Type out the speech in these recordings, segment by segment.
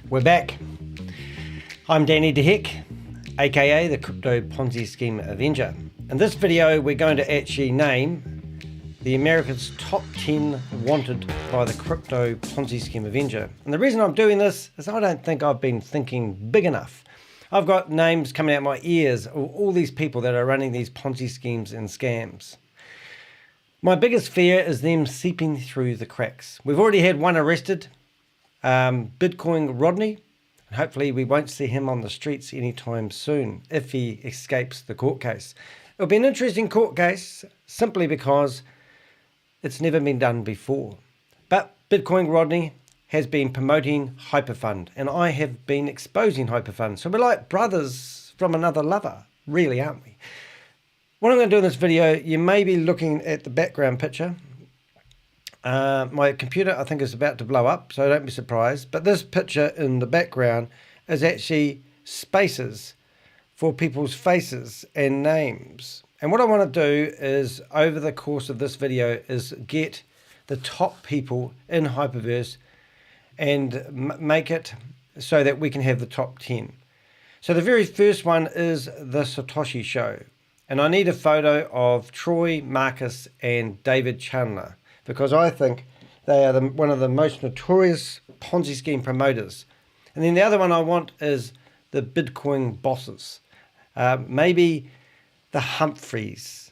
We're back. I'm Danny DeHeck, aka the Crypto Ponzi Scheme Avenger. In this video, we're going to actually name the America's top 10 wanted by the Crypto Ponzi Scheme Avenger. And the reason I'm doing this is I don't think I've been thinking big enough. I've got names coming out my ears of all these people that are running these Ponzi schemes and scams. My biggest fear is them seeping through the cracks. We've already had one arrested, Bitcoin Rodney. Hopefully we won't see him on the streets anytime soon if he escapes the court case. It'll be an interesting court case simply because it's never been done before. But Bitcoin Rodney has been promoting Hyperfund, and I have been exposing Hyperfund. So we're like brothers from another lover, really, aren't we? What I'm going to do in this video, you may be looking at the background picture. My computer, I think, is about to blow up, so don't be surprised. But this picture in the background is actually spaces for people's faces and names. And what I want to do is, over the course of this video, is get the top people in Hyperverse and make it so that we can have the top 10. So the very first one is the Satoshi Show. And I need a photo of Troy, Marcus, and David Chandler, because I think they are one of the most notorious Ponzi scheme promoters. And then the other one I want is the Bitcoin bosses. Maybe the Humphreys,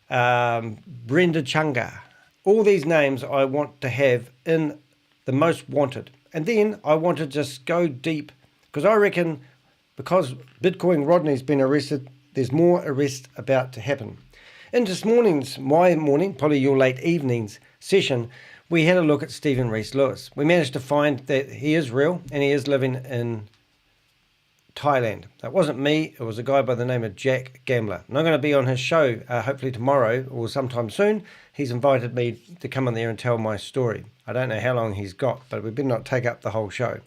Brenda Chunga. All these names I want to have in the most wanted. And then I want to just go deep, because I reckon because Bitcoin Rodney's been arrested, there's more arrests about to happen. In this morning's, my morning, probably your late evening's session, we had a look at Stephen Reese Lewis. We managed to find that he is real and he is living in Thailand. That wasn't me, it was a guy by the name of Jack Gambler. And I'm going to be on his show hopefully tomorrow or sometime soon. He's invited me to come on there and tell my story. I don't know how long he's got, but we better not take up the whole show.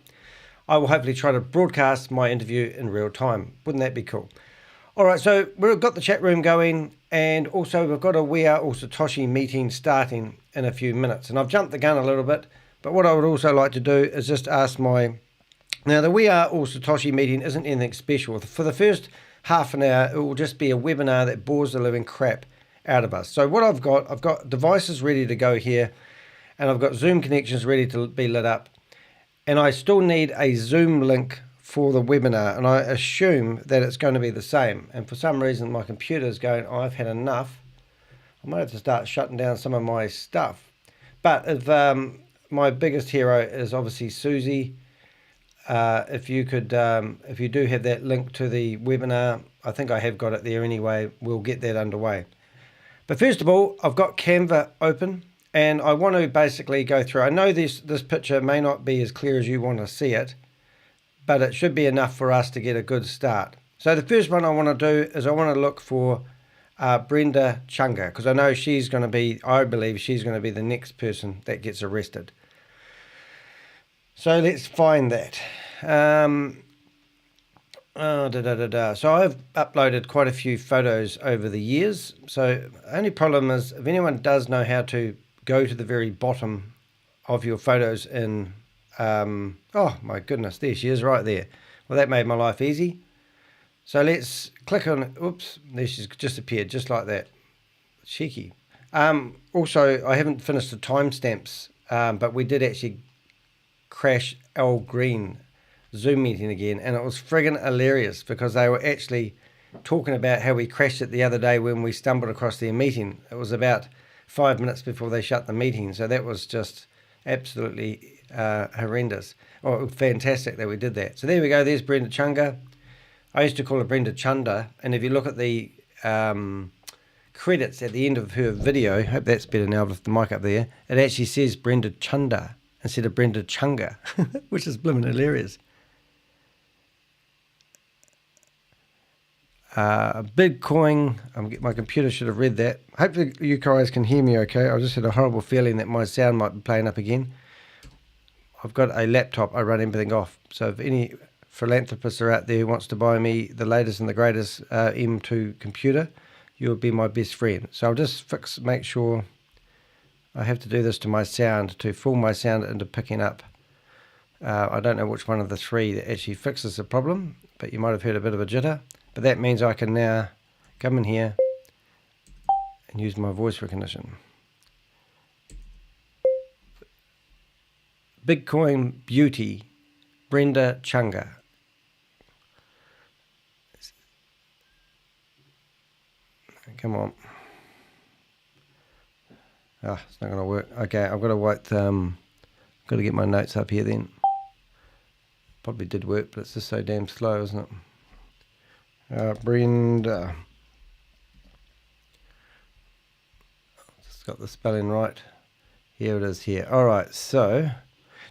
I will hopefully try to broadcast my interview in real time. Wouldn't that be cool? All right, so we've got the chat room going, and also we've got a We Are All Satoshi meeting starting in a few minutes. And I've jumped the gun a little bit, but what I would also like to do is just ask my... Now, the We Are All Satoshi meeting isn't anything special. For the first half an hour, it will just be a webinar that bores the living crap out of us. So what I've got devices ready to go here, and I've got Zoom connections ready to be lit up. And I still need a Zoom link for the webinar, and I assume that it's going to be the same. And for some reason my computer is going, oh, I've had enough. I might have to start shutting down some of my stuff. But if my biggest hero is obviously Susie. If you do have that link to the webinar, I think I have got it there anyway. We'll get that underway. But first of all, I've got Canva open, and I want to basically go through. I know this picture may not be as clear as you want to see it, but it should be enough for us to get a good start. So the first one I want to do is I want to look for Brenda Chunga, because I know I believe she's going to be the next person that gets arrested. So let's find that. So I've uploaded quite a few photos over the years. So the only problem is, if anyone does know how to go to the very bottom of your photos in... oh my goodness, there she is right there. Well, that made my life easy. So let's click on, oops, there she's just appeared, just like that. Cheeky. Also, I haven't finished the timestamps, but we did actually crash Al Green Zoom meeting again, and it was friggin' hilarious, because they were actually talking about how we crashed it the other day when we stumbled across their meeting. It was about 5 minutes before they shut the meeting, so that was just absolutely horrendous. Oh, fantastic that we did that. So there we go, there's Brenda Chunga. I used to call her Brenda Chunda, and if you look at the credits at the end of her video, hope that's better now with the mic up there, it actually says Brenda Chunda instead of Brenda Chunga, which is blimmin' hilarious. Bitcoin, my computer should have read that. Hopefully you guys can hear me okay. I just had a horrible feeling that my sound might be playing up again. I've got a laptop, I run everything off. So if any philanthropists are out there who wants to buy me the latest and the greatest M2 computer, you'll be my best friend. So I'll just make sure I have to do this to my sound to fool my sound into picking up I don't know which one of the three that actually fixes the problem, but you might have heard a bit of a jitter. But that means I can now come in here and use my voice recognition. Bitcoin Beauty, Brenda Chunga. Come on. Ah, it's not going to work. Okay, I've got to wait. Got to get my notes up here then. Probably did work, but it's just so damn slow, isn't it? Brenda. Just got the spelling right. Here it is here. All right, so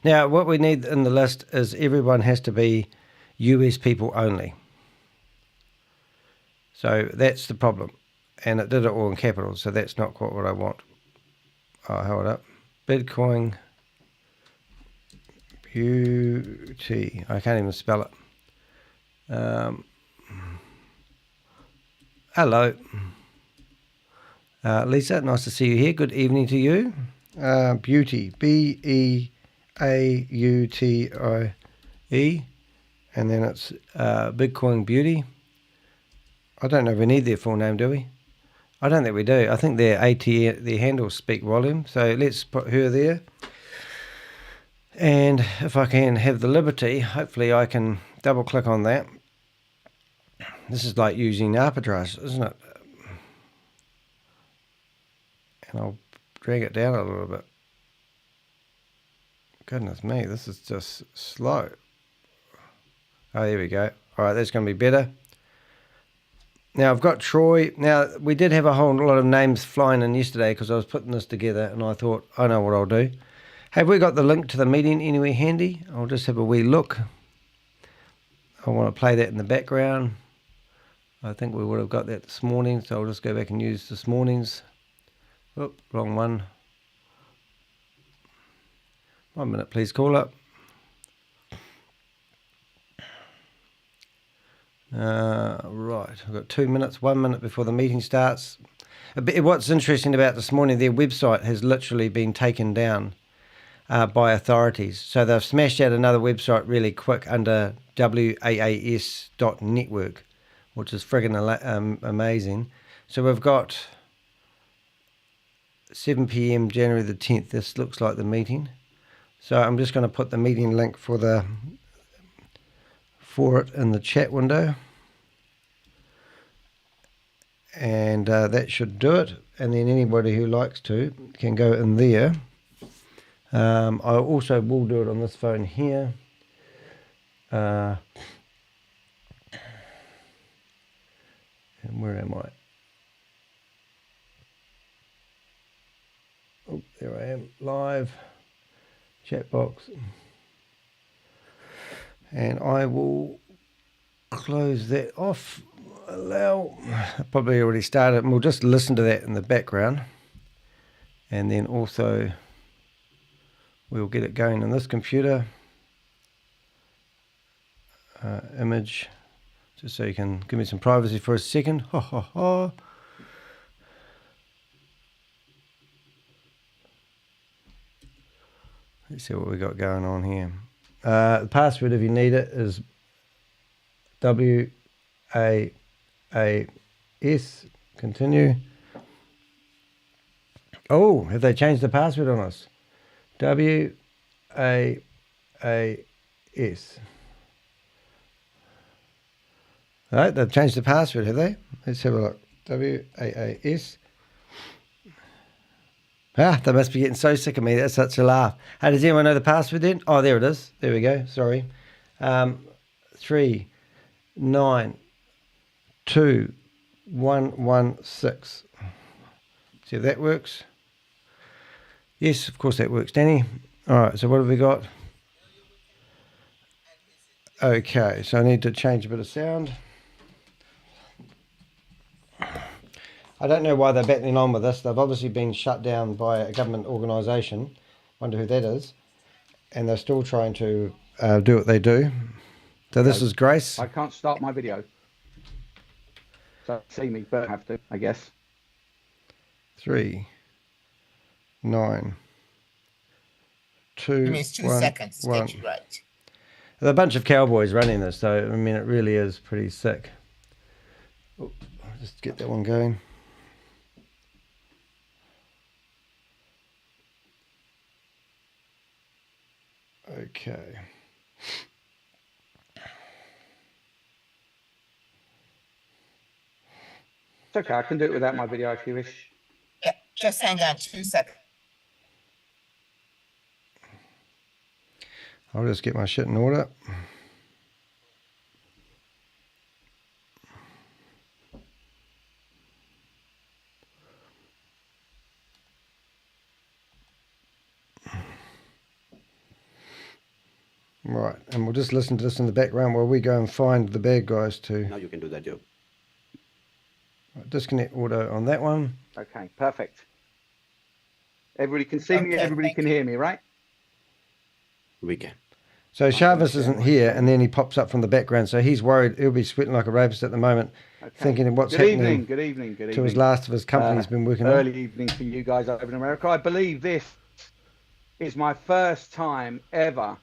now what we need in the list is everyone has to be US people only. So that's the problem. And it did it all in capitals, so that's not quite what I want. Oh, hold up. Bitcoin Beauty. I can't even spell it. Hello. Lisa, nice to see you here. Good evening to you. Beauty. B-E-A-U-T-I-E. And then it's Bitcoin Beauty. I don't know if we need their full name, do we? I don't think we do. I think their their handles speak volume. So let's put her there. And if I can have the liberty, hopefully I can double click on that. This is like using arbitrage, isn't it? And I'll drag it down a little bit. Goodness me, this is just slow. Oh, there we go. All right, that's going to be better. Now I've got Troy. Now we did have a whole lot of names flying in yesterday because I was putting this together and I thought, I know what I'll do. Have we got the link to the meeting anywhere handy? I'll just have a wee look. I want to play that in the background. I think we would have got that this morning, so I'll just go back and use this morning's. Oh, wrong one. 1 minute, please, caller. Right, I've got 2 minutes, 1 minute before the meeting starts. What's interesting about this morning, their website has literally been taken down by authorities. So they've smashed out another website really quick under waas.network, which is friggin' amazing. So we've got 7 p.m. January the 10th. This looks like the meeting. So I'm just going to put the meeting link for it in the chat window. And that should do it. And then anybody who likes to can go in there. I also will do it on this phone here. And where am I? Oh, there I am, live chat box. And I will close that off. Allow. I probably already started, and we'll just listen to that in the background. And then also we'll get it going on this computer. Image, just so you can give me some privacy for a second. Ha ha ha. Let's see what we got going on here. The password, if you need it, is WAAS. Continue. Oh, have they changed the password on us? WAAS. Right, they've changed the password, have they? Let's have a look. WAAS. Ah, they must be getting so sick of me. That's such a laugh. Hey, does anyone know the password then? Oh, there it is. There we go. Sorry. 392116. See if that works. Yes, of course that works, Danny. All right, so what have we got? Okay, so I need to change a bit of sound. I don't know why they're battling on with this. They've obviously been shut down by a government organisation. Wonder who that is. And they're still trying to do what they do. So this is Grace. I can't start my video. So see me, but I have to, I guess. 3, 9, 2, It means 2 seconds to get you right. There's a bunch of cowboys running this, so I mean, it really is pretty sick. Oh, I'll just get that one going. Okay. It's okay, I can do it without my video if you wish. Yeah, just hang on 2 seconds. I'll just get my shit in order. Right, and we'll just listen to this in the background while we go and find the bad guys too. Now you can do that job. Disconnect auto on that one. Okay, perfect. Everybody can see me, Okay, everybody thank can hear me, right? We can. So Chavez isn't here, and then he pops up from the background, so he's worried. He'll be sweating like a rapist at the moment, Okay. thinking what's Good happening evening, good evening, good to evening. his last of his company he's been working on. Early evening for you guys over in America. I believe this is my first time ever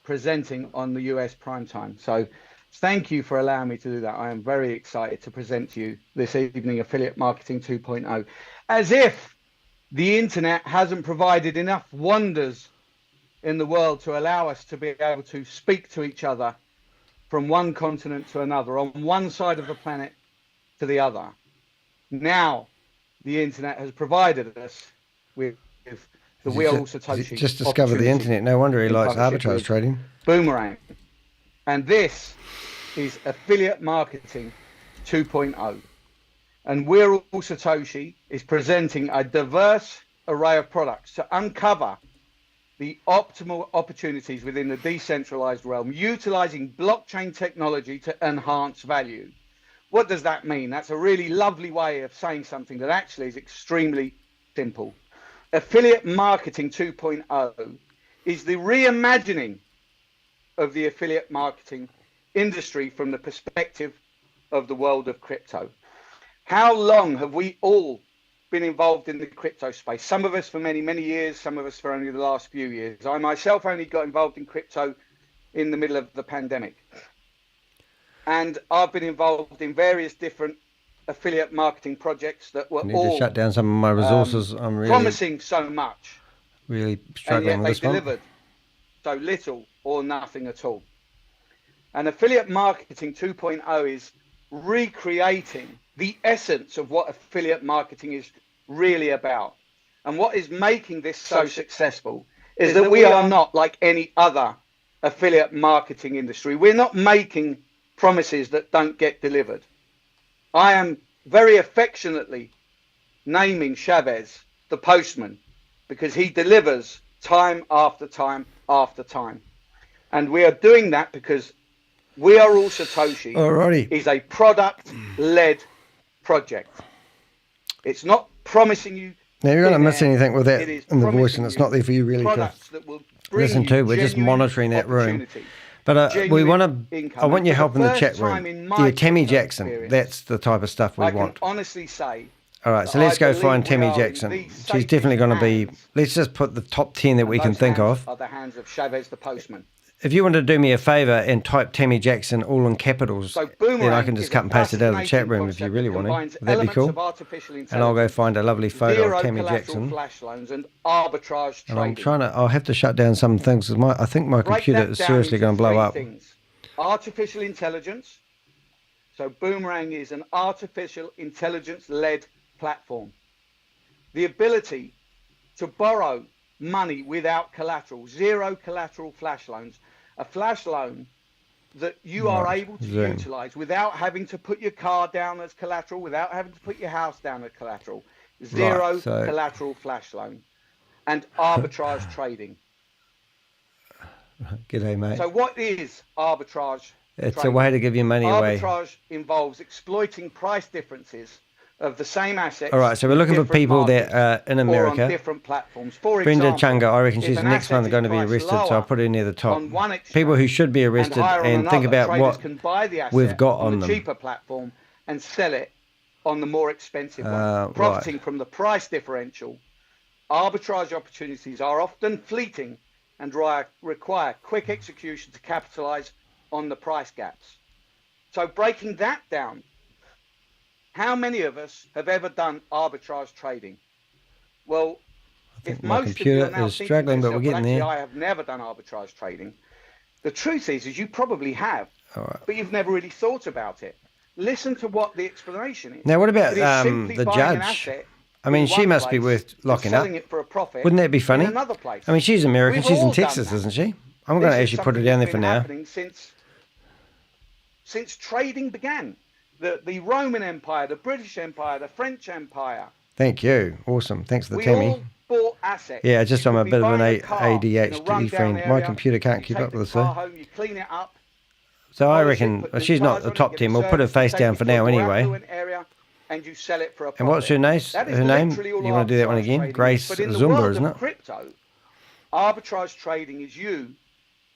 presenting on the US primetime. So thank you for allowing me to do that. I am very excited to present to you this evening Affiliate Marketing 2.0. As if the internet hasn't provided enough wonders in the world to allow us to be able to speak to each other from one continent to another, on one side of the planet to the other. Now, the internet has provided us with the Wheel Satoshi. Just discovered the opportunity internet. No wonder he in likes partnership arbitrage with trading. Boomerang. And this is Affiliate Marketing 2.0. And Wheel Satoshi is presenting a diverse array of products to uncover the optimal opportunities within the decentralized realm, utilizing blockchain technology to enhance value. What does that mean? That's a really lovely way of saying something that actually is extremely simple. Affiliate Marketing 2.0 is the reimagining of the affiliate marketing industry from the perspective of the world of crypto. How long have we all been involved in the crypto space? Some of us for many, many years, some of us for only the last few years. I myself only got involved in crypto in the middle of the pandemic. And I've been involved in various different affiliate marketing projects that were I need all to shut down some of my resources. I'm really promising so much, and struggling yet with they this one. delivered so little or nothing at all. And Affiliate Marketing 2.0 is recreating the essence of what affiliate marketing is really about. And what is making this so successful is that we are not like any other affiliate marketing industry. We're not making promises that don't get delivered. I am very affectionately naming Chavez the postman because he delivers time after time after time. And we are doing that because We Are All Satoshi Alrighty. is a product-led project. It's not promising you. Now you're going to miss anything with that It is in the voice, promising and it's you not there for you really to products that will bring listen to. you We're just genuine monitoring that room. opportunity, But we genuine want to. income. I want And your for help the in the first chat time room. in my Yeah, Tammy crypto Jackson. experience, That's the type of stuff we I want. can honestly say. All right, so that let's I go believe find we Tammy are in Jackson. the She's safest definitely going to be. hands. Let's just put the top 10 that we And can those think hands of. are the hands of Chavez the postman. If you want to do me a favor and type Tammy Jackson all in capitals, So then I Boomerang can just is cut and paste it out of the chat fascinating room if you concept really that want to. combines Would that be elements cool? of artificial And I'll go intelligence, find a lovely photo zero of Tammy collateral Jackson. flash loans and arbitrage And I'm trading. trying to. I'll have to shut down some things because I think my Break computer that is down seriously into going to blow three up. things. Artificial intelligence. So Boomerang is an artificial intelligence-led platform. The ability to borrow money without collateral, zero collateral flash loans. A flash loan that you are Right, able to zoom. utilize without having to put your car down as collateral, without having to put your house down as collateral. Zero Right, so- collateral flash loan and arbitrage trading. G'day, mate. So what is arbitrage It's a trading? way to give your money away. Arbitrage involves exploiting price differences of the same assets. All right, so we're looking for in different people that markets are in or on America. different platforms. For Brenda example, Chunga, I reckon if she's the an next asset one is going to be priced arrested, so I'll lower put her near the top. on one exchange People who should be arrested higher on and think another, about traders what can buy the asset we've got on the them. cheaper platform and sell it on the more expensive one, Right. profiting from the price differential. Arbitrage opportunities are often fleeting and require quick execution to capitalize on the price gaps. So breaking that down, how many of us have ever done arbitrage trading? Well, if my most of you are computer now is thinking to struggling, but yourself, we're well, getting actually, there. I have never done arbitrage trading. The truth is you probably have, All right. but you've never really thought about it. Listen to what the explanation is. Now, what about It is simply the buying an judge? asset I mean, in she one must be place worth and locking up. selling it for a profit. Wouldn't that be funny? In another place. I mean, she's American. We've She's in all done Texas, that. isn't she? I'm going This to is actually put her something down there that's for been now. happening since trading began. The Roman Empire, the British Empire, the French Empire. Thank you. Awesome. Thanks for the We Tammy. all bought assets. Yeah, just You I'm a could be bit of an buying a car in a ADHD rundown friend. My area, computer can't you keep take up the with this, car though. home, you clean it up. So I polish it, reckon put new she's not tyres the on it, top get 10. it We'll put her serviced, face take down it for to a now more anyway. affluent area, and you sell it for a profit. And what's her name? That is Her name? literally all You want to do that one arbitrage again? trading is. Grace But in the Zumba, world isn't of it? crypto, arbitrage trading is you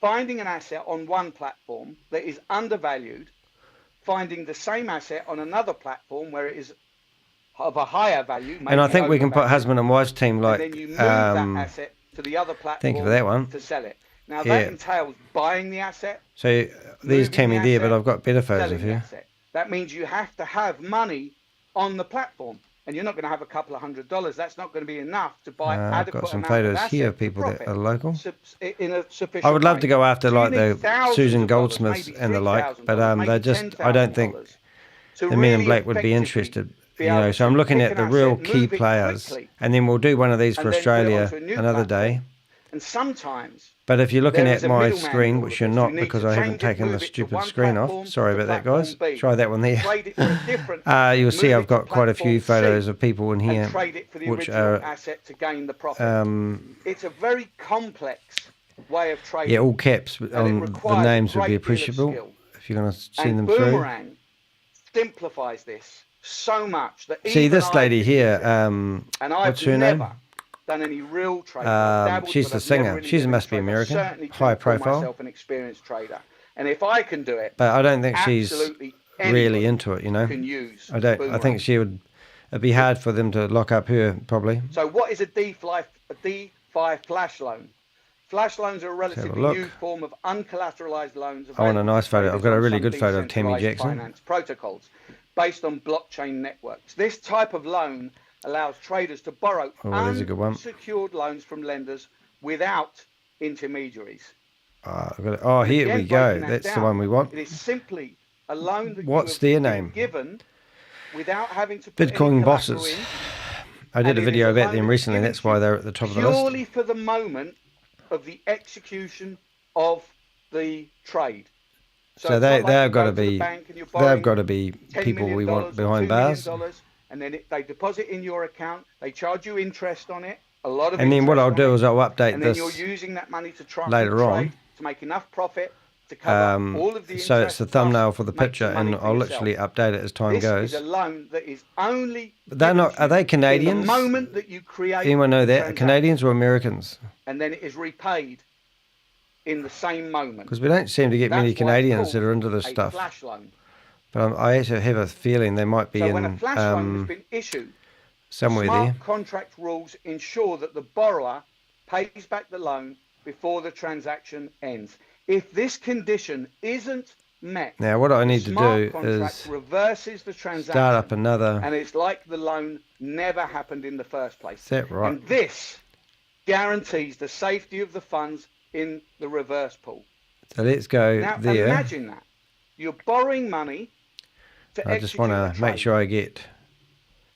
finding an asset on one platform that is undervalued, finding the same asset on another platform where it is of a higher value. And I think we can put overvalued, husband and wives team and like. then you move that asset to the other platform thank you for that one. to sell it. Now Yeah. that entails buying the asset. So there's moving Tammy the there, but asset, I've got better photos selling of the her. asset. That means you have to have money on the platform, and you're not going to have a couple of $100. That's not going to be enough to buy I've adequate got some amount of photos asset here of to people that profit are local. in a sufficient I would love way. to go after So you like need the thousands Susan of dollars, Goldsmiths maybe and the like, but $3,000, they maybe just I don't think $10,000 to the men in really black would be effectively interested. be You know, able so I'm to looking pick at an the real asset, key move it players, quickly, and then we'll do one of these for and then put it Australia onto a new another day. platform. And sometimes But if you're looking there at is a my middleman screen, in all which of you're this. not You need because to I haven't change it, taken the move it to stupid one screen platform off. Sorry to about that, platform guys. B. Try that one there. Trade it for a different. You'll see move I've it to got quite a few platform C, photos of people in here, and trade it for the which original are asset to gain the profit. It's a very complex way of trading. yeah, all caps and it on the requires names a would be great deal of appreciable skill. if you're going to send And them through. Boomerang simplifies this so much that See even this I lady can here. use it. And I've What's her never name? done any real trading. I've dabbled, She's but the I've never singer. really She been a must be trader. I American, certainly high couldn't call profile. myself an experienced trader. And if I can do it, But I don't think she's absolutely really anybody into it. You know, can use I don't. I Boomerang. think she would. It'd be hard for them to lock up her probably. So what is a D5 flash loan? Flash loans are a relatively look. new form of uncollateralized loans. I want a available nice to photo. traders I've got a on really some good photo of Tammy decentralized Jackson. finance protocols based on blockchain networks. This type of loan allows traders to borrow there's a good one. unsecured loans from lenders without intermediaries. Here we go. That's the one we want. It is simply a loan that What's you their have name? been given without having to put any Bitcoin collateral bosses. in. I did And a it video is a about loan them that's recently. given That's to why you they're at the top of the list. purely for the moment of the execution of the trade. So it's not like they've you got go to the be bank and you're they've borrowing got to be $10 people we million want or behind $2 million, bars. and then they deposit in your account. They charge you interest on it, a lot of And then what interest I'll on do it, is I'll update and then this you're using that money to try later and on. trade to make enough profit to cover all of the interest. So it's the thumbnail for the plus make picture, some money and for I'll yourself. literally update it as time This goes. is a loan that is only But they're given not. to Are you they in Canadians? the moment that you create Anyone know the that? transaction, Canadians or Americans? and then it is repaid in the same moment. Because we don't seem to get That's many why it's Canadians that called are into this a stuff. flash loan. But I actually have a feeling they might be So in when a flash loan has been issued, somewhere smart there. contract rules ensure that the borrower pays back the loan before the transaction ends. If this condition isn't met, Now what I the need to smart do contract is reverses the transaction, start up another. and it's like the loan never happened in the first place. Is that right? And this guarantees the safety of the funds in the reverse pool. So let's go Now there. imagine that. You're borrowing money to I just want to make sure I get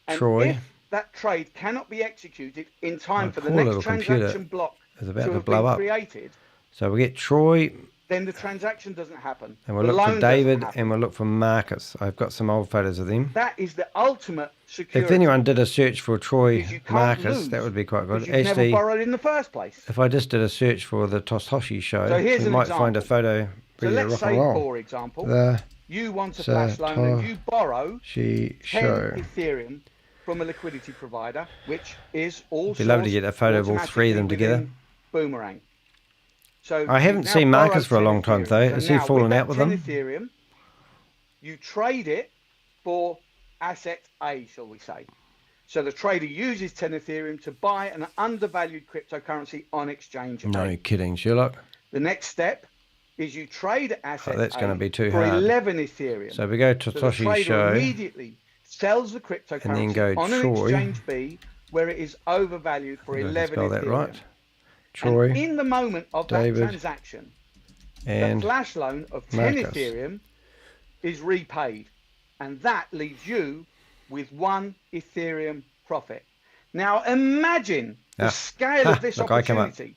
and Troy. if that trade cannot be executed in time My for the poor next little computer transaction block is about to to have blow been up. created, So we get Troy, then the transaction doesn't happen. and we'll The look for loan doesn't David, happen. and we'll look for Marcus. I've got some old photos of them. That is the ultimate security. If anyone did a search for Troy because you can't Marcus, lose, that would be quite good. because you've Actually, never borrowed in the first place. if I just did a search for the Tostoshi show, So here's we an might find a example. photo So really let's rock say, and roll. for example, The you want a flash loan and you borrow Tostoshi 10 show. Ethereum from a liquidity provider, which is all Be lovely to get a photo of all three of them automatically together. within Boomerang. So I haven't you've now seen Marcus borrowed for a 10 long time, Ethereum. though. So Has he now fallen with out with that them? 10 Ethereum, you trade it for asset A, shall we say. So the trader uses 10 Ethereum to buy an undervalued cryptocurrency on exchange. No kidding, Sherlock. The next step is you trade asset that's A going to be too for hard. 11 Ethereum. So we go to So the Toshi's trader show. immediately sells the cryptocurrency And then go on an Troy. exchange B where it is overvalued for If I can 11 spell that Ethereum. right. Troy, And in the moment of David, that transaction, the and flash loan of 10 Marcus. Ethereum is repaid. And that leaves you with 1 Ethereum profit. Now imagine the scale of this look, I come up. opportunity.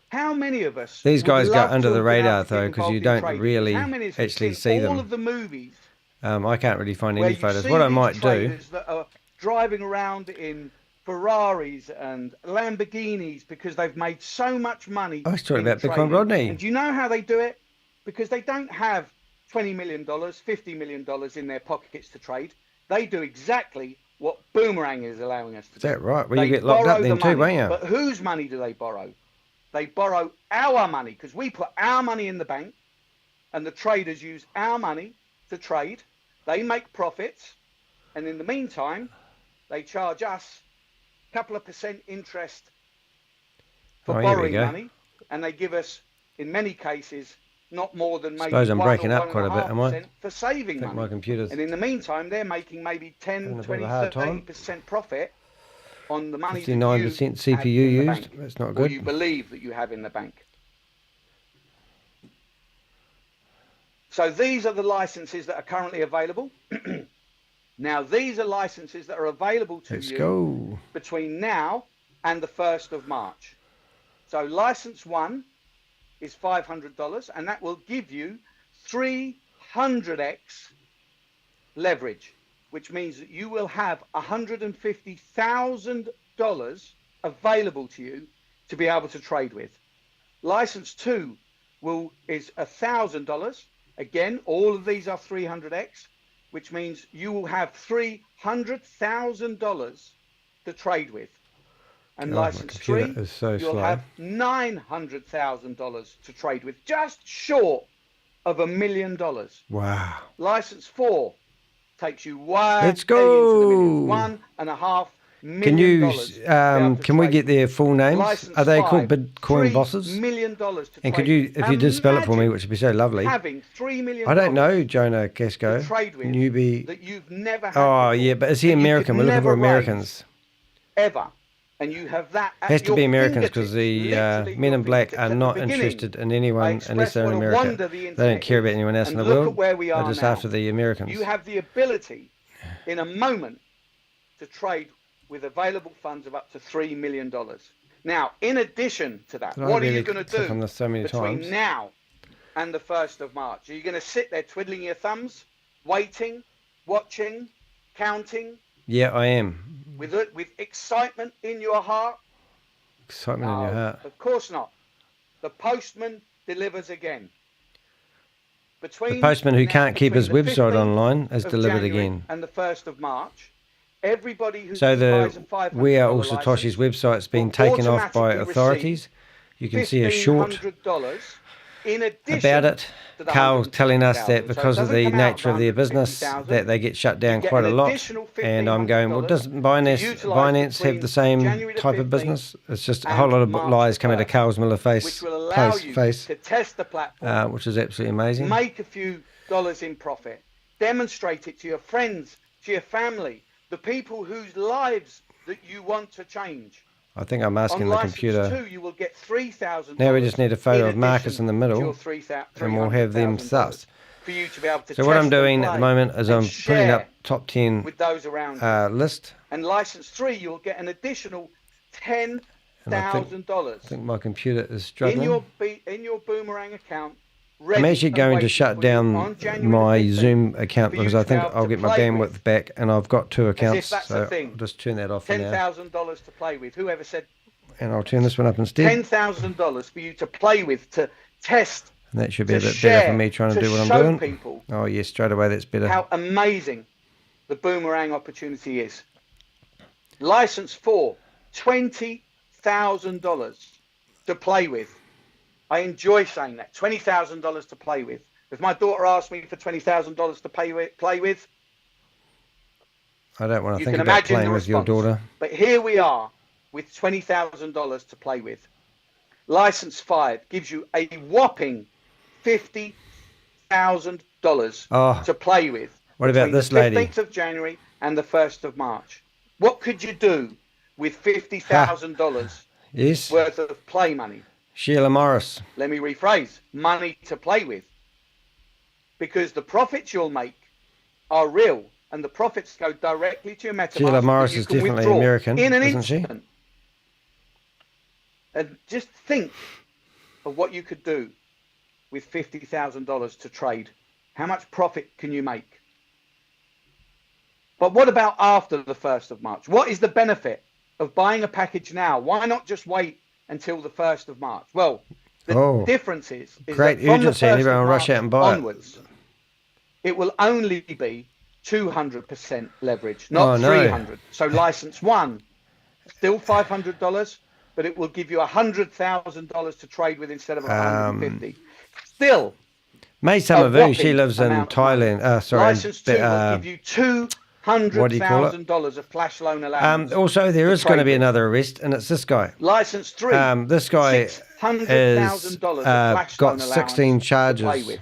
How many of us? These would guys go love under to the have been able radar to get though, because involved you in don't trading? really How many of us have actually seen see all them. of the movies I can't really find where any you photos. see What I these might do, traders that are driving around in Ferraris and Lamborghinis because they've made so much money. I was talking in about Bitcoin trading. Rodney. And do you know how they do it? Because they don't have $20 million, $50 million in their pockets to trade. They do exactly what Boomerang is allowing us to do. Is that right? Well, They you get locked up borrow then the too, money. won't you? But whose money do they borrow? They borrow our money because we put our money in the bank and the traders use our money to trade. They make profits. And in the meantime, they charge us a couple of % interest for Here we borrowing go. money. And they give us, in many cases, not more than maybe Suppose I'm 1 breaking or up quite a bit, am I? 1.5% for saving I think money. my computer's And in the meantime, they're making maybe 10, having a bit 20, of a hard 30, time. 30% profit on the money that 59% you CPU have in the used. bank, That's not or good. you believe that you have in the bank. So these are the licenses that are currently available. Now, these are licenses that are available to Let's you go. between now and the 1st of March. So license 1 is $500, and that will give you 300x leverage, which means that you will have $150,000 available to you to be able to trade with. License 2 is $1,000. Again, all of these are 300x, which means you will have $300,000 to trade with. And God, my license computer 3, is so you'll slow. have $900,000 to trade with, just short of $1 million. Wow. License 4 takes you way Let's into the go. millions, $1.5 million. Can you? to be able to Can we trade get with. their full names? License Are they 5, called Bitcoin $3 bosses? million to And could trade you, with. if you did spell it for me, Imagine which would be so lovely. having $3 million I don't know Jonah to Casco. trade with Newbie. that you've never had Oh before, yeah, but is he that you could American? We're looking for never raise Americans. ever, and you have that at Has to your be Americans because fingertips, the literally Men your in Black fingertips. are At the not beginning, interested in I anyone unless expressed they're in what a America. wonder the They internet don't care about is. anyone else in And the look world. at where we They're are just now. after the Americans. You have the ability in a moment to trade with available funds of up to $3 million. Now, in addition to that, Did I what are really you going to click do on this so many between times? now and the 1st of March? Are you going to sit there twiddling your thumbs, waiting, watching, counting, Yeah, I am. with excitement in your heart? Excitement in your No, heart. of course not. The postman delivers again. The Between postman who now- can't keep his between the website 15th online is of delivered January again. and the 1st of March, everybody who So buys a the $500 We Are All license Satoshi's website's been will taken off by automatically authorities. You can see a short $1,500 in addition about it. to the Carl's telling us that 150,000. because So it of the doesn't come out nature of their business 150,000. that they get shut down get quite a an lot. additional And I'm going, well, doesn't to Binance utilise have the between same January the type of 15th business? It's just a and whole lot of March lies the coming to 1st, Carl's Miller which will allow you face, to test the platform, which is absolutely amazing. make a few dollars in profit, demonstrate it to your friends, to your family, the people whose lives that you want to change. I think I'm asking On the license computer. 2, you will get $3,000. Now we just need a photo of Marcus addition in the to middle, your and we'll have them $300,000 sus. for you to be able to So what test I'm doing and at the play moment is and I'm putting up share top 10 with those around you. list. And license 3, you'll get an additional And I $10,000 think my computer is in struggling. your Boomerang account. Ready I'm actually and going to waiting shut for you down on January my the 15th Zoom account for you because I to think be able I'll to get my play bandwidth with. back, and I've got 2 As accounts, if that's so a thing. I'll just turn that off for now. $10,000 to play with. Whoever said And I'll turn this one up instead. $10,000 for you to play with, to test, And that should be a to bit better for share, me trying to do what I'm show doing. people Oh yes, straight away that's better. how amazing the Boomerang opportunity is. License 4, $20,000 to play with. I enjoy saying that, $20,000 to play with. If my daughter asked me for $20,000 to play with, I don't want to You think can about imagine playing the with your response. daughter. But here we are with $20,000 to play with. License 5 gives you a whopping $50,000 Oh, to play with. what about this lady? The 15th of January and the 1st of March. What could you do with $50,000 Yes, worth of play money? Sheila Morris. Let me rephrase, money to play with. Because the profits you'll make are real, and the profits go directly to your MetaMask. Sheila Morris that you is can definitely withdraw American, in an isn't she? instant. And just think of what you could do with $50,000 to trade. How much profit can you make? But what about after the 1st of March? What is the benefit of buying a package now? Why not just wait until the 1st of March? Well, the difference is great that from urgency, the 1st and everyone of will rush March out and buy onwards, it will only be 200% leverage, not 300. So license 1, still $500, but it will give you $100,000 to trade with instead of 150. Still, May Summerview, she lives in Thailand. License 2 will give you $200,000 of flash loan allowance. Also, there is going to be another arrest, and it's this guy. License 3. This guy is got 16 charges. To play with,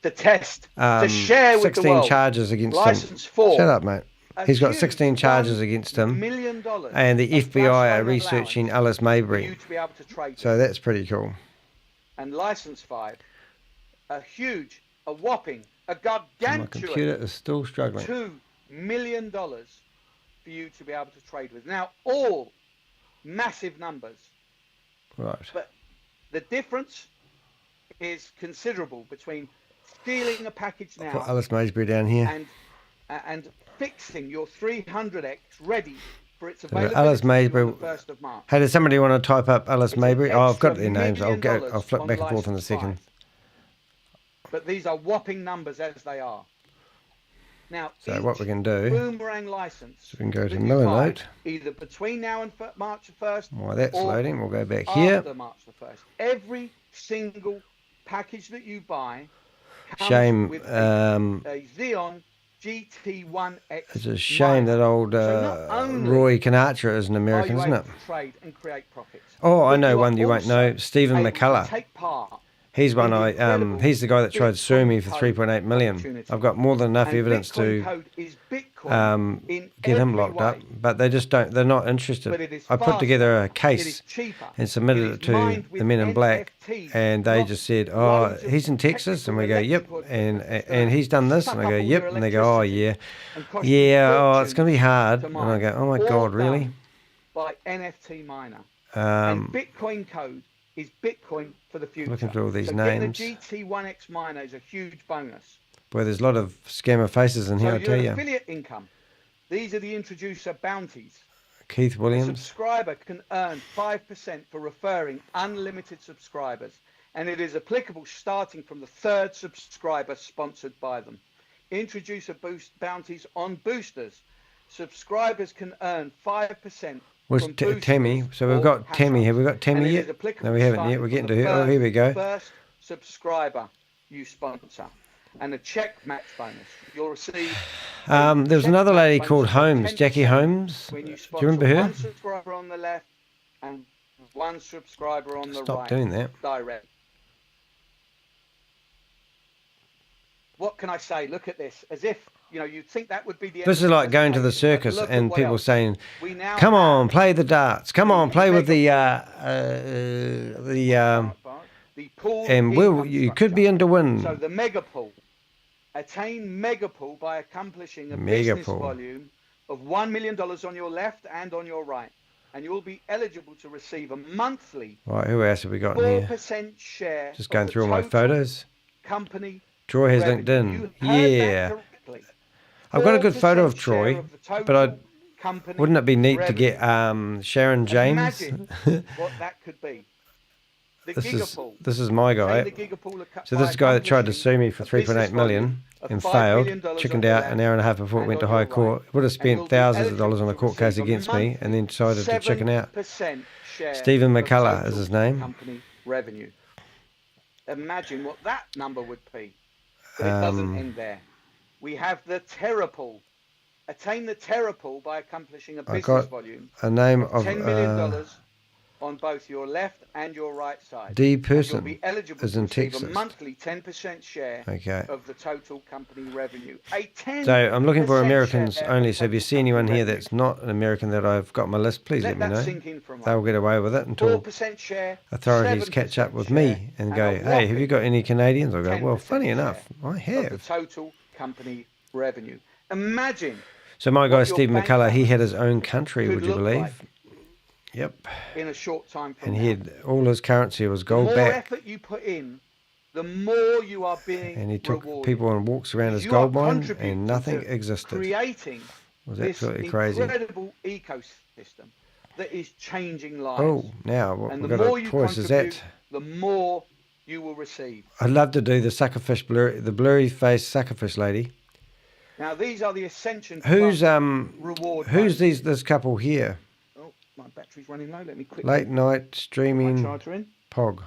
to test, to share with the world. 16 charges against License him. 4. Shut up, mate. He's got 16 charges against him, and the FBI are researching Alice Maybury. So that's pretty cool. And license 5, a whopping, a gargantuan. My computer is still struggling. $2 million for you to be able to trade with. Now, all massive numbers. Right. But the difference is considerable between stealing a package now. Put Alice Maybury down here. And fixing your 300x ready for its availability Alice Maybury. on the 1st of March. Hey, does somebody want to type up Alice Maybury? Oh, I've got their names. I'll flip on back and forth in a second. But these are whopping numbers as they are. Now, so what we can do, boomerang license, so we can go to Millinote. Either between now and March the 1st. While that's loading, we'll go back here. After March the 1st. Every single package that you buy comes with a Xeon GT1X. It's a shame that old Roy Canatra is an American, isn't it? Trade and create profits, oh, I know one you won't know. Stephen McCullough. Take part. He's one he's the guy that tried to sue me for 3.8 million. I've got more than enough evidence to get him locked up, but they just don't. They're not interested. I put together a case and submitted it to the Men in Black, and they just said, "Oh, he's in Texas," and we go, "Yep," and he's done this, and I go, "Yep," and they go, "Oh yeah, yeah, oh it's going to be hard," and I go, "Oh my God, really?" By NFT miner. And Bitcoin code is Bitcoin for the future. Looking through all these so names. Getting a GT1X miner is a huge bonus. Boy, there's a lot of scammer faces in here, I tell you. Affiliate income. These are the introducer bounties. Keith Williams. A subscriber can earn 5% for referring unlimited subscribers, and it is applicable starting from the 3rd subscriber sponsored by them. Introducer boost bounties on boosters. Subscribers can earn 5%. Was Tammy? So we've got Tammy. Have we got Tammy yet? No, we haven't yet. We're getting to her. Oh, here we go. First subscriber you sponsor, and a check match bonus. You'll receive. There was another lady called Holmes, Jackie Holmes. Do you remember her? One subscriber on the left and one subscriber on the right. Stop doing that. Direct. What can I say? Look at this, as if. You know, you'd think that would be the. This is like going to the circus and people saying, "Come on, play the darts. Come on, play with the and you could be in to win." So the mega pool, attain mega pool by accomplishing a business volume of $1 million on your left and on your right, and you will be eligible to receive a monthly. Right, who else have we got in here? 4% share. Just going through all my photos. Company. Troy has LinkedIn. Yeah. I've got a good photo of Troy, but wouldn't it be neat to get Sharon James? What that could be. This is my guy. So this guy that tried to sue me for 3.8 million and failed, chickened out an hour and a half before it went to high court. Would have spent thousands of dollars on a court case against me, and then decided to chicken out. Stephen McCullough is his name. Company revenue. Imagine what that number would be. But it doesn't end there. We have the Terra pool. Attain the terror pool by accomplishing a I business got volume a name of of $10 million on both your left and your right side. D And person you'll be eligible is to in receive a Texas. monthly 10% share Okay. of the total company revenue. A 10% So I'm looking for Americans share only. of So if you total see anyone company here revenue. that's not an American that I've got on my list, please let me that know. sink in for a They'll moment. get away with it until 4% share, authorities catch up 7% with share, me and go, a hey, have you got any Canadians? I'll go, well, 10% funny share enough, I of the have. total company revenue. Imagine So my guy, what your Steve bank McCullough, he had balance his own country, could would you look believe? like Yep. in a short time from And now. he had, all his currency was The gold more back. effort you put in, the more you are being And he took rewarded. people on walks around his You are gold mine contributing and nothing to existed. creating It was this absolutely crazy. incredible ecosystem that is changing lives. Oh, now what And we've the got more a you choice is contribute, that. the more you will receive. I'd love to do the suckerfish, the blurry face suckerfish lady. Now these are the Ascension Who's Club reward who's bonuses. this couple here? Oh, my battery's running low. Let me quickly Late night put my streaming charger in. Pog.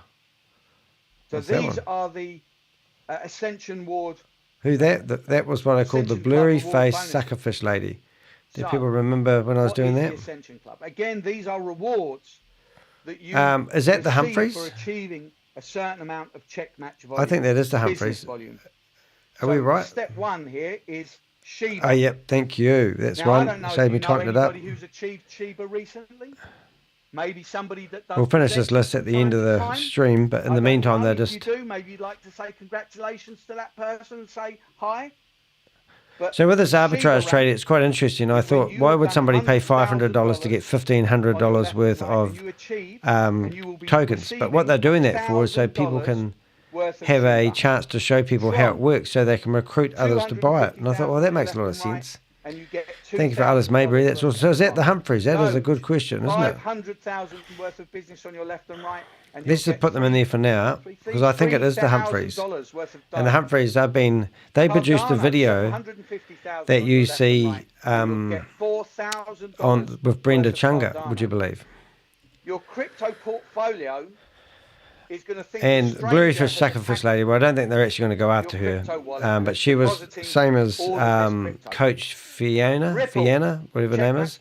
So What's that these one? are the Ascension Ward. Who that was what I called the Ascension Club blurry reward face bonuses. suckerfish lady. Do So, people remember when I was what doing is that? the Ascension Club? Again, these are rewards that you Is that the receive Humphreys? for achieving a certain amount of check match volume. I think that is the business Humphreys. volume. Are we right? Step one here is Sheba. Oh, yep. Thank you. That's Now, I don't one. know Saved if me you know typing it up. anybody who's achieved Sheba recently. Maybe somebody that does. We'll finish this list at the end of the time. stream, but in I the don't meantime, know. they're If just. you do, maybe you'd like to say congratulations to that person and say hi. But So with this Sheba arbitrage rank trade, it's quite interesting. I is when thought, you why have would done somebody pay $500 to $100 get $1,500 on your worth left and right, of and you achieve, and you will be tokens? But what they're doing that for is so people can worth of have a Sheba. chance to show people how it Tron, works, so they can recruit others to buy it. And I thought, well, that makes a lot of sense. And you get Thank you for Alice Maybury. That's also. So is that the Humphreys? That is a good question, isn't it? 500,000 worth of business on your left and right. And Let's just put them in there for now, because I think it is the Humphreys. And the Humphreys, they produced a video that you see on with Brenda Chunga, would you believe? Your crypto portfolio is going to think and Bluefish Suckerfish Lady, well, I don't think they're actually going to go after her. But she was same as Coach Fiona, whatever her name is.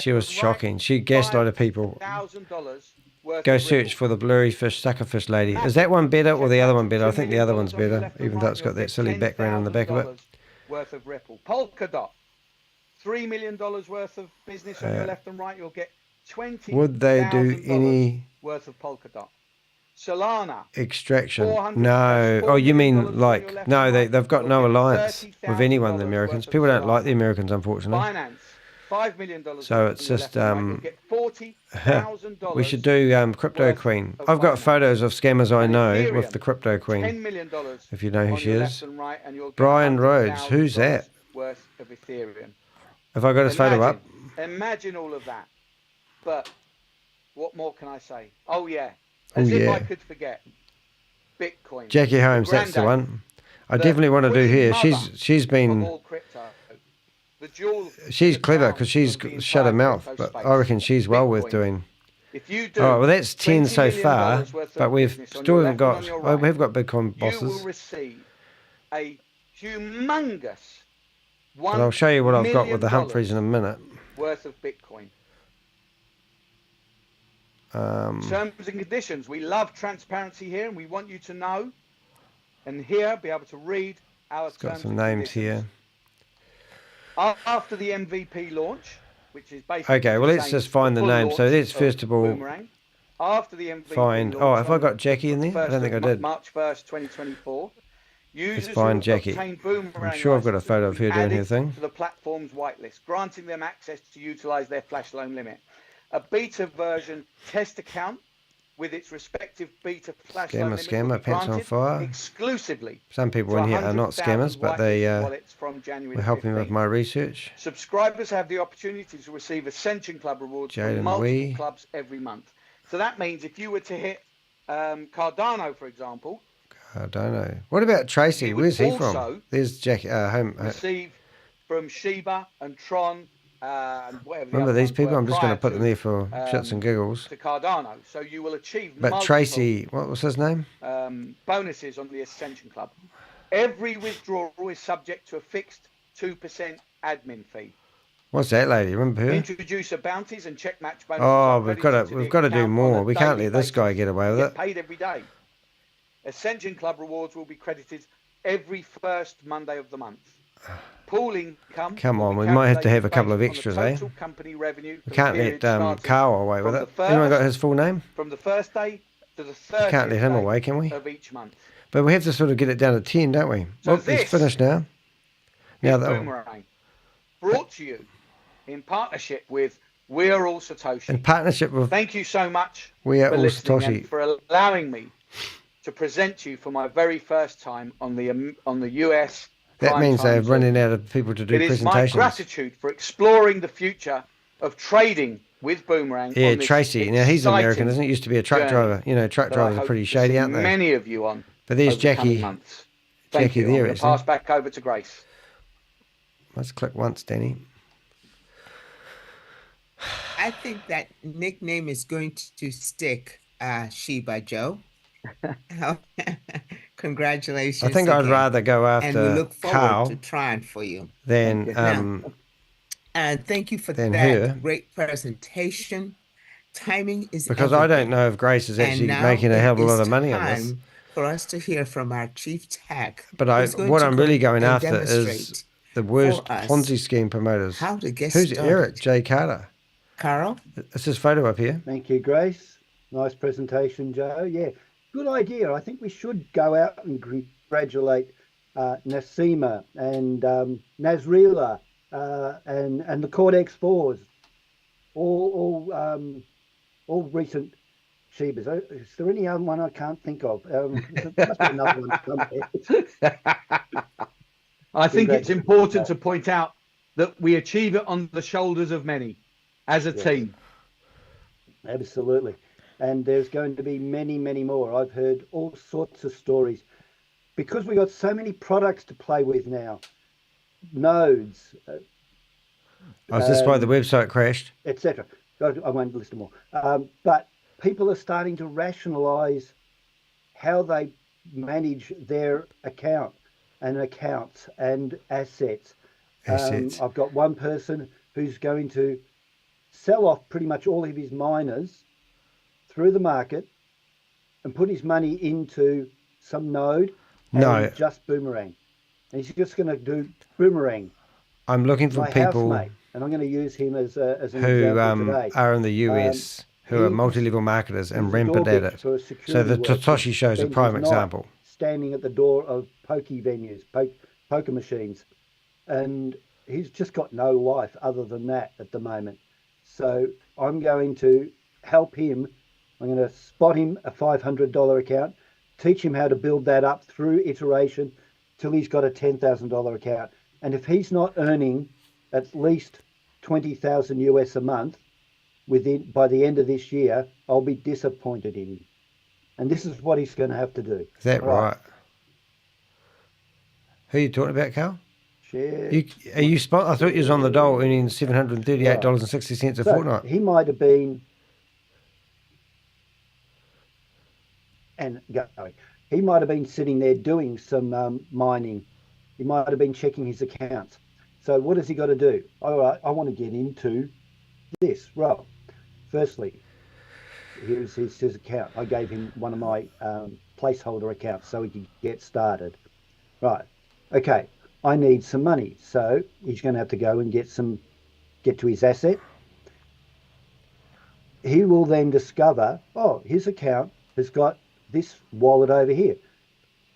She was shocking. She gaslighted people. Go search for the Blurryfish Suckerfish Lady. Is that one better or the other one better? I think the other one's better, even though it's got that silly background on the back of it. Worth of Ripple. Polkadot, $3 million worth of business on your left and right. You'll get 20. Would they do any worth of Polkadot? Solana extraction? No. Oh, you mean like no? They've got no alliance with anyone. The Americans. People don't like the Americans, unfortunately. Binance, $5 million. So it's just $40,000. we should do Crypto Queen. I've got photos of scammers I know with the Crypto Queen. $10 million. If you know who she is. Right, Brian Rhodes. Who's that? Worth of Ethereum. Have I got his photo up? Imagine all of that. But what more can I say? Oh yeah. Oh, If yeah. I could forget. Bitcoin. Jackie Holmes, that's the one. I definitely want to do her. She's been. She's clever because she's shut her mouth, but I reckon she's well worth doing. If you do, All right, well that's 10 so $20 million far, worth of but we've business on still your haven't left and got. on your Oh, right, we've got Bitcoin you will bosses, receive a humongous and I'll show you what I've got with the Humphreys in a minute. Worth of Bitcoin. Um, Terms and conditions. We love transparency here, and we want you to know, and here be able to read our terms. got some and names conditions. here. After the MVP launch, which is basically Okay, well let's just find the name. So let's first of all Boomerang. After the MVP find. launch Oh, have I on got Jackie in there? I don't think I did. March 1st, 2024. Users Let's find who Jackie. obtain Boomerang I'm sure I've got a licenses photo will of be her doing her added thing. to the platform's whitelist, granting them access to utilize their flash loan limit. A beta version test account with its respective beta flash loan limit will Scammer, be pants on granted fire. exclusively. Some people in here are not scammers, but they were helping with my research. Subscribers have the opportunity to receive Ascension Club rewards from Jaden multiple Wee. clubs every month. So that means if you were to hit Cardano, for example, I don't know. What about Tracy? You would Where's he also from? There's Jackie. Home. receive from Sheba and Tron and whatever. Remember these people? I'm just going to put them there for shits and giggles. To Cardano, so you will achieve. But multiple, Tracy, what was his name? bonuses on the Ascension Club. Every withdrawal is subject to a fixed 2% admin fee. What's that, lady? Remember her? Introducer bounties and check match bonuses. Oh, we've got to do more. We can't let this guy get away with it. Paid every day. Ascension Club rewards will be credited every first Monday of the month. Pool income. Come on, we might have to have a couple of extras, eh? Company revenue We can't let Carl away with it. Anyone got his full name? From the first day to the 30th Can't let him away, can we? Of each month. But we have to sort of get it down to 10, don't we? So it's finished now. Now Boomerang, brought to you in partnership with We Are All Satoshi. In partnership with. Thank you so much. We Are All Satoshi. And for allowing me to present to you for my very first time on the US. That means they're running out of people to do presentations. It is my gratitude for exploring the future of trading with Boomerang. Yeah, Tracy. Now he's American, isn't he? Used to be a truck driver. You know, truck drivers are pretty shady, aren't they? Many of you on. But there's Jackie. Jackie there, actually. Pass back over to Grace. Let's click once, Danny. I think that nickname is going to stick, Sheba Joe. Congratulations. I think I'd rather go after and we look forward Carl to trying for you. Than and thank you for that her. great presentation. Timing is because everything. I don't know if Grace is actually making a hell of a lot of money on this. For us to hear from our chief tech. But what I'm really going after is the worst Ponzi scheme promoters. How to get Who's started. Eric J. Carter? Carl? It's his photo up here. Thank you, Grace. Nice presentation, Joe. Yeah, good idea. I think we should go out and congratulate Nasima and Nasrila and the Cortex 4s. All recent Shebas. Is there any other one I can't think of? There must be another one somewhere. I think it's important to point out that we achieve it on the shoulders of many as a team. Absolutely. And there's going to be many, many more. I've heard all sorts of stories. Because we've got so many products to play with now, nodes. Is this why the website crashed? Etc. I won't list them all. But people are starting to rationalize how they manage their account and accounts and assets. I've got one person who's going to sell off pretty much all of his miners through the market and put his money into some node and just Boomerang. And he's just going to do Boomerang. I'm looking for people housemate, and I'm going to use him as an who example today. Are in the US, who are multi-level marketers and rampant at it. So the Totoshi show is a prime example. Standing at the door of pokey venues, poker machines, and he's just got no life other than that at the moment. So I'm going to help him. I'm going to spot him a $500 account, teach him how to build that up through iteration till he's got a $10,000 account. And if he's not earning at least 20,000 US a month by the end of this year, I'll be disappointed in him. And this is what he's going to have to do. Is that right? Who are you talking about, Carl? Are you spot? I thought you was on the dole earning $738.60 a fortnight. He might have been, he might have been sitting there doing some mining. He might have been checking his accounts. So what has he got to do? All right, I want to get into this. Well, firstly, here's his account. I gave him one of my placeholder accounts so he could get started. Right. Okay. I need some money. So he's going to have to go and get to his asset. He will then discover, his account has got this wallet over here.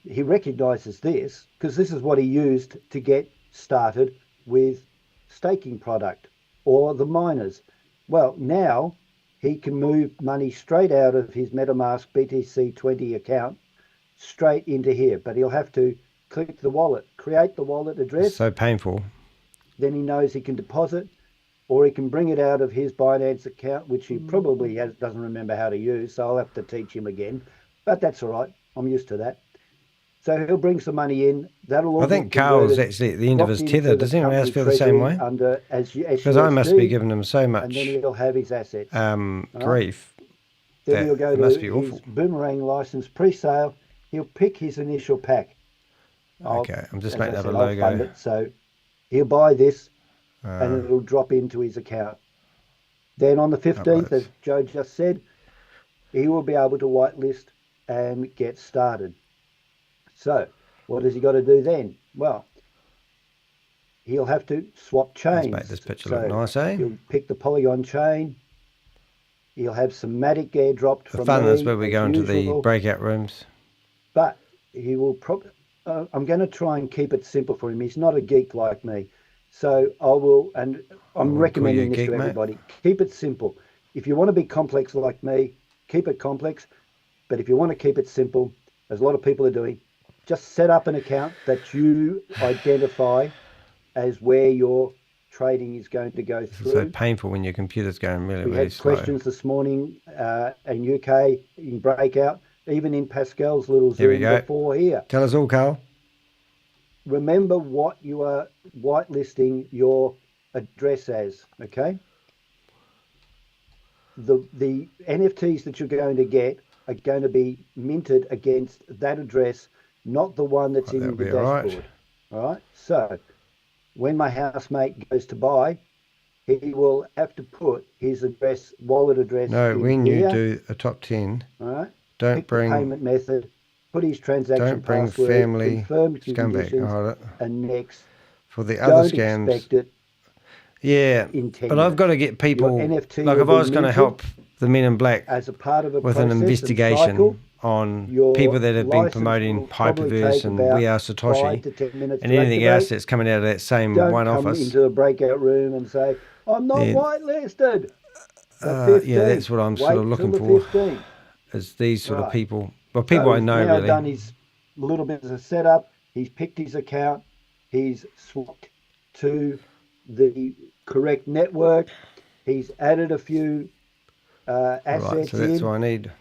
He recognizes this because this is what he used to get started with staking product or the miners. Well, now he can move money straight out of his MetaMask BTC20 account straight into here, but he'll have to click the wallet, create the wallet address. It's so painful. Then he knows he can deposit, or he can bring it out of his Binance account, which he probably doesn't remember how to use, so I'll have to teach him again. But that's all right. I'm used to that. So he'll bring some money in. That'll all I think Carl's actually at the end of his tether. Does anyone else feel the same way? Because I must be giving him so much and then he'll have his assets. Grief. Then he'll go to must be his awful. Boomerang license pre-sale. He'll pick his initial pack. Okay, I'm just making up a logo. So he'll buy this and it'll drop into his account. Then on the 15th, as Joe just said, he will be able to whitelist and get started. So what has he got to do then? Well, he'll have to swap chains. Let's make this picture look nice, eh? He'll pick the Polygon chain. He'll have some Matic airdropped from me. The fun is where we go into the breakout rooms. But he will probably... I'm going to try and keep it simple for him. He's not a geek like me. So I will, and I'm recommending this to everybody. Keep it simple. If you want to be complex like me, keep it complex. But if you want to keep it simple, as a lot of people are doing, just set up an account that you identify as where your trading is going to go through. It's so painful when your computer's going really, really slow. We had questions this morning in UK, in Breakout, even in Pascal's little Zoom before here. Tell us all, Carl. Remember what you are whitelisting your address as, okay? The NFTs that you're going to get are going to be minted against that address, not the one that's in the dashboard. All right? So when my housemate goes to buy, he will have to put his address, wallet address. No, when you do a top 10, all right, don't bring payment method, put his transaction don't bring password, family confirm scumbag. And next. For the other don't scams, expect it yeah, but I've got to get people. Like if I was going to help the Men in Black as a part of a with an investigation on people that have been promoting Hyperverse and We Are Satoshi and anything else that's coming out of that same one office. Don't come into a breakout room and say, I'm not whitelisted. Yeah, that's what I'm sort of looking for. 15. Is these sort of people. Well, people I know really. He's done his little bit of a setup. He's picked his account. He's swapped to the correct network. He's added a few assets right, so that's what I need.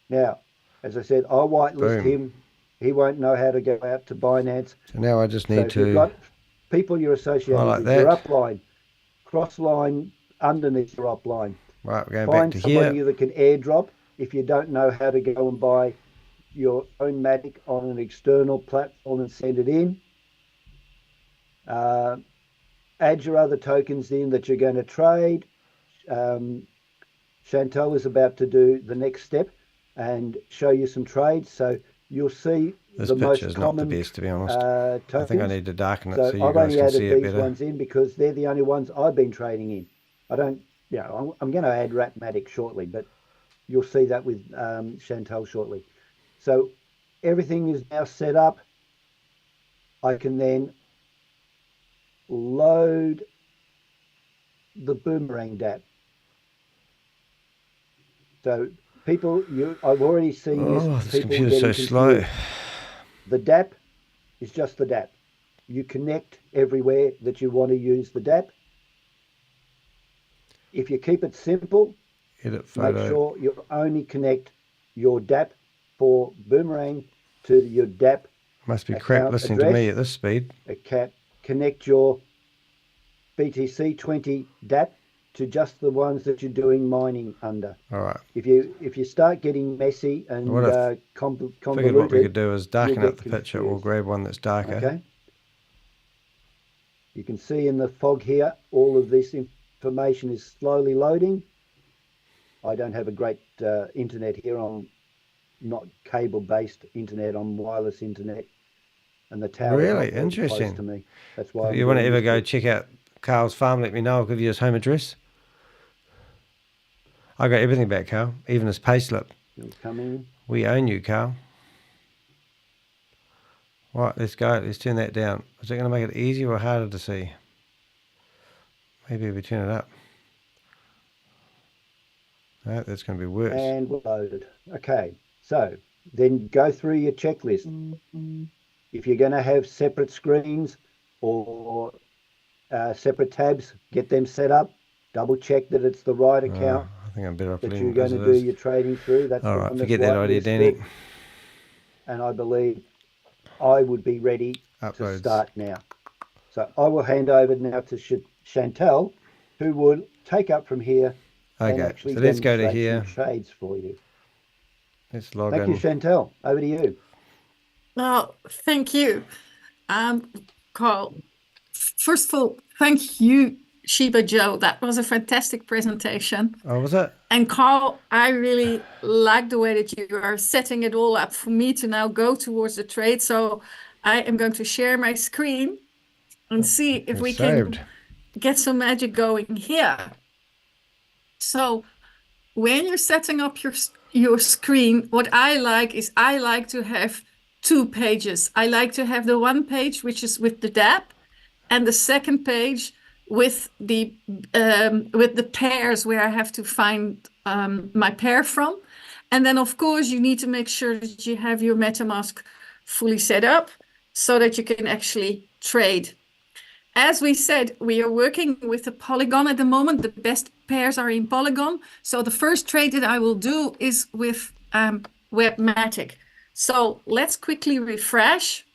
Now, as I said, I'll whitelist him. He won't know how to go out to Binance. So now I just need to... You've got people you're associated with, your upline, cross line underneath your upline. Right, we're going Find back to here. Find somebody that can airdrop if you don't know how to go and buy your own Matic on an external platform and send it in. Add your other tokens in that you're going to trade. Chantal is about to do the next step and show you some trades. So you'll see this the most picture's common not the best, to be honest. tokens. I think I need to darken it so you I've guys only can added see it these better. ones in because they're the only ones I've been trading in. I don't, I'm going to add Ratmatic shortly, but you'll see that with Chantal shortly. So everything is now set up. I can then load the Boomerang DApp. So people, I've already seen this. Oh, this people computer's so slow. The DApp is just the DApp. You connect everywhere that you want to use the DApp. If you keep it simple, edit photo. Make sure you only connect your DApp for Boomerang to your DApp. Must be crap listening to me at this speed. Connect your BTC20 DApp to just the ones that you're doing mining under. All right. If you start getting messy and convoluted, figured what we could do is darken up the picture or grab one that's darker. Okay. You can see in the fog here, all of this information is slowly loading. I don't have a great internet here. I'm not cable-based internet. I'm wireless internet, and the tower. Really interesting. To me. That's why. If you want to ever go check out Carl's farm, let me know. I'll give you his home address. I got everything back, Carl, even his payslip. You'll come in. We own you, Carl. Right, let's go. Let's turn that down. Is it going to make it easier or harder to see? Maybe if we turn it up. No, that's going to be worse. And we're loaded. Okay, so then go through your checklist. If you're going to have separate screens or separate tabs, get them set up. Double check that it's the right account. I think I'm better off that you're going to do your trading through. That's all right. Forget that idea, Danny. And I believe I would be ready to start now. So I will hand over now to Chantal, who will take up from here. Okay, so let's go to here. Trades for you. Let's log in. Thank you, Chantal. Over to you. Oh, thank you, Carl. First of all, thank you, Shiba Joe. That was a fantastic presentation. Oh, was it? And Carl, I really like the way that you are setting it all up for me to now go towards the trade. So I am going to share my screen and see if we can get some magic going here. So when you're setting up your screen, what I like is I like to have 2 pages. I like to have the one page, which is with the dApp, and the second page with the pairs where I have to find my pair from. And then, of course, you need to make sure that you have your MetaMask fully set up so that you can actually trade. As we said, we are working with the Polygon at the moment. The best pairs are in Polygon. So the first trade that I will do is with Webmatic. So let's quickly refresh.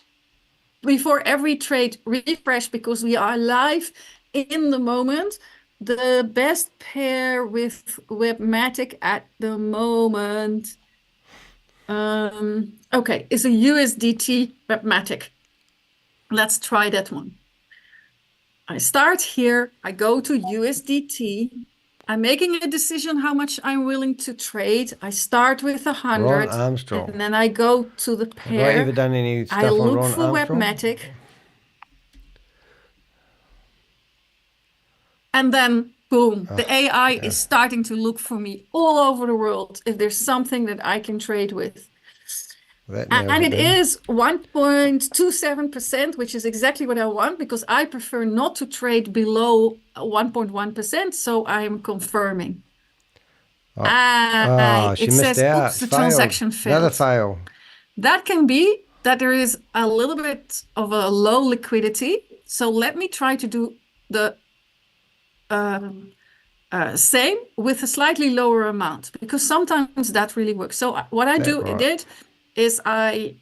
Before every trade, refresh, because we are live in the moment. The best pair with Webmatic at the moment, okay, is a USDT Webmatic. Let's try that one. I start here, I go to USDT. I'm making a decision how much I'm willing to trade. I start with 100, Ron Armstrong. and then I go to the pair. Have I ever done any stuff I on look Ron for Armstrong? Webmatic. And then, boom, the AI is starting to look for me all over the world if there's something that I can trade with. And it is 1.27%, which is exactly what I want, because I prefer not to trade below 1.1%. So I am confirming. She missed out. Oops, the transaction failed. Another fail. That can be that there is a little bit of a low liquidity. So let me try to do the same with a slightly lower amount, because sometimes that really works. So what I did is I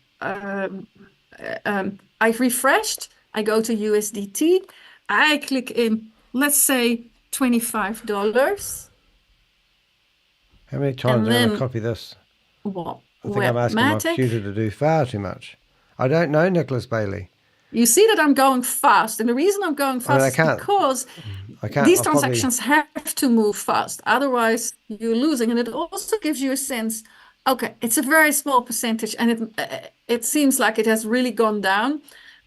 refreshed. I go to USDT. I click in, let's say $25. How many times am I going to copy this? What? I think I'm asking my computer to do far too much. I don't know Nicholas Bailey. You see that I'm going fast, and the reason I'm going fast is because these transactions have to move fast. Otherwise, you're losing, and it also gives you a sense. Okay, it's a very small percentage, and it seems like it has really gone down.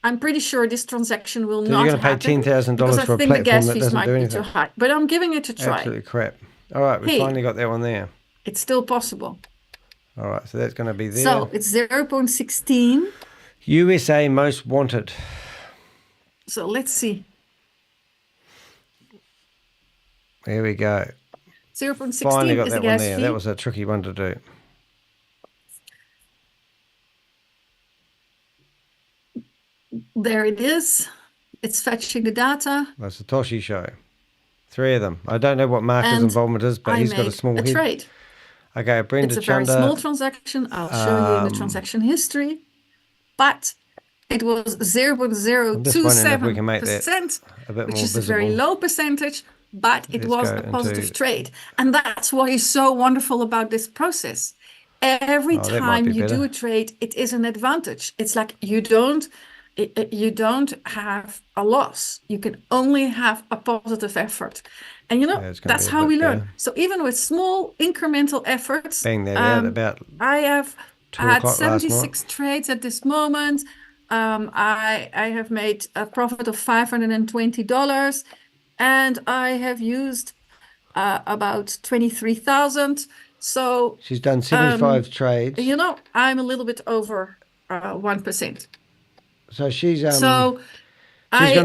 I'm pretty sure this transaction will not happen. You're going to pay $10,000 for a platform that doesn't do anything. Too high, but I'm giving it a try. Absolutely crap. All right, we finally got that one there. It's still possible. All right, so that's going to be there. So it's 0.16. USA most wanted. So let's see. There we go. 0.16 finally got is that the one gas there. fee. That was a tricky one to do. There it is. It's fetching the data. That's a Satoshi show. 3 of them. I don't know what Marcus' involvement is, but he's got a small head. Trade. Okay, Brenda It's a very Chunder. small transaction. I'll show you in the transaction history. But it was 0.027%, which is a very low percentage, but it was a positive trade. And that's what is so wonderful about this process. Every time you do a trade, it is an advantage. It's like you don't have a loss. You can only have a positive effort. And that's how we learn. So even with small incremental efforts, I have had 76 trades at this moment. I have made a profit of $520, and I have used about 23,000. So she's done 75 trades. I'm a little bit over 1%. So she's going to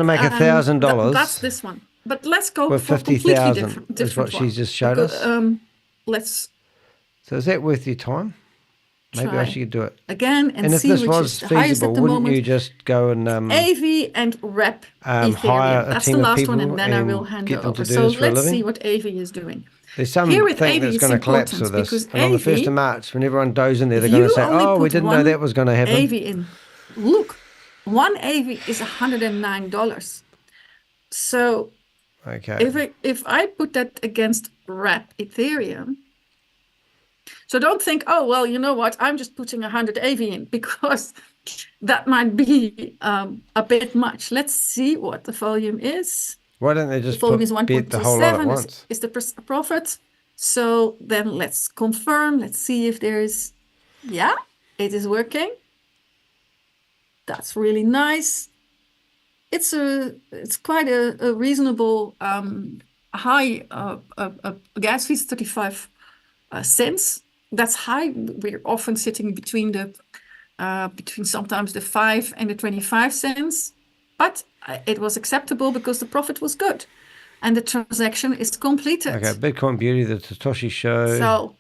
make $1,000. That's this one. But let's go with for 50,000 different is what she's just showed us. So is that worth your time? Maybe I should do it again and see if this which was is the highest feasible, at the wouldn't moment. You just go and AV and Rep Ethereum? Hire a That's team the of last people one, and then I will and hand get it them to over. do So this for a let's living? see what AV is doing. There's some Here with thing AV, that's going to collapse with this. And on the 1st of March, when everyone goes in there, they're going to say, "Oh, we didn't know that was going to happen." AV in. Look, one AV is $109. So okay, if I put that against Rep Ethereum, So don't think, oh, well, you know what, I'm just putting 100 AV in, because that might be a bit much. Let's see what the volume is. Why don't they The just volume is bet the whole lot at 1.27 once? is the profit. So then let's confirm. Let's see if there is, yeah, it is working. That's really nice. It's quite a reasonable high gas fees, 35 cents. That's high. We're often sitting between sometimes the 5 and the 25 cents, but it was acceptable because the profit was good, and the transaction is completed. Okay, Bitcoin Beauty, the Satoshi Show. So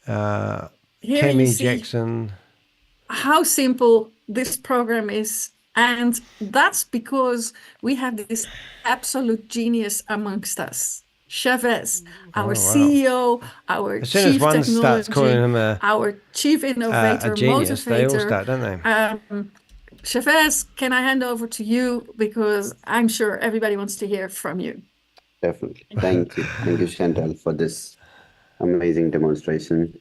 here you Tammy see Jackson. how simple this program is. And that's because we have this absolute genius amongst us. Chavez, our CEO, our As soon chief as one starts calling technology, him our chief innovator, a genius, motivator. they all start, don't they? Chavez, can I hand over to you? Because I'm sure everybody wants to hear from you. Definitely. Thank you. Thank you, Chantal, for this amazing demonstration.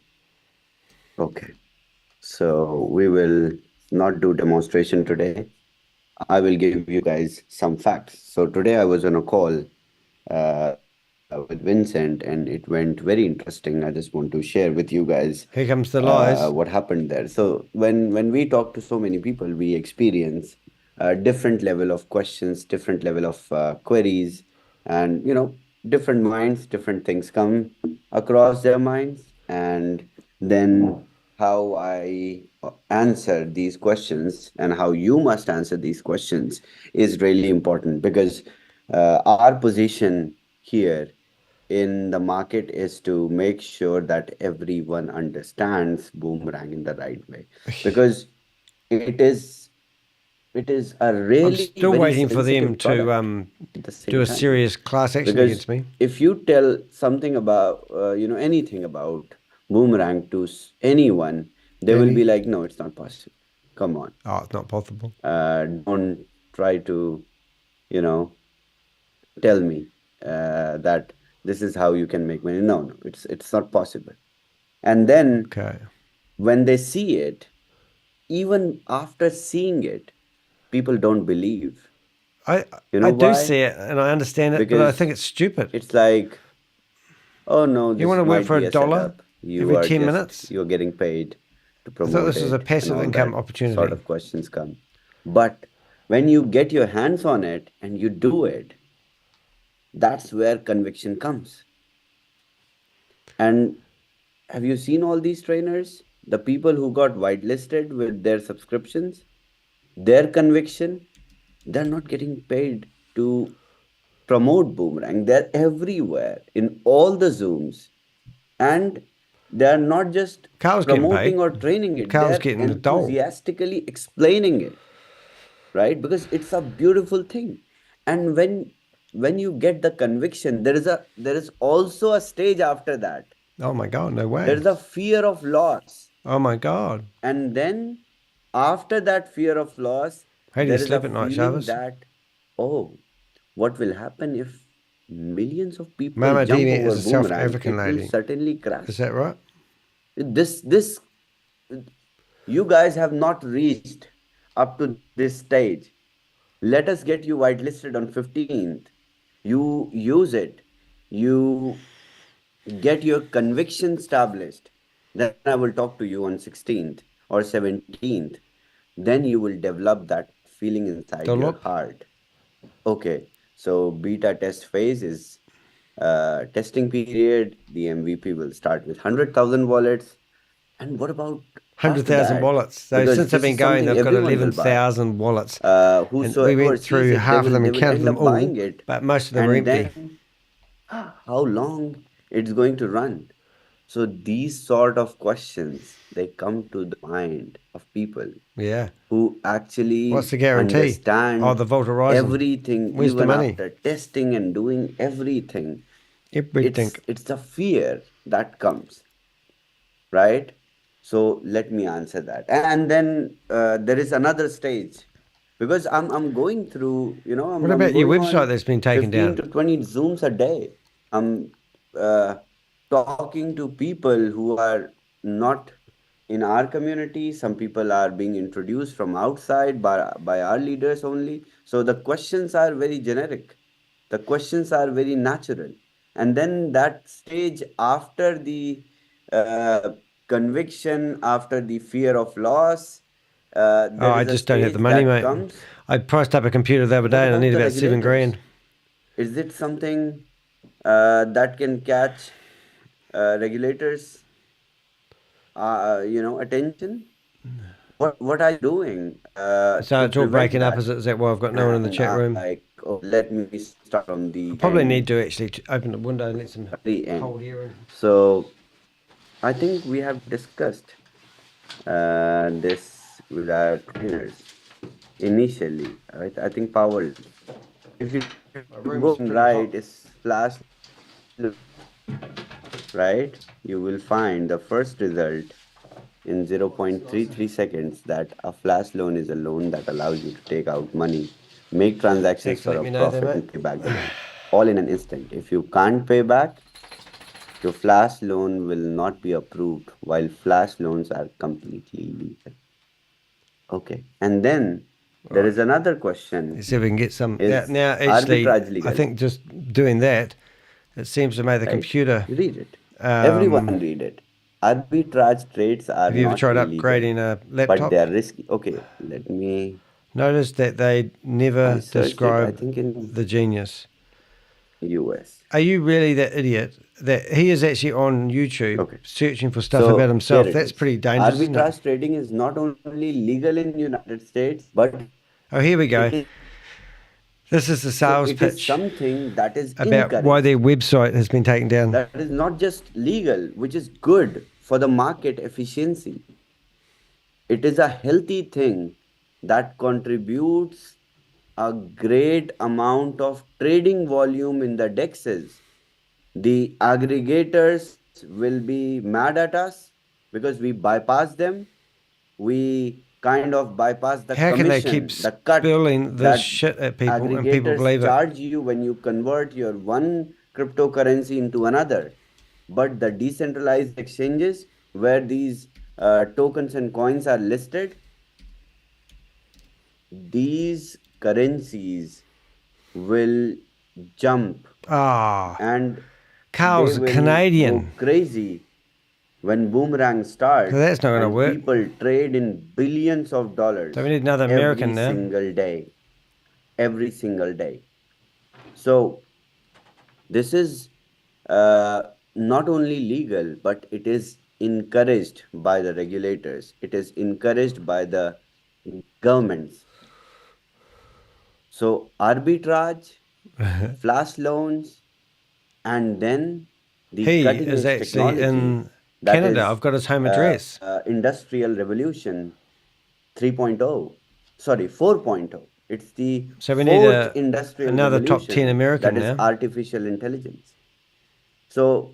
Okay. So we will not do demonstration today. I will give you guys some facts. So today I was on a call with Vincent, and it went very interesting. I just want to share with you guys. Here comes the lies. What happened there. So when we talk to so many people, we experience a different level of questions, different level of queries, and different minds, different things come across their minds, and then how I answer these questions and how you must answer these questions is really important, because our position here in the market is to make sure that everyone understands boomerang in the right way, because it is a really I'm still very waiting for them sensitive product to at the same do a time. serious class action Because against me. if you tell something about anything about boomerang to anyone, they will be like, no, it's not possible, come on. Oh, it's not possible. Don't try to tell me that this is how you can make money. No, it's not possible. And then when they see it, even after seeing it, people don't believe. I why? do see it and I understand it, but I think it's stupid. It's like, oh no, this you want to work for $1 $1 every 10 minutes? You're getting paid to promote. I thought this was a passive income opportunity. Sort of questions come. But when you get your hands on it and you do it, that's where conviction comes. And have you seen all these trainers? The people who got whitelisted with their subscriptions, their conviction, they're not getting paid to promote boomerang. They're everywhere in all the Zooms, and they're not just promoting or training it. Carl's they're getting enthusiastically explaining it, right? Because it's a beautiful thing. And when you get the conviction, there is also a stage after that. Oh my God, no way. There's a fear of loss. Oh my God. And then after that fear of loss, how do you sleep at night, Chavez? That, oh, what will happen if millions of people Mama jump Dini over is a South African lady. Will certainly crash. Is that right? This you guys have not reached up to this stage. Let us get you whitelisted on 15th. You use it. You get your conviction established. Then I will talk to you on 16th or 17th. Then you will develop that feeling inside your heart. Okay, so beta test phase is testing period. The MVP will start with 100,000 wallets. And what about 100,000 wallets? So since they've been going, they've got 11,000 wallets. And we went through half of them and counted them all, but most of them were empty. Then, how long it's going to run? So these sort of questions, they come to the mind of people. Yeah. Who actually what's the guarantee? Understand the Vault Horizon. Everything. Where's even the money? After testing and doing everything. Everything. It's the fear that comes, right? So let me answer that. And then there is another stage, because I'm going through, what about your website that's been taken down? 15 to 20 Zooms a day. talking to people who are not in our community. Some people are being introduced from outside by our leaders only. So the questions are very generic. The questions are very natural. And then that stage after the conviction, after the fear of loss, there I is a just don't have stage the money, that mate. comes. I priced up a computer the other What day and I about need the about 7 regulators? grand. Is it something that can catch regulators' attention? What are you doing So to it's all prevent breaking up. that? Is that why I've got no one in the And chat room? like, oh, let me start from I the probably need end, to actually open the window and let some very end. cold air in. So I think we have discussed this with our trainers initially. I think power. If you go pretty right, hot. is flash, right? You will find the first result in 0.33 seconds that a flash loan is a loan that allows you to take out money, make transactions Thanks for for a letting me know there, profit, mate. and pay back the loan all in an instant. If you can't pay back, your flash loan will not be approved, while flash loans are completely legal. Okay. And then there is another question. Let's see if we can get some. Is Now, actually, arbitrage legal? I think just doing that, it seems to make the Right? computer. Read it. Everyone read it. Arbitrage trades are Have you ever not tried illegal, upgrading a but laptop? they are risky. Okay, let me. Notice that they I never searched it. I describe think in the genius. US. Are you really that idiot that he is actually on YouTube Okay. searching for stuff So about here himself? it That's is. pretty dangerous, isn't it? Arbitrage trading is not only legal in United States, but Oh, here we go. it is, This is the so sales it is pitch something that is about why their encouraged. website has been taken down. That is not just legal, which is good for the market efficiency. It is a healthy thing that contributes a great amount of trading volume in the dexes. The aggregators will be mad at us because we bypass them. We kind of bypass the How can they keep commission, the cut spilling this that shit at people and people aggregators believe it? charge you when you convert your one cryptocurrency into another. But the decentralized exchanges where these tokens and coins are listed, these currencies will jump and Carl's they a will Canadian. go crazy when Boomerang starts. So that's not going to and work. People trade in billions of dollars. So we need another American every now. single day. Every single day. So this is not only legal, but it is encouraged by the regulators. It is encouraged by the governments. So arbitrage, flash loans, and then the He cutting is edge actually technology in that Canada. is I've got his home address. Industrial Revolution 3.0. Sorry, 4.0. It's the So we need fourth industrial another top 10 revolution American that is now. artificial intelligence. So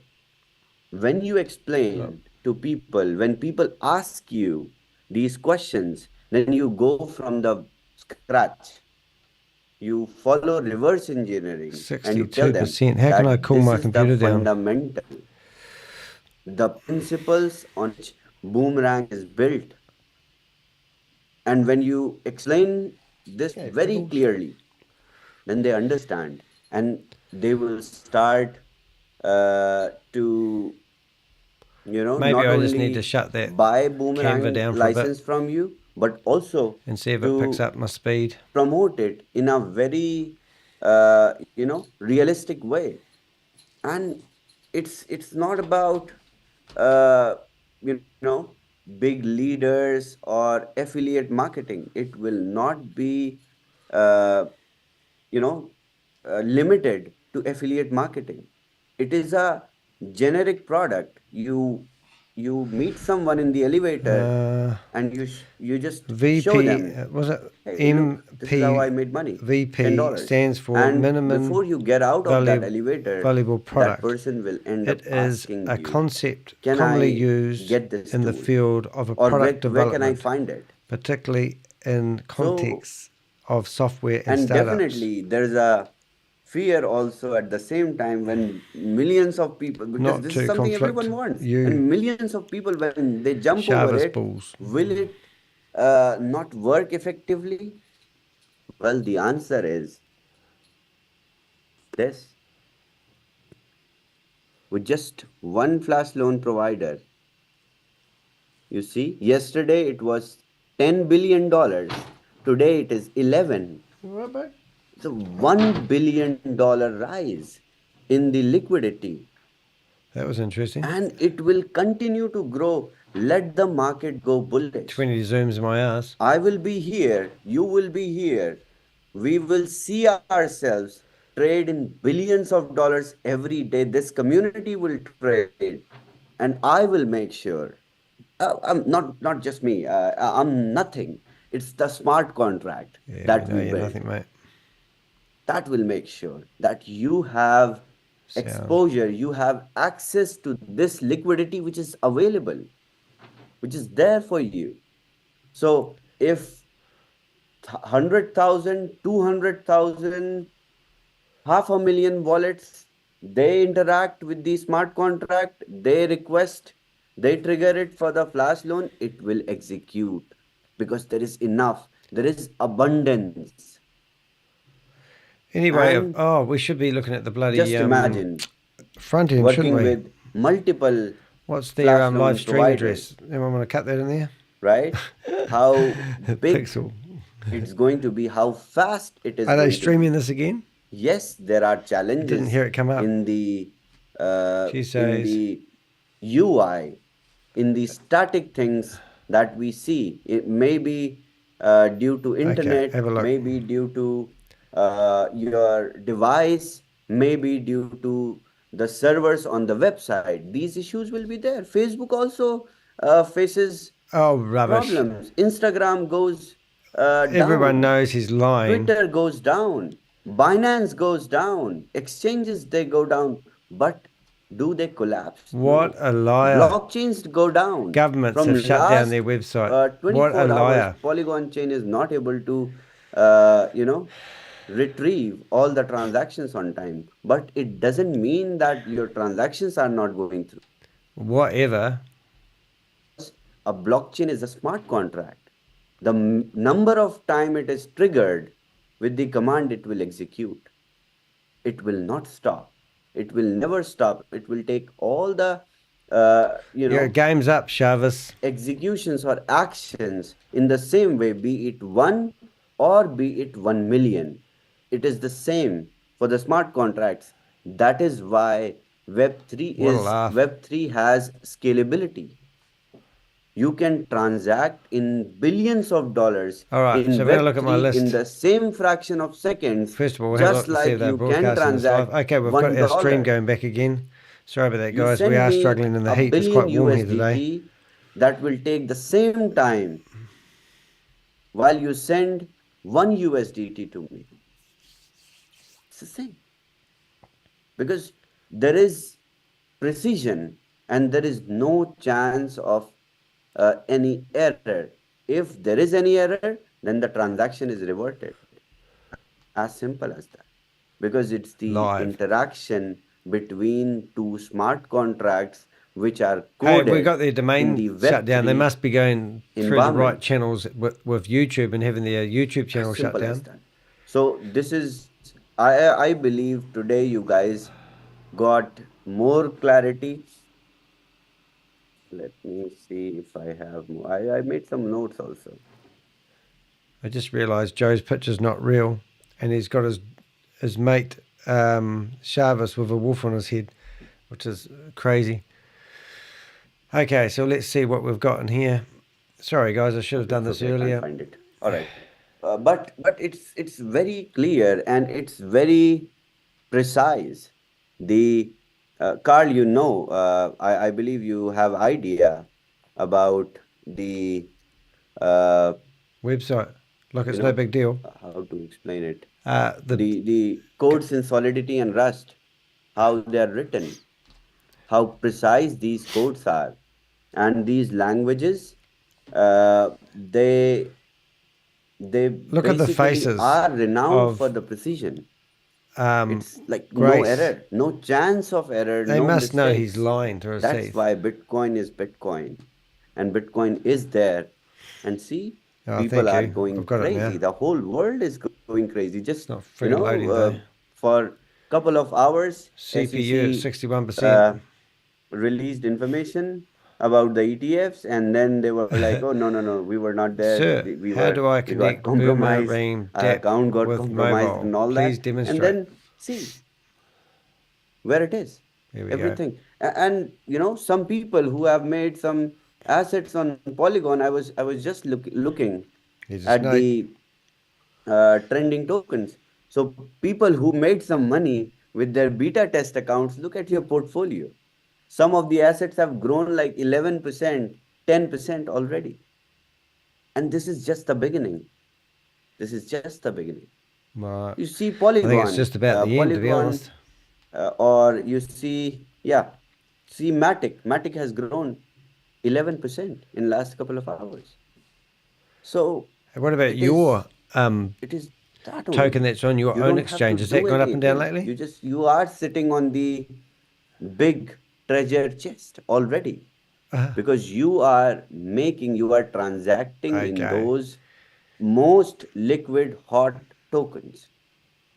when you explain to people, when people ask you these questions, then you go from the scratch. You follow reverse engineering and you tell them 62%. How can I that cool this my is the computer down? fundamental, the principles on which Boomerang is built. And when you explain this very clearly, then they understand and they will start to, Maybe not I just need to only shut that buy Canva Boomerang down for a bit license from you, but also and see if it picks to up my speed. promote it in a very, realistic way. And it's not about, you know, big leaders or affiliate marketing. It will not be, limited to affiliate marketing. It is a generic product. You meet someone in the elevator and you just show VP, them, was it hey, look, this is how I made money. VP $10. stands for And minimum before you get out of that elevator, valuable that product. person will end up It is asking a you, concept can commonly I used get this in the tool? field of a Or product where can I development, find it? particularly in So, context of software and and startups. definitely there's a fear also at the same time when millions of people, because Not this to is something conflict everyone wants, you. and millions of people, when they jump over Shavis it, bulls. will it not work effectively? Well, the answer is this. With just one flash loan provider, you see, yesterday it was $10 billion. Today it is 11. It's a $1 billion rise in the liquidity. That was interesting. And it will continue to grow. Let the market go bullish. 20 zooms in my ass. I will be here. You will be here. We will see ourselves trade in billions of dollars every day. This community will trade. And I will make sure. I'm not just me. I'm nothing. It's the smart contract that we build. Nothing, mate. That will make sure that you have exposure, you have access to this liquidity which is available, which is there for you. So if 100,000, 200,000, 500,000 wallets, they interact with the smart contract, they request, they trigger it for the flash loan, it will execute because there is enough, there is abundance. Anyway, we should be looking at the bloody just imagine front end, working shouldn't we? with multiple. What's their live stream providers, address? Anyone want to cut that in there? Right? How big Pixel. It's going to be, how fast it is. Are they streaming this again? Yes, there are challenges. Didn't hear it come up. In the UI, in the static things that we see. It may be due to internet, maybe due to your device, maybe due to the servers on the website. These issues will be there. Facebook also faces problems. Instagram goes down. Everyone knows he's lying. Twitter goes down. Binance goes down. Exchanges, they go down. But do they collapse? What a liar. Blockchains go down. Governments have shut down their website. What a liar. Hours, Polygon chain is not able to, retrieve all the transactions on time. But it doesn't mean that your transactions are not going through. Whatever. A blockchain is a smart contract. The number of time it is triggered with the command, it will execute. It will not stop. It will never stop. It will take all the, Your game's up, Shavis. Executions or actions in the same way, be it 1 or be it 1 million. It is the same for the smart contracts. That is why Web3 has scalability. You can transact in billions of dollars. All right, so we're going to look at my list. In the same fraction of seconds. First of all, we'll have a look to see if they're broadcasting this live. Okay, we've got our stream going back again. Sorry about that, guys. We are struggling in the heat. It's quite warm here today. That will take the same time while you send 1 USDT to me. It's the same. Because there is precision and there is no chance of any error. If there is any error, then the transaction is reverted. As simple as that. Because it's the interaction between two smart contracts which are coded. Hey, we got their domain shut down. They must be going through the right channels with YouTube and having their YouTube channel shut down. So this is, I believe today you guys got more clarity. Let me see if I have more. I made some notes also. I just realised Joe's picture's not real, and he's got his mate Shavis with a wolf on his head, which is crazy. Okay, so let's see what we've got in here. Sorry, guys, I should have done this earlier. I find it. All right, but it's very clear and it's very precise. The Carl, I believe you have idea about the website. Look, it's no big deal. How to explain it? The codes in Solidity and Rust, how they are written, how precise these codes are, and these languages, they look at the faces are renowned for the precision. It's like no Grace, error, no chance of error, they no must know he's mistakes. lying to his That's teeth. why Bitcoin is Bitcoin, and Bitcoin is there. And see, Oh, people thank are you. going I've got it crazy. now. The whole world is going crazy. It's Just, not friggin' loading though. for couple of hours, CPU at SEC 61%. released information about the ETFs, and then they were like, "Oh no, no, no, we were not there. Sir, how do I We got connect compromised. Boomerang Our DAP account got with compromised mobile? and all Please that." And demonstrate. then see where it is. Here we go. Everything. And some people who have made some assets on Polygon. I was just looking Here's a at snake. the trending tokens. So people who made some money with their beta test accounts, look at your portfolio. Some of the assets have grown like 11%, 10% already. And this is just the beginning. This is just the beginning. Right. You see I Polygon. think it's just about the end, to be Polygon, honest. or you see, see Matic. Matic has grown 11% in last couple of hours. So What about your it is that only. token that's on your You own don't have exchange? to Has that do gone up and down anything. lately? You are sitting on the big treasure chest already, because you are transacting in Okay. those most liquid hot tokens.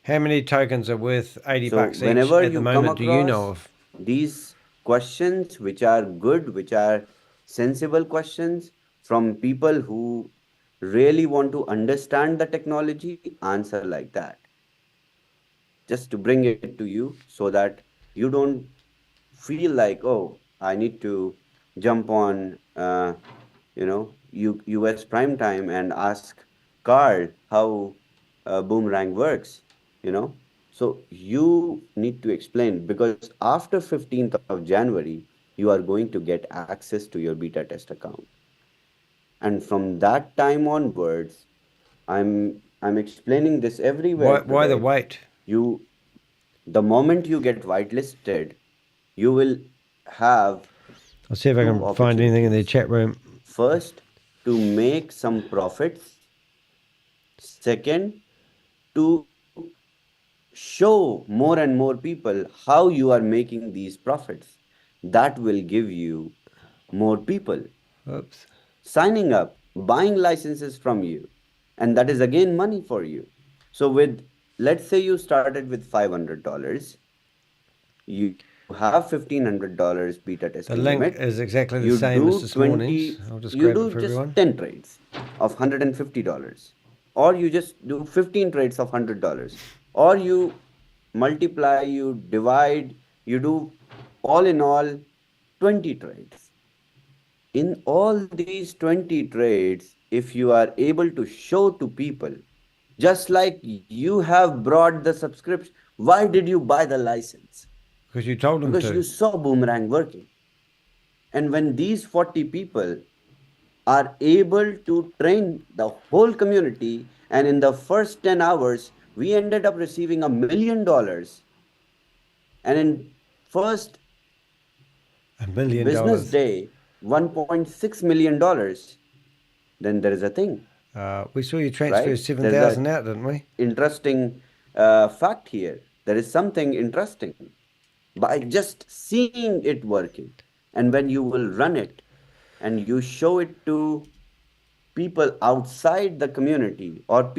How many tokens are worth 80 So bucks each whenever at the you come moment? Do you know across of? these questions, which are good, which are sensible questions from people who really want to understand the technology, answer like that. Just to bring it to you so that you don't feel like, oh, I need to jump on, US prime time and ask Carl how Boomerang works, So you need to explain, because after 15th of January, you are going to get access to your beta test account. And from that time onwards, I'm explaining this everywhere Why the today. wait? The moment you get whitelisted, you will have I'll see if I two can find anything in the opportunities. chat room. First, to make some profits. Second, to show more and more people how you are making these profits. That will give you more people Oops. signing up, buying licenses from you. And that is again money for you. So let's say you started with $500. You have $1,500 beta testing The link limit. is exactly the You same as do this morning's. 20, I'll just you grab do it for just everyone. 10 trades of $150, or you just do 15 trades of $100, or you multiply, you divide, you do all in all 20 trades. In all these 20 trades, if you are able to show to people, just like you have brought the subscription, why did you buy the license? Because you told them Because to. you saw Boomerang working. And when these 40 people are able to train the whole community, and in the first 10 hours, we ended up receiving $1 million. And in first $1 million. business day, $1.6 million, then there is a thing. We saw you transfer Right? 7,000 out, didn't we? Interesting fact here. There is something interesting by just seeing it working. And when you will run it and you show it to people outside the community, or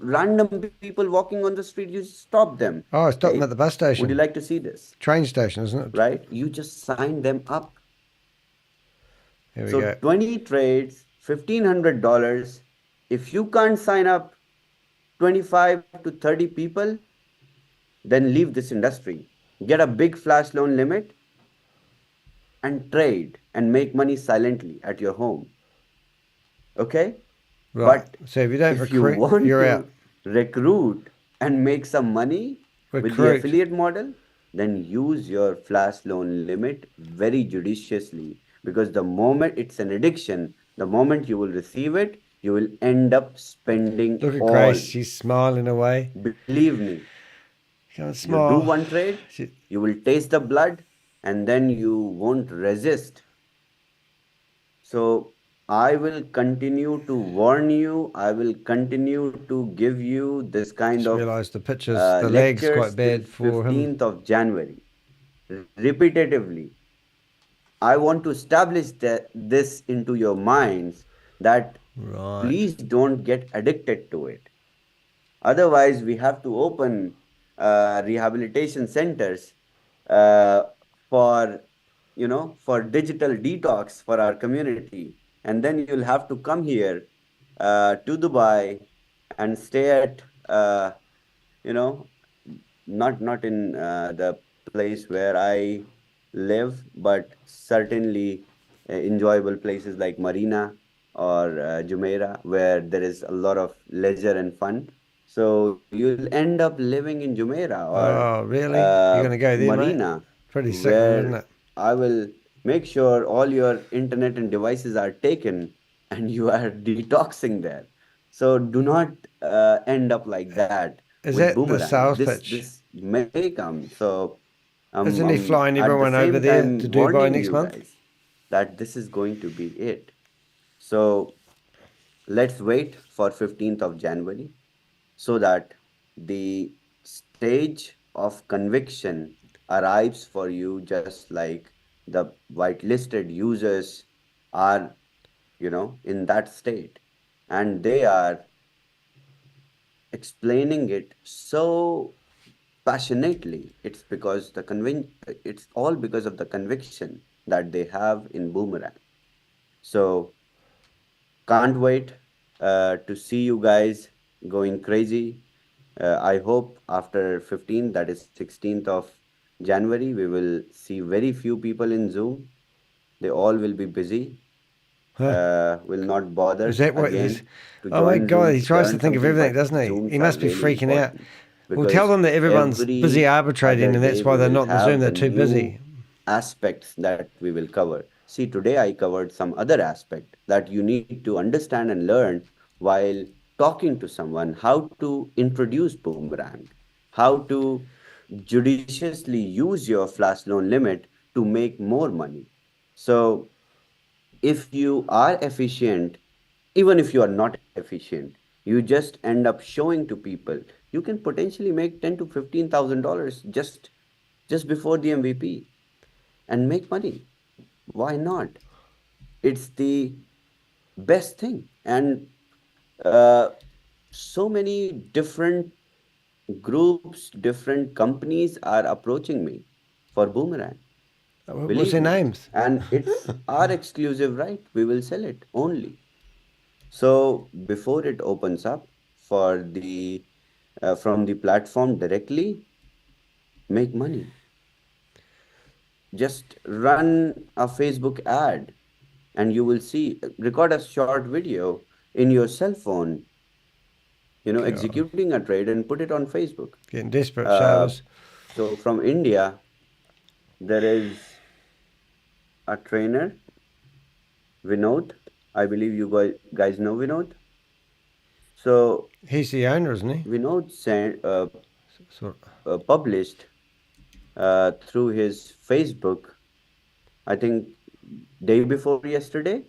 random people walking on the street, you stop them. Oh, I stopped them Hey, at the bus station. would you like to see this? Train station, isn't it? Right? You just sign them up. Here we So go. 20 trades, $1,500. If you can't sign up 25 to 30 people, then leave this industry. Get a big flash loan limit and trade and make money silently at your home. Okay? Right. But so if you don't recruit, want you're to out. recruit and make some money with the affiliate model, then use your flash loan limit very judiciously, because the moment it's an addiction, the moment you will receive it, you will end up spending Look at all. Grace, she's smiling away. Believe me, Come on, you smile. do one trade, you will taste the blood, and then you won't resist. So I will continue to warn you. I will continue to give you this kind Just of realised the pictures, the leg's lectures quite bad till for him. 15th of January. Repetitively. I want to establish this into your minds that please don't get addicted to it. Otherwise, we have to open rehabilitation centers for, for digital detox for our community. And then you'll have to come here to Dubai and stay at, not in the place where I live, but certainly enjoyable places like Marina or Jumeirah, where there is a lot of leisure and fun. So you'll end up living in Jumeirah or really? You're going to go there, Marina, mate? Pretty sickening, isn't it? I will make sure all your internet and devices are taken and you are detoxing there. So do not end up like that Is with that the Boomerang. sales This pitch? this may come. So Isn't he flying at the everyone over same there time to Dubai warning next you month? guys that this is going to be it. So let's wait for 15th of January so that the stage of conviction arrives for you, just like the whitelisted users are, in that state. And they are explaining it so passionately. It's all because of the conviction that they have in Boomerang. So can't wait to see you guys going crazy. I hope after 15th, that is 16th of January, we will see very few people in Zoom. They all will be busy. Will not bother Is that what again to Oh my join God, Zoom he to tries to learn think of something, everything, but doesn't he? Zooms He are must be really freaking out. important Well, tell because them that everyone's every busy arbitrating other and that's day why we they're will not in the Zoom, have they're the too new busy. aspects that we will cover. See, today I covered some other aspect that you need to understand and learn while talking to someone, how to introduce Boomerang, how to judiciously use your flash loan limit to make more money. So if you are efficient, even if you are not efficient, you just end up showing to people, you can potentially make $10,000 to $15,000 just before the MVP and make money. Why not? It's the best thing. And so many different groups, different companies are approaching me for Boomerang. What's Believe their me. names? And it's our exclusive right. We will sell it only. So before it opens up for the from the platform directly, make money. Just run a Facebook ad and you will see, record a short video in your cell phone, executing a trade and put it on Facebook. Getting desperate, Shavas. So from India, there is a trainer, Vinod. I believe you guys know Vinod. So he's the owner, isn't he? Vinod published through his Facebook, I think day before yesterday,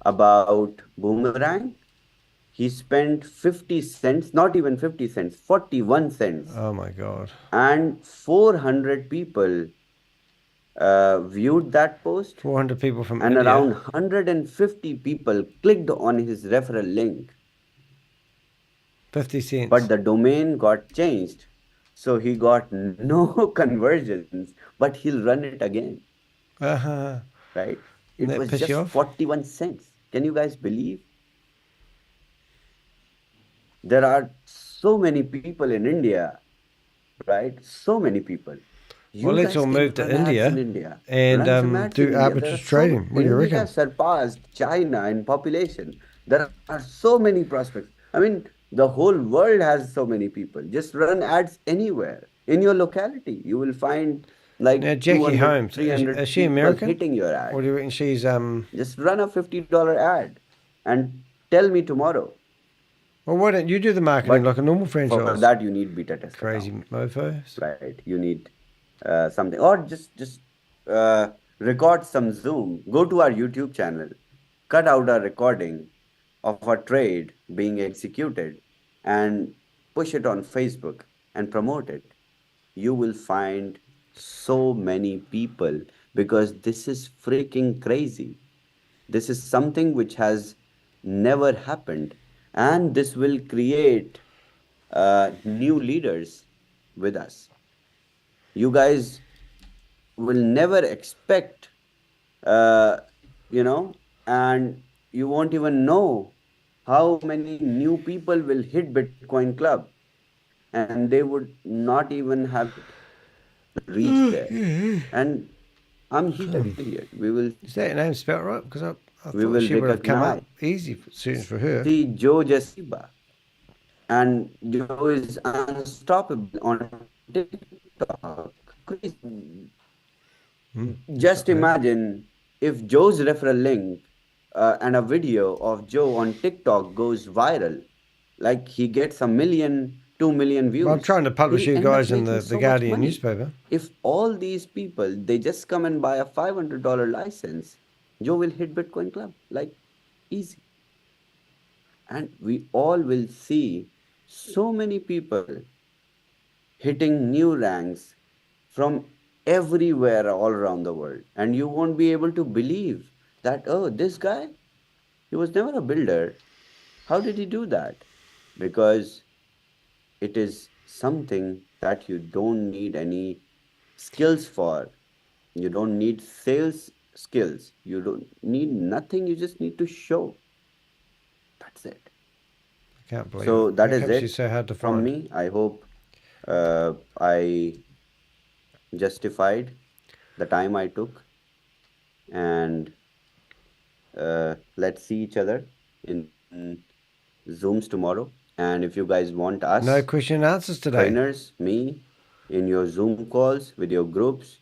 about Boomerang. He spent 50 cents, not even 50 cents, 41 cents. Oh my God. And 400 people viewed that post. 400 people from and India. around 150 people clicked on his referral link. 50 cents. But the domain got changed. So he got no conversions, but he'll run it again. Right? It was just 41 cents. Can you guys believe? There are so many people in India, right? So many people. Well, let's all move to India and do arbitrage trading. What do you reckon? India surpassed China in population. There are so many prospects. I mean, the whole world has so many people. Just run ads anywhere in your locality. You will find like now, Jackie Holmes, 300 is she American? Hitting your ad. Or do you reckon she's Just run a $50 ad and tell me tomorrow. Well, why don't you do the marketing like a normal franchise? For that, you need beta test. Crazy mofos. Right. You need something, or just record some Zoom. Go to our YouTube channel cut out a recording of a trade being executed and push it on Facebook and promote it, you will find so many people, because this is freaking crazy. This is something which has never happened, and this will create new leaders with us. You guys will never expect, uh, and you won't even know how many new people will hit Bitcoin Club, and they would not even have reached there. And I'm here. We will. Is that your name spelled right? Because I We thought will she would have come up recognize. easy, searching for her. See Joe Jasiba, and Joe is unstoppable on TikTok. Just imagine if Joe's referral link and a video of Joe on TikTok goes viral, like he gets 1 million, 2 million views. Well, I'm trying to publish he'll you end up guys in making the so much Guardian money. newspaper. If all these people, they just come and buy a $500 license, Joe will hit Bitcoin Club, like easy. And we all will see so many people hitting new ranks from everywhere all around the world. And you won't be able to believe that, oh, this guy, he was never a builder. How did he do that? Because it is something that you don't need any skills for. You don't need sales skills. You don't need nothing. You just need to show. That's it. I can't believe So it. that is She's it so hard to from find. me. I hope I justified the time I took. And let's see each other in Zooms tomorrow. And if you guys want us, No question and answers today. trainers, me, in your Zoom calls with your groups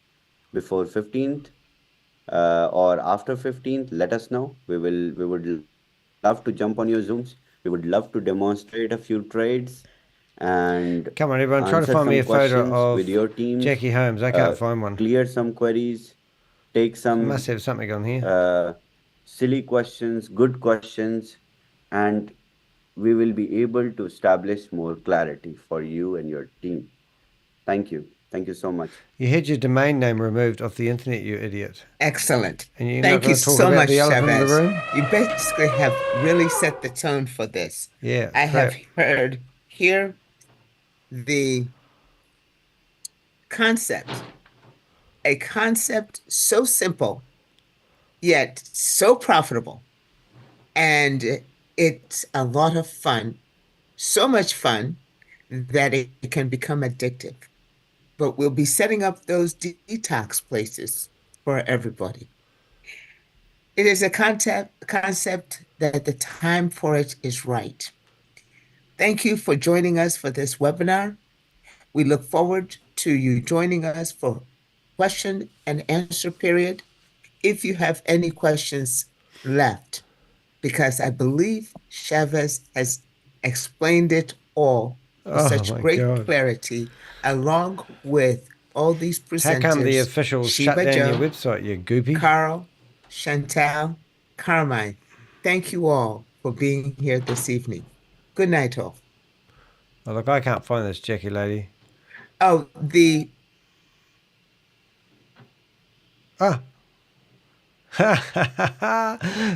before 15th or after 15th, let us know. We would love to jump on your Zooms. We would love to demonstrate a few trades and Come on, everyone, try to answer find me some a photo questions of with your teams. Jackie Holmes. I can't find one. Clear some queries, take I some must have something on here. silly questions, good questions, and we will be able to establish more clarity for you and your team. Thank you. Thank you so much. You had your domain name removed off the internet, you idiot. Excellent. And you're Thank not you going to talk so about much, the elephant in the Chavez. room? You basically have really set the tone for this. Yeah, I crap. have heard here the concept, a concept so simple, yet so profitable. And it's a lot of fun, so much fun that it can become addictive. But we'll be setting up those detox places for everybody. It is a concept that the time for it is right. Thank you for joining us for this webinar. We look forward to you joining us for question and answer period. If you have any questions left, because I believe Chavez has explained it all with such great clarity, along with all these presenters. How come the officials shut down your website, you goopy? Carl, Chantal, Carmine, thank you all for being here this evening. Good night, all. Oh, look, I can't find this Jackie lady. Oh,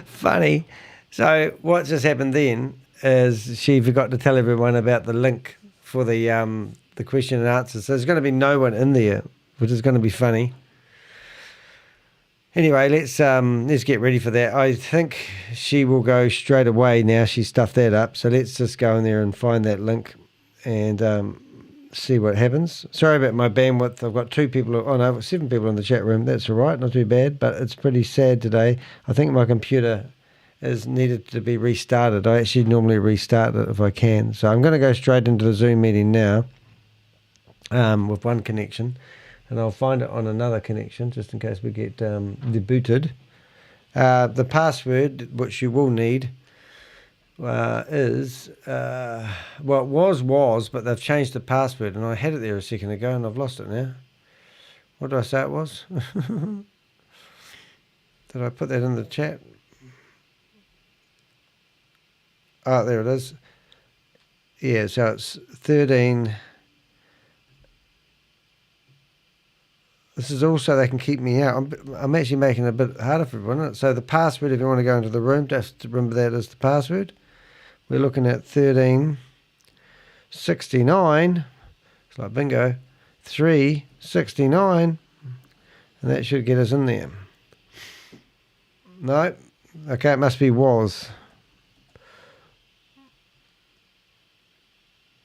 Funny. So what just happened then is she forgot to tell everyone about the link for the question and answer. So there's going to be no one in there, which is going to be funny. Anyway, let's get ready for that. I think she will go straight away now. She stuffed that up. So let's just go in there and find that link and see what happens. Sorry about my bandwidth. I've got 7 people in the chat room. That's all right, not too bad, but it's pretty sad today. I think my computer is needed to be restarted. I actually normally restart it if I can. So I'm going to go straight into the Zoom meeting now with one connection, and I'll find it on another connection just in case we get debooted. The password, which you will need, is well, it was, but they've changed the password, and I had it there a second ago, and I've lost it now. What did I say it was? Did I put that in the chat? Oh, there it is. Yeah, so it's 13. This is also, they can keep me out. I'm actually making it a bit harder for everyone, isn't it? So the password, if you want to go into the room, just remember that is the password. We're looking at 1369. It's like bingo. 369. And that should get us in there. No. Okay, it must be was.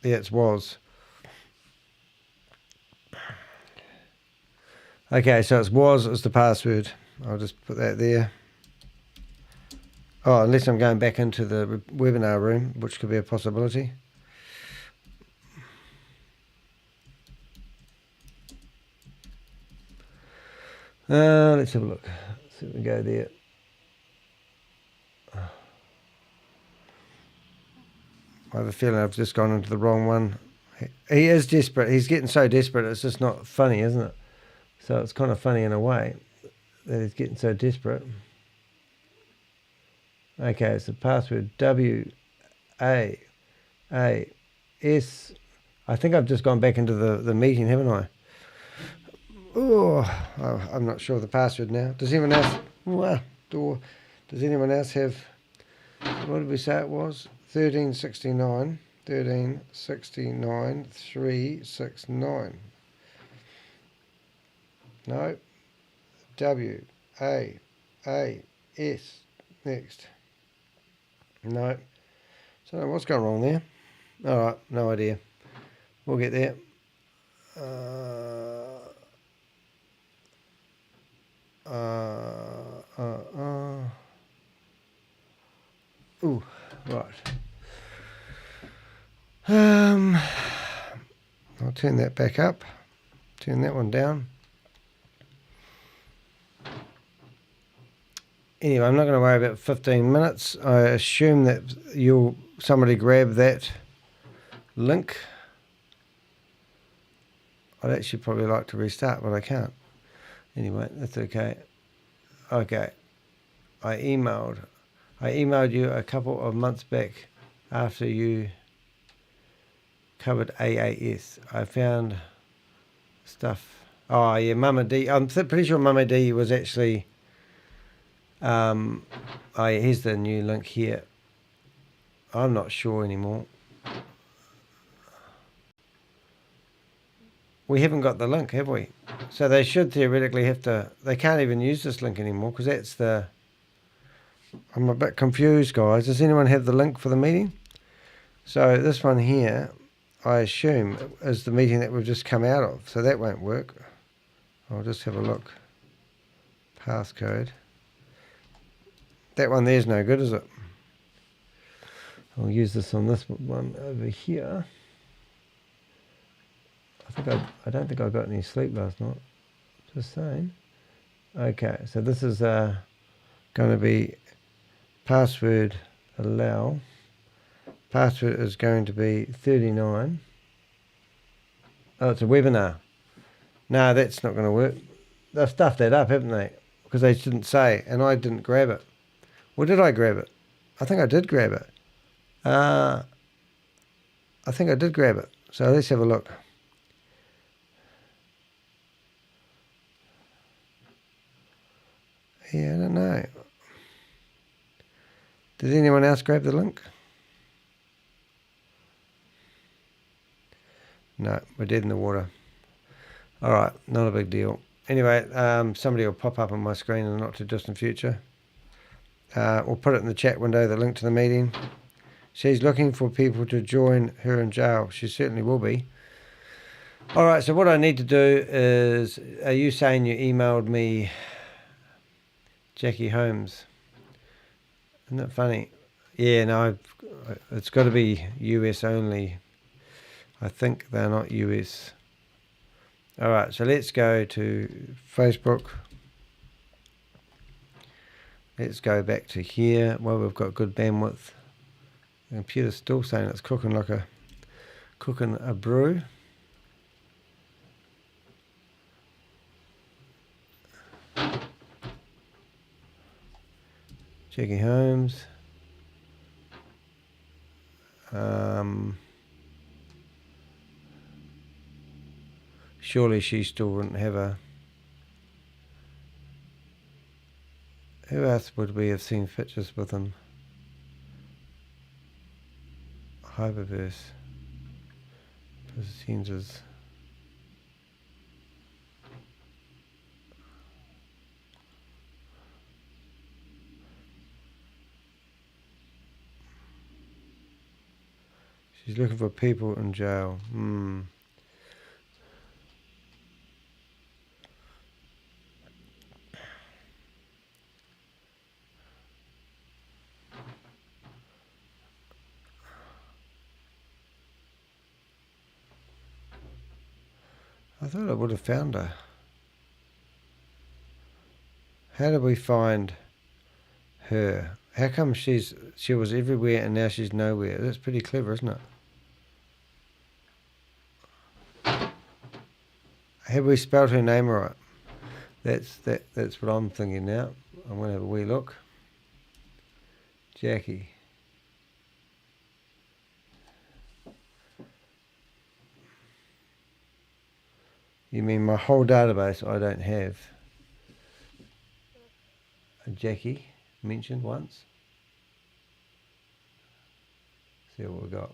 Yeah, it's was. Okay, so it's was as the password. I'll just put that there. Oh, unless I'm going back into the webinar room, which could be a possibility. Let's have a look. See if we go there. I have a feeling I've just gone into the wrong one. He is desperate. He's getting so desperate, it's just not funny, isn't it? So it's kind of funny in a way that he's getting so desperate. Okay, it's the password WAAS. I think I've just gone back into the meeting, haven't I? Oh, I'm not sure of the password now. Does anyone else? Does anyone else have? What did we say it was? 1369. 1369 369. No. WAAS. Next. No. So what's going wrong there? All right, no idea. We'll get there. Ooh, right. I'll turn that back up. Turn that one down. Anyway, I'm not going to worry about 15 minutes. I assume that somebody grab that link. I'd actually probably like to restart, but I can't. Anyway, that's okay. Okay. I emailed you a couple of months back after you covered AAS. I found stuff. Oh, yeah, Mama D. I'm pretty sure Mama D was actually... here's the new link here. I'm not sure anymore. We haven't got the link, have we? So they should theoretically have to... They can't even use this link anymore because that's the... I'm a bit confused, guys. Does anyone have the link for the meeting? So this one here, I assume, is the meeting that we've just come out of. So that won't work. I'll just have a look. Passcode. That one there's no good, is it? I'll use this on this one over here. I don't think I got any sleep last night. Just saying. Okay, so this is going to be password allow. Password is going to be 39. Oh, it's a webinar. No, that's not going to work. They've stuffed that up, haven't they? Because they didn't say, and I didn't grab it. Or did I grab it? I think I did grab it. I think I did grab it. So let's have a look. Yeah, I don't know. Did anyone else grab the link? No, we're dead in the water. All right, not a big deal. Anyway, somebody will pop up on my screen in the not too distant future. We'll put it in the chat window, the link to the meeting. She's looking for people to join her in jail. She certainly will be. All right, so what I need to do is, are you saying you emailed me Jackie Holmes? Isn't that funny? Yeah, no, it's got to be US only. I think they're not US. All right, so let's go to Facebook. Let's go back to here. Well, we've got good bandwidth. The computer's still saying it's cooking a brew. Jackie Holmes. Surely she still wouldn't have a... Who else would we have seen pictures with him? Hyperverse. Percentages. She's looking for people in jail. I thought I would have found her. How did we find her? How come she was everywhere and now she's nowhere? That's pretty clever, isn't it? Have we spelled her name right? That's what I'm thinking now. I'm gonna have a wee look. Jackie. You mean my whole database I don't have a Jackie mentioned once? See what we got.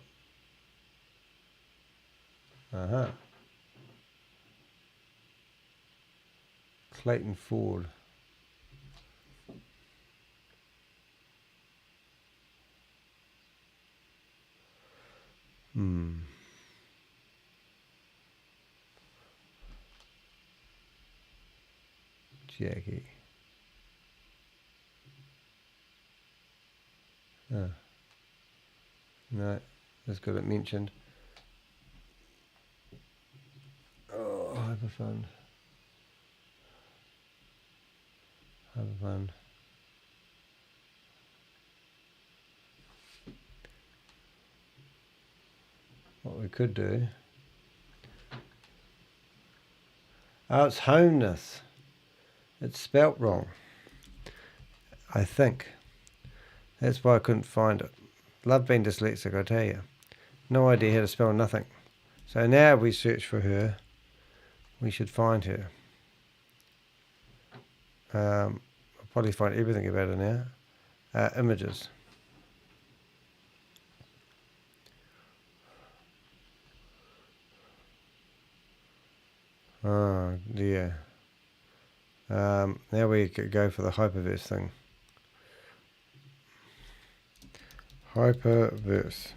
Clayton Ford. Jackie. No, that's got it mentioned. Oh, hyperfund. Hyperfund. What we could do. Oh, it's homeness. It's spelt wrong. I think. That's why I couldn't find it. Love being dyslexic, I tell you. No idea how to spell nothing. So now if we search for her, we should find her. I'll probably find everything about her now. Images. Oh, yeah. Now we could go for the hyperverse thing. Hyperverse.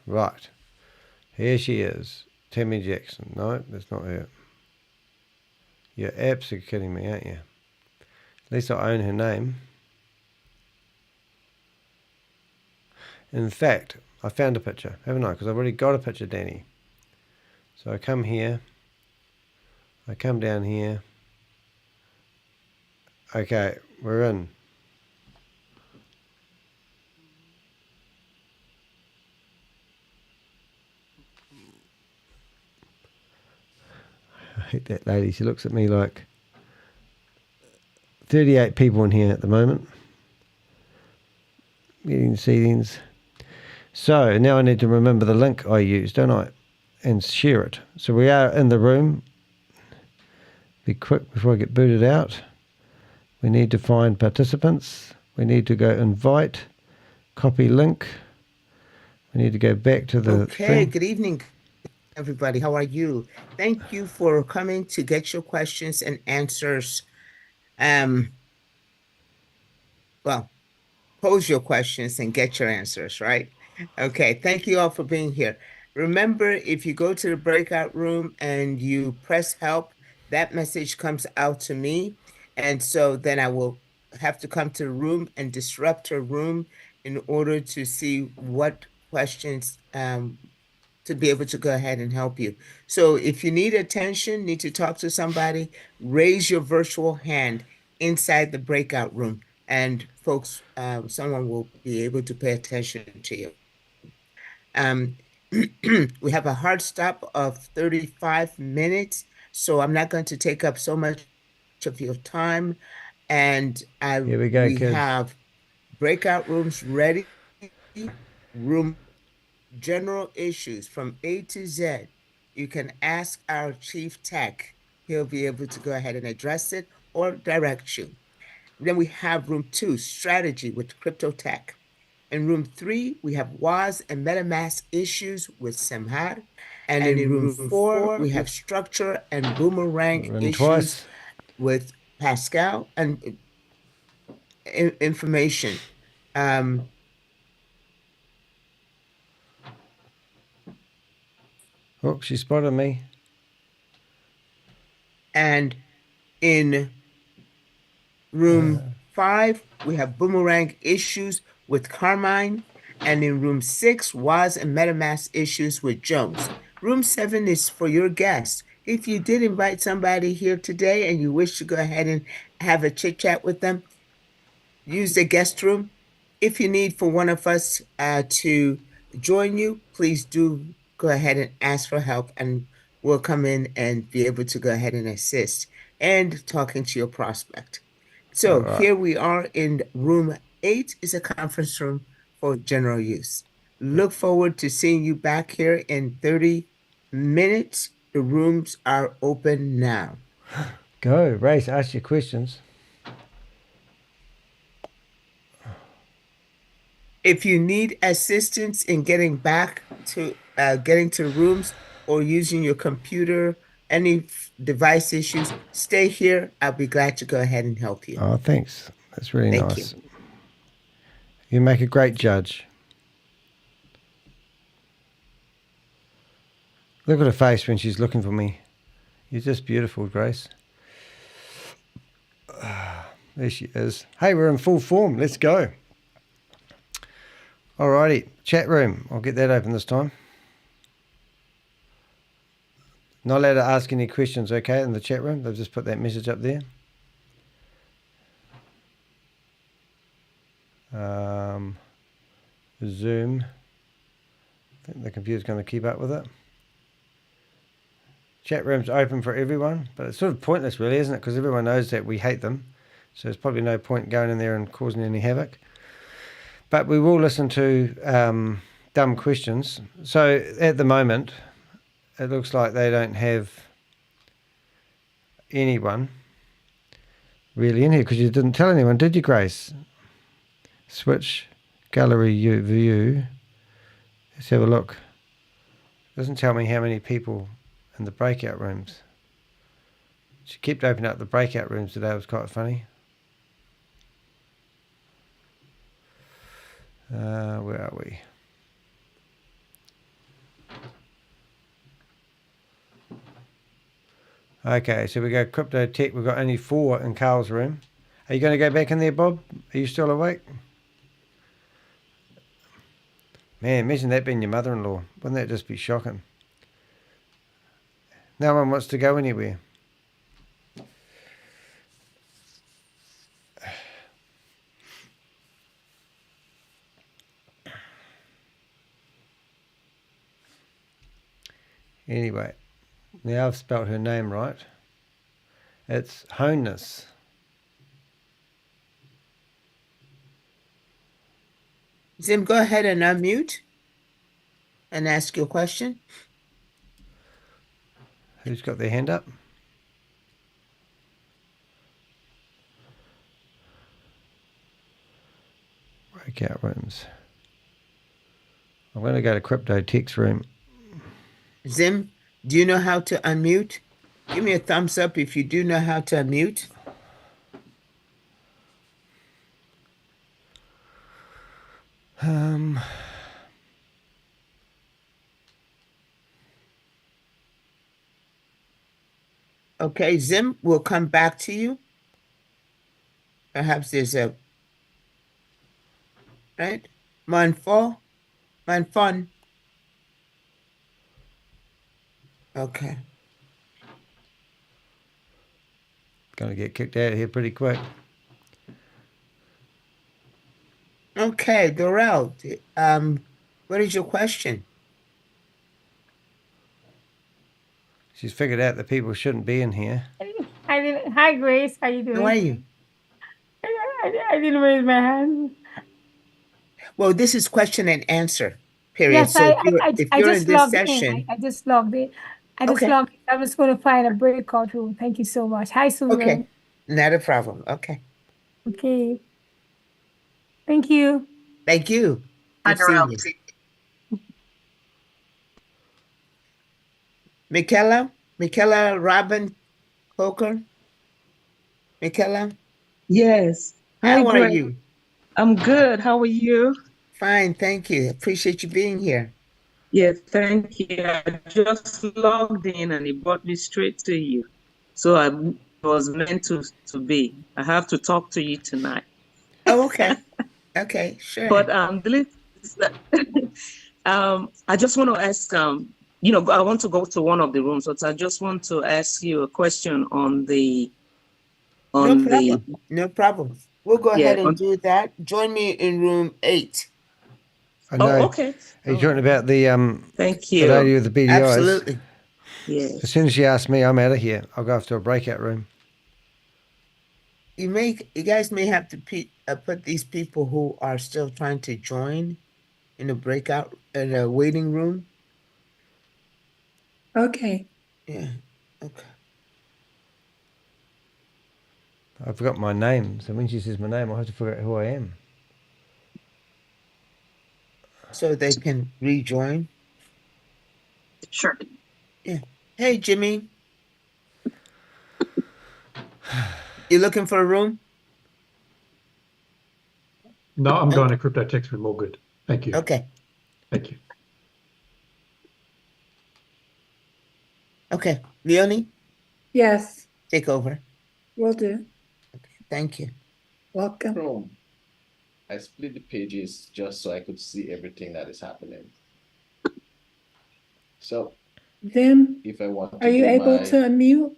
Right. Here she is. Tammy Jackson. No, that's not her. You're absolutely kidding me, aren't you? At least I own her name. In fact, I found a picture, haven't I? Because I've already got a picture, Danny. So I come here. I come down here. Okay, we're in. I hate that lady. She looks at me like 38 people in here at the moment. Getting seedings. So now I need to remember the link I used, don't I? And share it. So we are in the room. Be quick before I get booted out. We need to find participants. We need to go invite, copy link. We need to go back to the thing. Good evening, everybody. How are you? Thank you for coming to get your questions and answers. Well, pose your questions and get your answers, right? Okay, thank you all for being here. Remember, if you go to the breakout room and you press help, that message comes out to me. And so then I will have to come to the room and disrupt her room in order to see what questions to be able to go ahead and help you. So if you need attention, need to talk to somebody, raise your virtual hand inside the breakout room, and folks, someone will be able to pay attention to you. We have a hard stop of 35 minutes, So I'm not going to take up so much of your time. And Here we go, we kids. have breakout rooms ready. Room general issues from A to Z. You can ask our chief tech. He'll be able to go ahead and address it or direct you. Then we have room 2, strategy with crypto tech. In room 3, we have WAS and MetaMask issues with Semhar. And in room 4, we have structure and boomerang issues twice with Pascal and information. Oh, she spotted me. And in room 5, we have boomerang issues with Carmine. And in room 6, WAS and MetaMask issues with Jones. Room 7 is for your guests. If you did invite somebody here today and you wish to go ahead and have a chit chat with them, use the guest room. If you need for one of us to join you, please do go ahead and ask for help, and we'll come in and be able to go ahead and assist and talking to your prospect. So here we are in room 8 is a conference room for general use. Look forward to seeing you back here in 30 minutes. The rooms are open now. Go, Race, ask your questions. If you need assistance in getting back to getting to rooms or using your computer, any device issues, stay here. I'll be glad to go ahead and help you. Oh, thanks. That's really Thank nice. you. You make a great judge. Look at her face when she's looking for me. You're just beautiful, Grace. There she is. Hey, we're in full form. Let's go. Alrighty, chat room. I'll get that open this time. Not allowed to ask any questions, okay, in the chat room. They've just put that message up there. Zoom. I think the computer's going to keep up with it. Chat room's open for everyone, but it's sort of pointless really, isn't it? Because everyone knows that we hate them. So there's probably no point going in there and causing any havoc. But we will listen to dumb questions. So at the moment, it looks like they don't have anyone really in here, because you didn't tell anyone, did you, Grace? Switch gallery view. Let's have a look. It doesn't tell me how many people in the breakout rooms. She kept opening up the breakout rooms today. It was quite funny. Where are we? Okay, so we go crypto tech. We've got only 4 in Carl's room. Are you going to go back in there, Bob? Are you still awake? Man, imagine that being your mother-in-law. Wouldn't that just be shocking? No one wants to go anywhere. Anyway, now I've spelled her name right. It's Honus. Zim, go ahead and unmute and ask your question. Who's got their hand up? Breakout rooms. I'm going to go to Crypto Tech's room. Zim, do you know how to unmute? Give me a thumbs up if you do know how to unmute. Okay, Zim, we'll come back to you. Perhaps there's a right. Mindful. Mindful. Okay. Gonna get kicked out of here pretty quick. Okay, Dorel, what is your question? She's figured out that people shouldn't be in here. Hi, Grace. How you doing? How are you? I didn't raise my hand. Well, this is question and answer, period. Yes, So if you're just in this logged session, in. I just logged in. Okay. I was going to find a breakout room. Thank you so much. Hi, Susan. okay, not a problem. Okay, Okay. Thank you. thank you. Good seeing you. Michaela Robin Coker. Michaela, Yes. how Hi, are Greg. you? I'm good. How are you? Fine, thank you. Appreciate you being here. Yeah, thank you. I just logged in and it brought me straight to you. So I was meant to be. I have to talk to you tonight. Oh, okay. Okay, sure. But I just want to ask I want to go to one of the rooms, but I just want to ask you a question on the No problem. We'll go ahead and do that. Join me in room 8. I know. Oh, okay. Are you talking about the Thank the you. lady with the beady eyes? Absolutely. Yes. As soon as she asks me, I'm out of here. I'll go off to a breakout room. You guys may have to put these people who are still trying to join in a waiting room. Okay. Yeah. Okay. I forgot my name, so when she says my name, I'll have to figure out who I am. So they can rejoin. Sure. Yeah. Hey, Jimmy. You looking for a room? No, I'm going to crypto text room. All good. Thank you. Okay. Thank you. Okay. Leonie, Yes, take over. will do. Thank you. Welcome. Chrome. I split the pages just so I could see everything that is happening. So Then, if I want to are you do able my to unmute?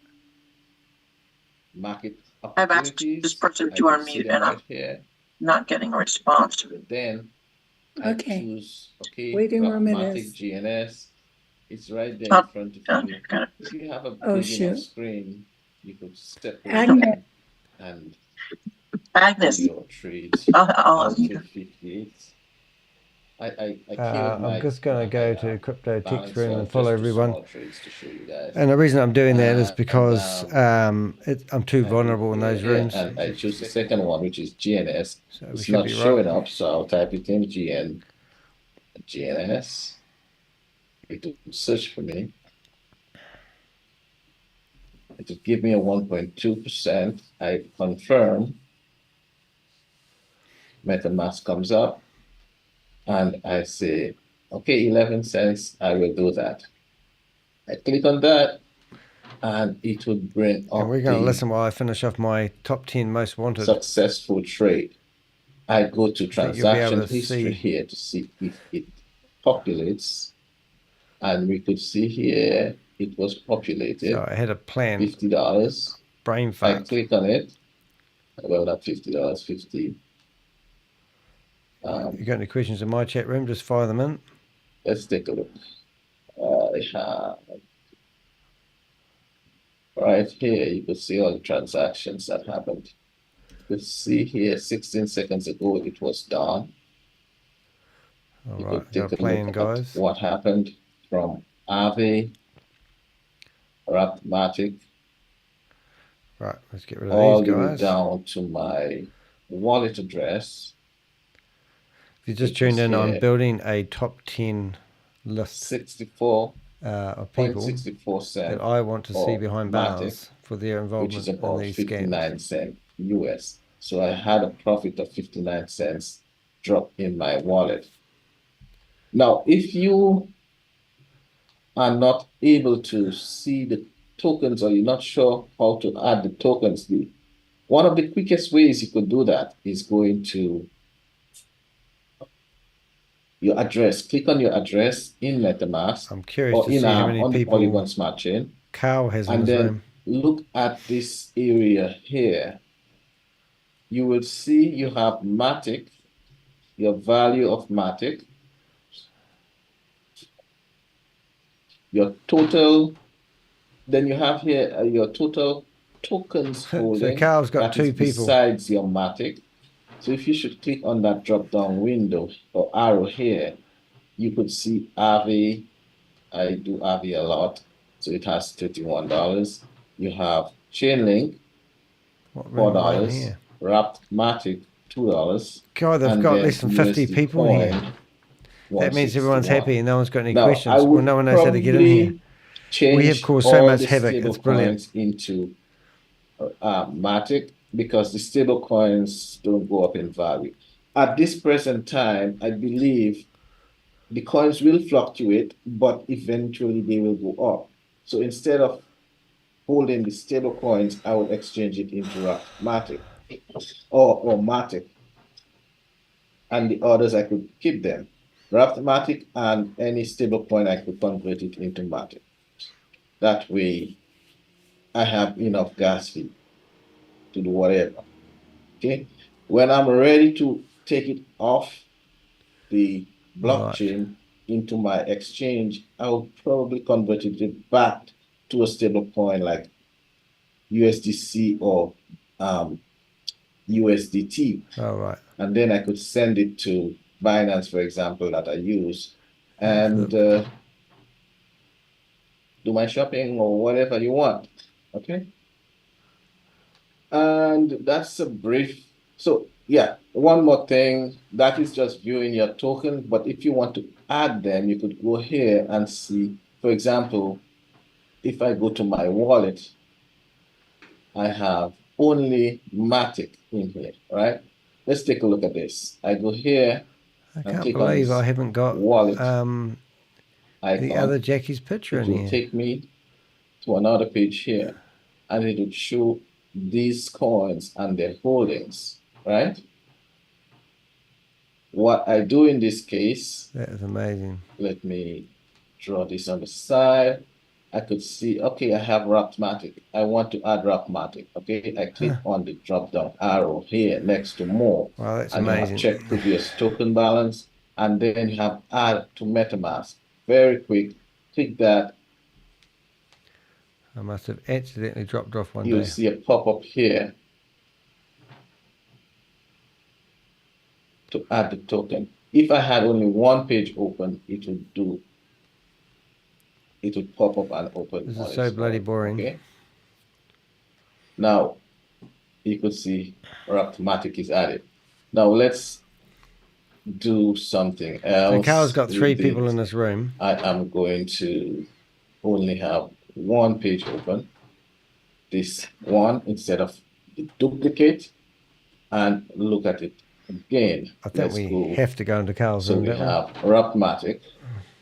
market I've asked opportunities, this person I to can see unmute them and I'm right here. not getting a response. But then I Okay. choose, Waiting room it Pragmatic is. GNS. It's right there in front of you. Got it. If you have a Oh, big enough shoot. screen, you could separate Agnes. them and do Agnes, your trades. I'll I'll unmute. trade 58. I killed I'm just going to go to crypto text room and follow everyone. To show you guys. And the reason I'm doing that is And, because I'm too I vulnerable in go those here, rooms. and I choose the second one, which is GNS. So we It's should not be showing right. up, so I'll type it in GNS. It will search for me. It will give me a 1.2%. I confirm. MetaMask comes up, and I say, okay, 11 cents, I will do that. I click on that, and it will bring up And we're going to listen while I finish off my top 10 most wanted. successful trade. I go to I think you'll be transaction able to history see. here to see if it populates. And we could see here it was populated. So I had a plan. $50. Brain I fart. click on it. Well, not $50, 50. You got any questions in my chat room? Just fire them in. Let's take a look. Right here, you can see all the transactions that happened. You can see here 16 seconds ago it was done. All You right, could take got a a plan, look guys. at what happened from Aave, Rapmatic, Right, let's get rid of all these the way guys. down to my wallet address. If you just It tuned is in, I'm here. building a top 10 list 64 of people 0.64 that cent I want to see for behind Matic, bars for their which is involvement in about these 59 scams. cents US. So I had a profit of 59 cents drop in my wallet. Now, if you are not able to see the tokens or you're not sure how to add the tokens, one of the quickest ways you could do that is going to your address. Click on your address in MetaMask I'm curious or to in see how many on the people Polygon Smart Chain, Carl has in and his then room. look at this area here. You will see you have Matic, your value of Matic, your total then you have here your total tokens holding. So Carl's got that is two people. Besides your Matic. So if you should click on that drop-down window or arrow here, you could see Avi. I do Avi a lot. So it has $31. You have Chainlink, $4. Wrapped Matic, $2. God, they've got less than 50 people in here. That means everyone's happy and no one's got any questions. Well, no one knows how to get in here. We have caused so much havoc. It's brilliant. Into Matic because the stable coins don't go up in value. At this present time, I believe the coins will fluctuate, but eventually they will go up. So instead of holding the stable coins, I would exchange it into Matic or Matic. And the others, I could keep them. Matic and any stable coin, I could convert it into Matic. That way, I have enough gas fee to do whatever. Okay. When I'm ready to take it off the blockchain into my exchange, I'll probably convert it back to a stable coin like USDC or USDT. Oh, right. And then I could send it to Binance, for example, that I use, and do my shopping or whatever you want. Okay. And that's a brief. So yeah, one more thing, that is just viewing your token. But if you want to add them, you could go here and see, for example, if I go to my wallet, I have only Matic in here, right? Let's take a look at this. I go here. I can't believe I haven't got wallet the other Jackie's picture in here. It will take me to another page here, and it will show these coins and their holdings, right? What I do in this case, that is amazing. Let me draw this on the side. I could see, okay, I have Matic. I want to add Matic. Okay, I click on the drop down arrow here next to more. Wow, that's and amazing. You have check previous token balance, and then you have add to MetaMask. Very quick, click that. I must have accidentally dropped off one day. You'll see a pop-up here to add the token. If I had only one page open, it would pop up and open. This is so bloody boring. Okay. Now, you could see Matic is added. Now let's do something else. So Carl's got 3 people in this room. I am going to only have one page open. This one instead of the duplicate, and look at it again. I think we have to go into Carl's room. So we have Matic.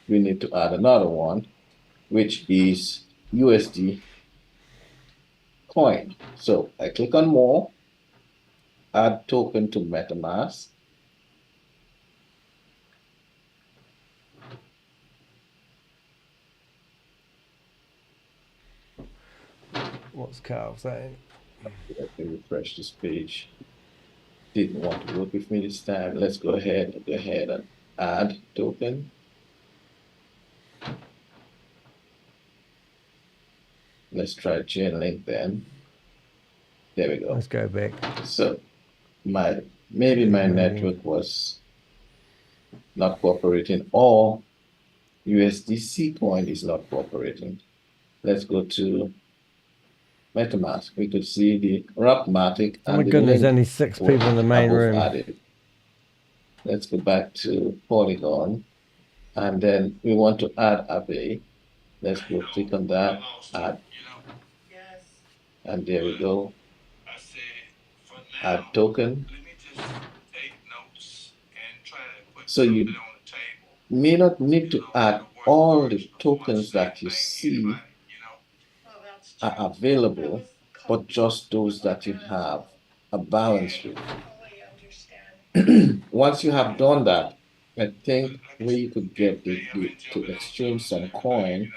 We need to add another one, which is USD coin. So I click on more, add token to MetaMask. What's Carl saying? Let me refresh this page. Didn't want to work with me this time. Let's go ahead and add token. Let's try Chainlink then. There we go. Let's go back. So maybe my network was not cooperating, or USDC coin is not cooperating. Let's go to MetaMask. We could see the Matic. Oh my goodness, only 6 people in the main room. Added. Let's go back to Polygon, and then we want to add Aave. Let's go click on that, add. And there we go. Add token. So you may not need to add all the tokens that you see are available, but just those that you have a balance with. Once you have done that, I think where you could get to exchange some coin,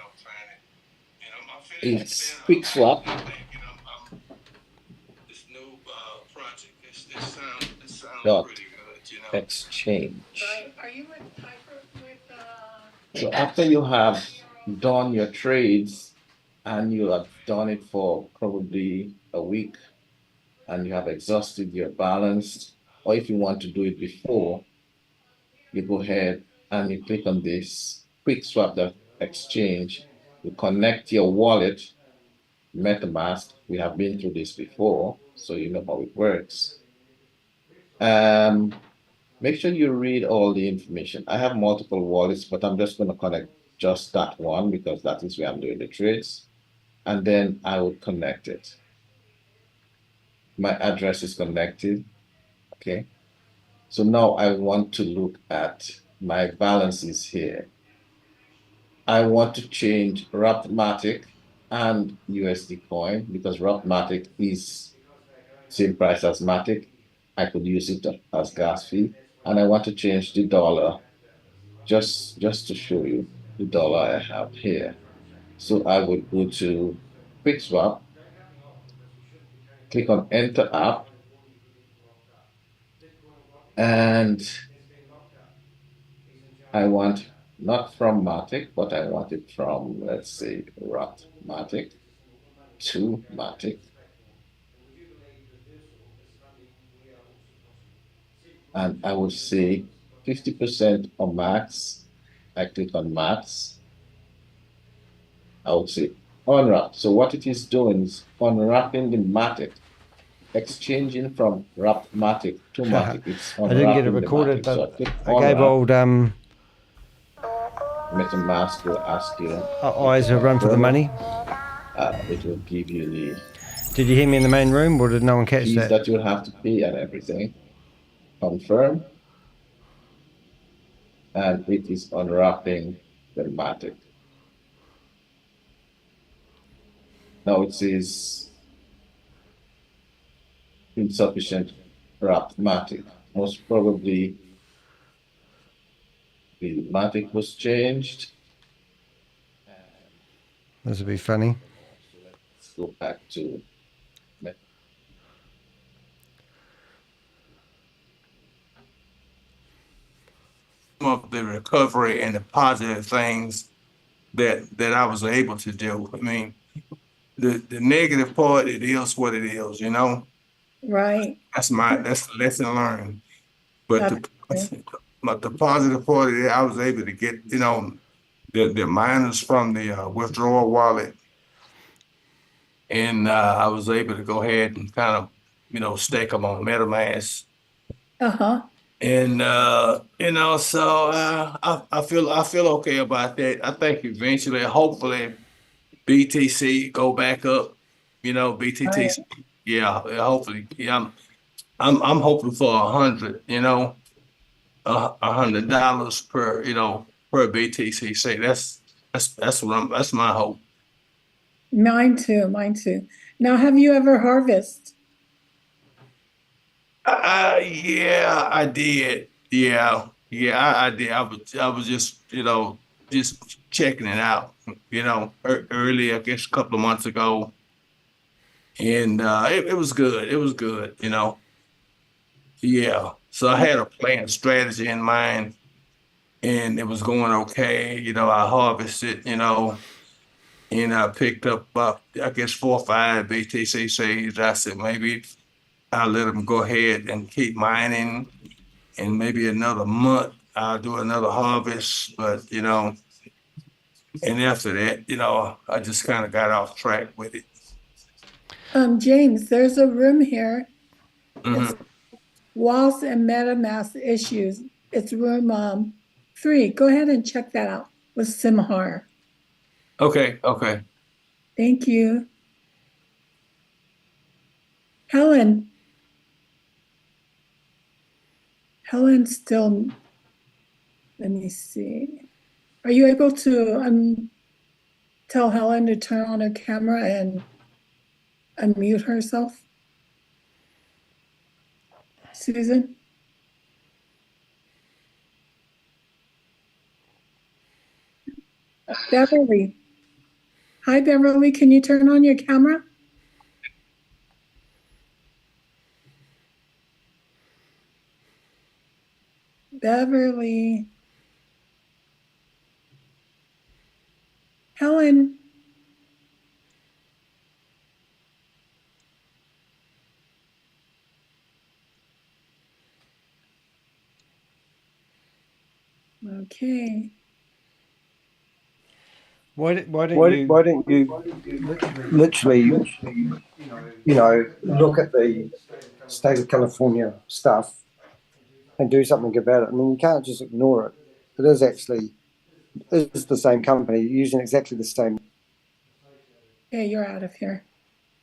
it's QuickSwap. Exchange. So after you have done your trades, and you have done it for probably a week and you have exhausted your balance, or if you want to do it before, you go ahead and you click on this quick swap the exchange. You connect your wallet, MetaMask. We have been through this before, so you know how it works. Make sure you read all the information. I have multiple wallets, but I'm just going to connect just that one because that is where I'm doing the trades. And then I will connect it. My address is connected. Okay. So now I want to look at my balances here. I want to change Rapmatic and USD coin because Rapmatic is same price as Matic. I could use it as gas fee. And I want to change the dollar just to show you the dollar I have here. So I would go to Quick Swap, click on Enter App, and I want not from Matic, but I want it from, let's say, Matic to Matic. And I would say 50% on max. I click on max. I would say unwrap. So what it is doing is unwrapping the Matic, exchanging from wrapped Matic to Matic. It's I didn't get it unwrapping the recorded, Matic. So I but click I gave old MetaMask will ask you eyes a run for the money. It will give you the Did you hear me in the main room, or did no one catch fees that? that you'll have to pay and everything. Confirm. And it is unwrapping the Matic. Now it says insufficient wrapped Matic. Most probably the Matic was changed. This would be funny. So let's go back to of the recovery and the positive things that I was able to do. I mean, the negative part, it is what it is, you know. Right. That's the lesson learned. But That's the positive part of it, I was able to get, you know, the miners from the withdrawal wallet, and I was able to go ahead and kind of, you know, stake them on MetaMask. Uh-huh. And you know, so I feel okay about that. I think eventually, hopefully, BTC go back up. You know, BTT. Yeah, hopefully. Yeah, I'm hoping for 100. You know, $100 per. You know, per BTC. Say that's my hope. Mine too. Mine too. Now, have you ever harvested? Yeah, I did. Yeah, I did. I was just, you know, just checking it out, you know, early, I guess a couple of months ago. And it was good. It was good, you know. Yeah. So I had a plan, strategy in mind, and it was going okay. You know, I harvested, you know, and I picked up about, I guess, 4 or 5 BTC seeds. I said maybe I'll let them go ahead and keep mining, and maybe another month I'll do another harvest. But you know, and after that, you know, I just kind of got off track with it. James, there's a room here. Mhm. It's walls and MetaMask issues. It's room 3. Go ahead and check that out with Simhar. Okay. Thank you. Helen. Helen's still, let me see. Are you able to tell Helen to turn on her camera and unmute herself? Susan? Beverly. Hi, Beverly. Can you turn on your camera? Beverly. Helen. Okay. Why don't you literally, look at the state of California stuff and do something about it? I mean, you can't just ignore it. It is the same company using exactly the same. Yeah, you're out of here.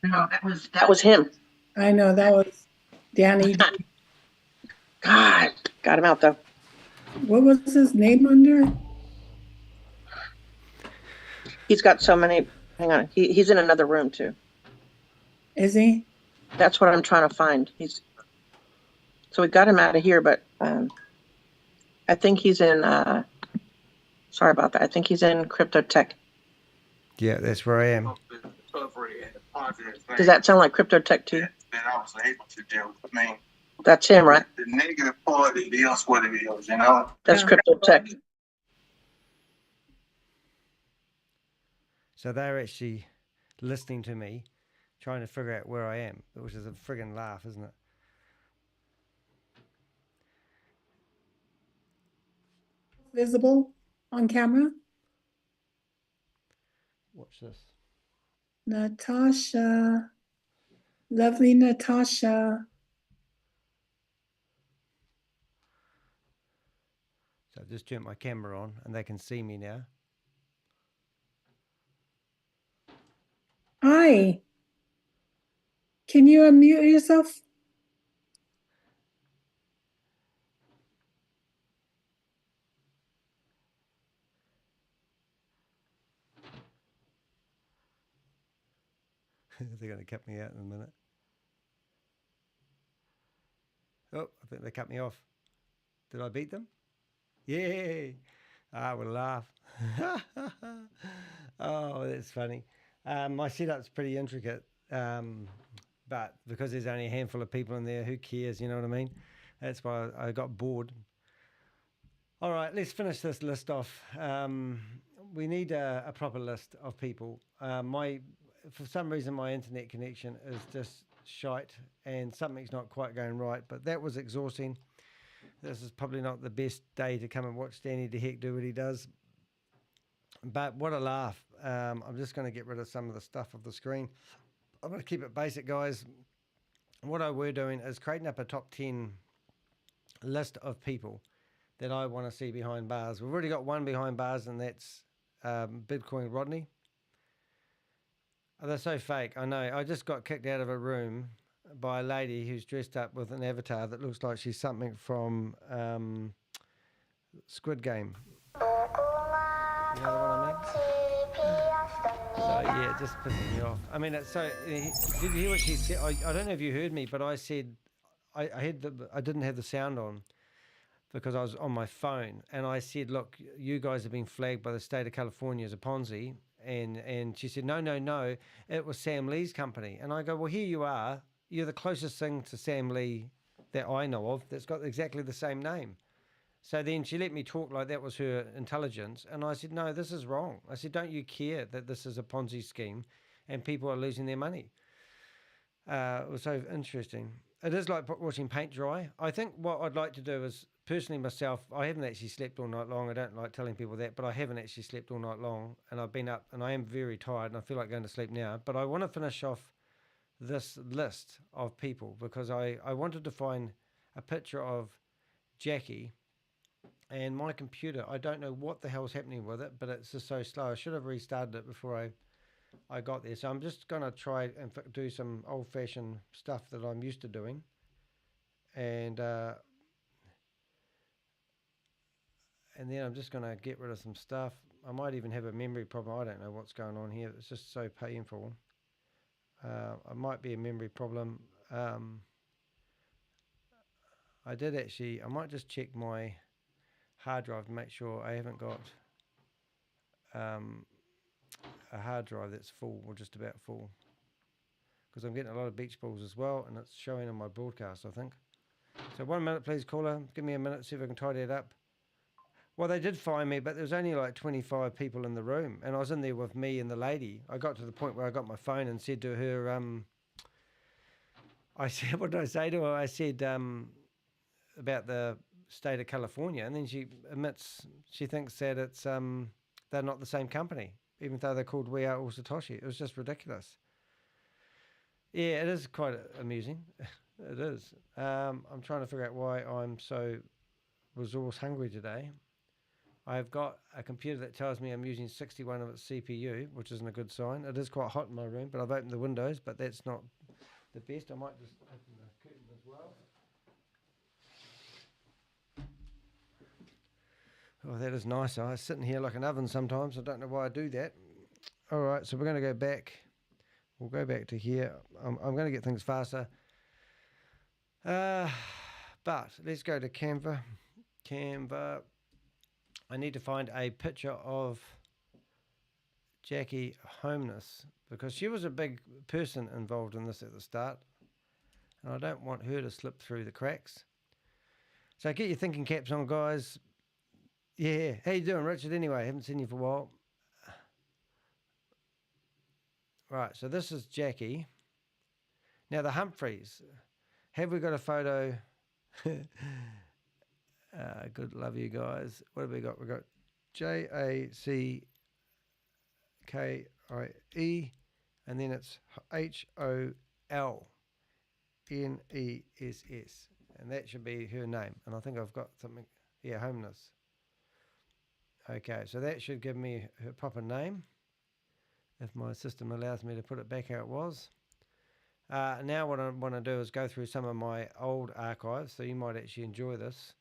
No, that was him. I know that was Danny. God, got him out though. What was his name under? He's got so many. Hang on, he's in another room too. Is he? That's what I'm trying to find. So we got him out of here, but I think he's in. Sorry about that. I think he's in crypto tech. Yeah, that's where I am. Does that sound like crypto tech to you? That I was able to do. I mean, That's him, right? the negative part is what it is, you know? That's crypto tech. So they're actually listening to me, trying to figure out where I am, which is a friggin' laugh, isn't it? Visible on camera? Watch this. Natasha. Lovely Natasha. So I've just turned my camera on and they can see me now. Hi. Can you unmute yourself? They're going to cut me out in a minute. Oh, I think they cut me off. Did I beat them? Yay! I will laugh. Oh, that's funny. My setup's pretty intricate, but because there's only a handful of people in there, who cares? You know what I mean? That's why I got bored. All right, let's finish this list off. We need a proper list of people. For some reason, my internet connection is just shite, and something's not quite going right. But that was exhausting. This is probably not the best day to come and watch Danny the Heck do what he does. But what a laugh. I'm just going to get rid of some of the stuff off the screen. I'm going to keep it basic, guys. What I were doing is creating up a top 10 list of people that I want to see behind bars. We've already got one behind bars, and that's Bitcoin Rodney. Oh, they're so fake. I know. I just got kicked out of a room by a lady who's dressed up with an avatar that looks like she's something from Squid Game. You know the one I mean? So yeah, it just pisses me off. I mean, it's so. Did you hear what she said? I don't know if you heard me, but I said I didn't have the sound on because I was on my phone, and I said, "Look, you guys have been flagged by the state of California as a Ponzi." And she said, no, it was Sam Lee's company. And I go, well, here you are. You're the closest thing to Sam Lee that I know of that's got exactly the same name. So then she let me talk like that was her intelligence. And I said, no, this is wrong. I said, don't you care that this is a Ponzi scheme and people are losing their money? It was so interesting. It is like watching paint dry. I think what I'd like to do is, personally myself, I haven't actually slept all night long. I don't like telling people that, but I haven't actually slept all night long. And I've been up and I am very tired and I feel like going to sleep now. But I want to finish off this list of people because I wanted to find a picture of Jackie and my computer. I don't know what the hell's happening with it, but it's just so slow. I should have restarted it before I got there. So I'm just going to try and do some old-fashioned stuff that I'm used to doing. And then I'm just going to get rid of some stuff. I might even have a memory problem. I don't know what's going on here. It's just so painful. It might be a memory problem. I might just check my hard drive to make sure I haven't got a hard drive that's full or just about full. Because I'm getting a lot of beach balls as well, and it's showing on my broadcast, I think. So 1 minute, please, caller. Give me a minute, see if I can tidy it up. Well, they did find me, but there was only like 25 people in the room, and I was in there with me and the lady. I got to the point where I got my phone and said to her, I said, what did I say to her? I said about the state of California, and then she admits she thinks that it's they're not the same company, even though they're called We Are All Satoshi. It was just ridiculous. Yeah, it is quite amusing. It is. I'm trying to figure out why I'm so resource hungry today. I've got a computer that tells me I'm using 61 of its CPU, which isn't a good sign. It is quite hot in my room, but I've opened the windows, but that's not the best. I might just open the curtain as well. Oh, that is nice. I sit in here like an oven sometimes. I don't know why I do that. All right, so we're going to go back. We'll go back to here. I'm going to get things faster. But let's go to Canva. Canva. I need to find a picture of Jackie Homeless because she was a big person involved in this at the start. And I don't want her to slip through the cracks. So get your thinking caps on, guys. Yeah, how you doing, Richard? Anyway, haven't seen you for a while. Right, so this is Jackie. Now the Humphreys. Have we got a photo? Good, love you guys. What have we got? We've got Jackie, and then it's HOLNESS. And that should be her name. And I think I've got something. Yeah, Homeless. Okay, so that should give me her proper name, if my system allows me to put it back how it was. Now what I want to do is go through some of my old archives, so you might actually enjoy this,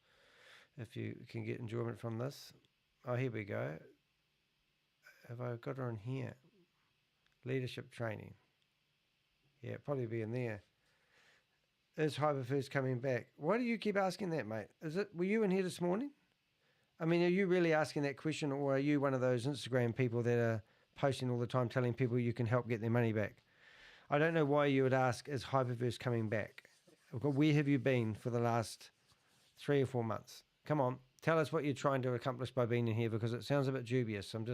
if you can get enjoyment from this. Oh, here we go. Have I got her in here? Leadership training. Yeah, it'll probably be in there. Is Hyperfoods coming back? Why do you keep asking that, mate? Were you in here this morning? I mean, are you really asking that question, or are you one of those Instagram people that are posting all the time telling people you can help get their money back? I don't know why you would ask, is Hyperverse coming back? Where have you been for the last 3 or 4 months? Come on, tell us what you're trying to accomplish by being in here, because it sounds a bit dubious. I'm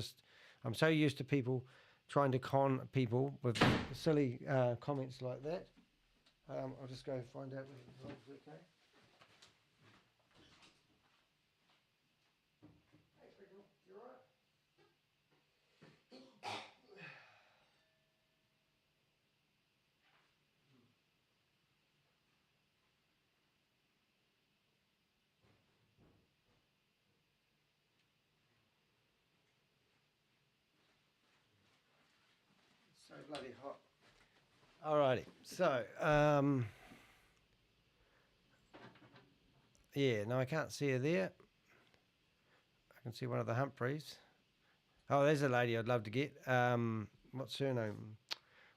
so used to people trying to con people with silly comments like that. I'll just go find out whether the vlog's okay. You all right? So bloody hot. Alrighty, so yeah, no, I can't see her there. I can see one of the Humphreys. Oh, there's a lady I'd love to get. What's her name?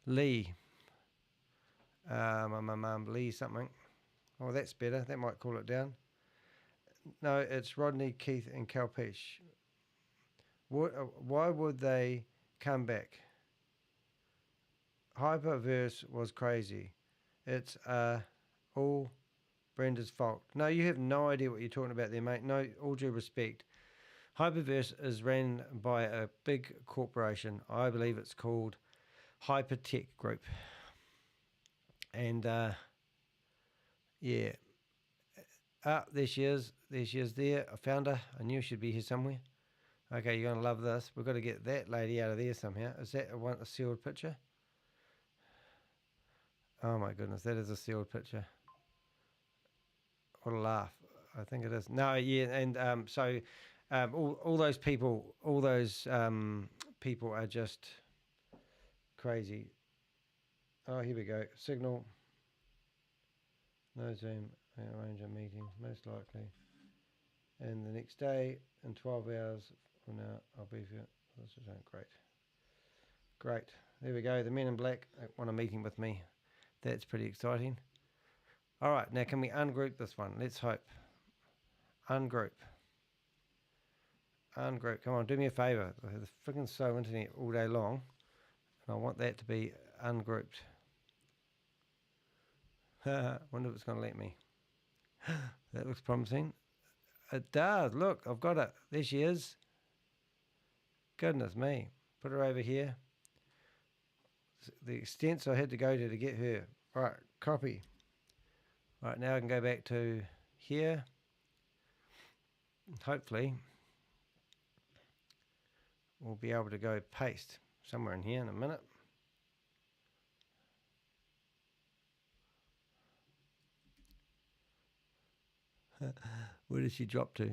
Lee. My mum, Lee something. Oh, that's better. That might cool it down. No, it's Rodney, Keith, and Kalpesh. Why would they come back? Hyperverse was crazy. It's all Brenda's fault. No, you have no idea what you're talking about there, mate. No, all due respect. Hyperverse is ran by a big corporation. I believe it's called Hypertech Group. And yeah. There she is. There she is there. I found her. I knew she'd be here somewhere. Okay, you're going to love this. We've got to get that lady out of there somehow. Is that a sealed picture? Oh my goodness, that is a sealed picture. What a laugh. I think it is. No, yeah, and so all those people are just crazy. Oh, here we go. Signal. No Zoom. Arrange a meeting, most likely. And the next day, in 12 hours from now, I'll be here. This is great. Great. There we go. The men in black want a meeting with me. That's pretty exciting. All right, now can we ungroup this one? Let's hope. Ungroup. Ungroup. Come on, do me a favour. I have the freaking slow internet all day long, and I want that to be ungrouped. Wonder if it's going to let me. That looks promising. It does. Look, I've got it. There she is. Goodness me. Put her over here. The extents I had to go to get her. Right, copy. Right, now I can go back to here. hopefully we'll be able to go paste somewhere in here in a minute. Where did she drop to?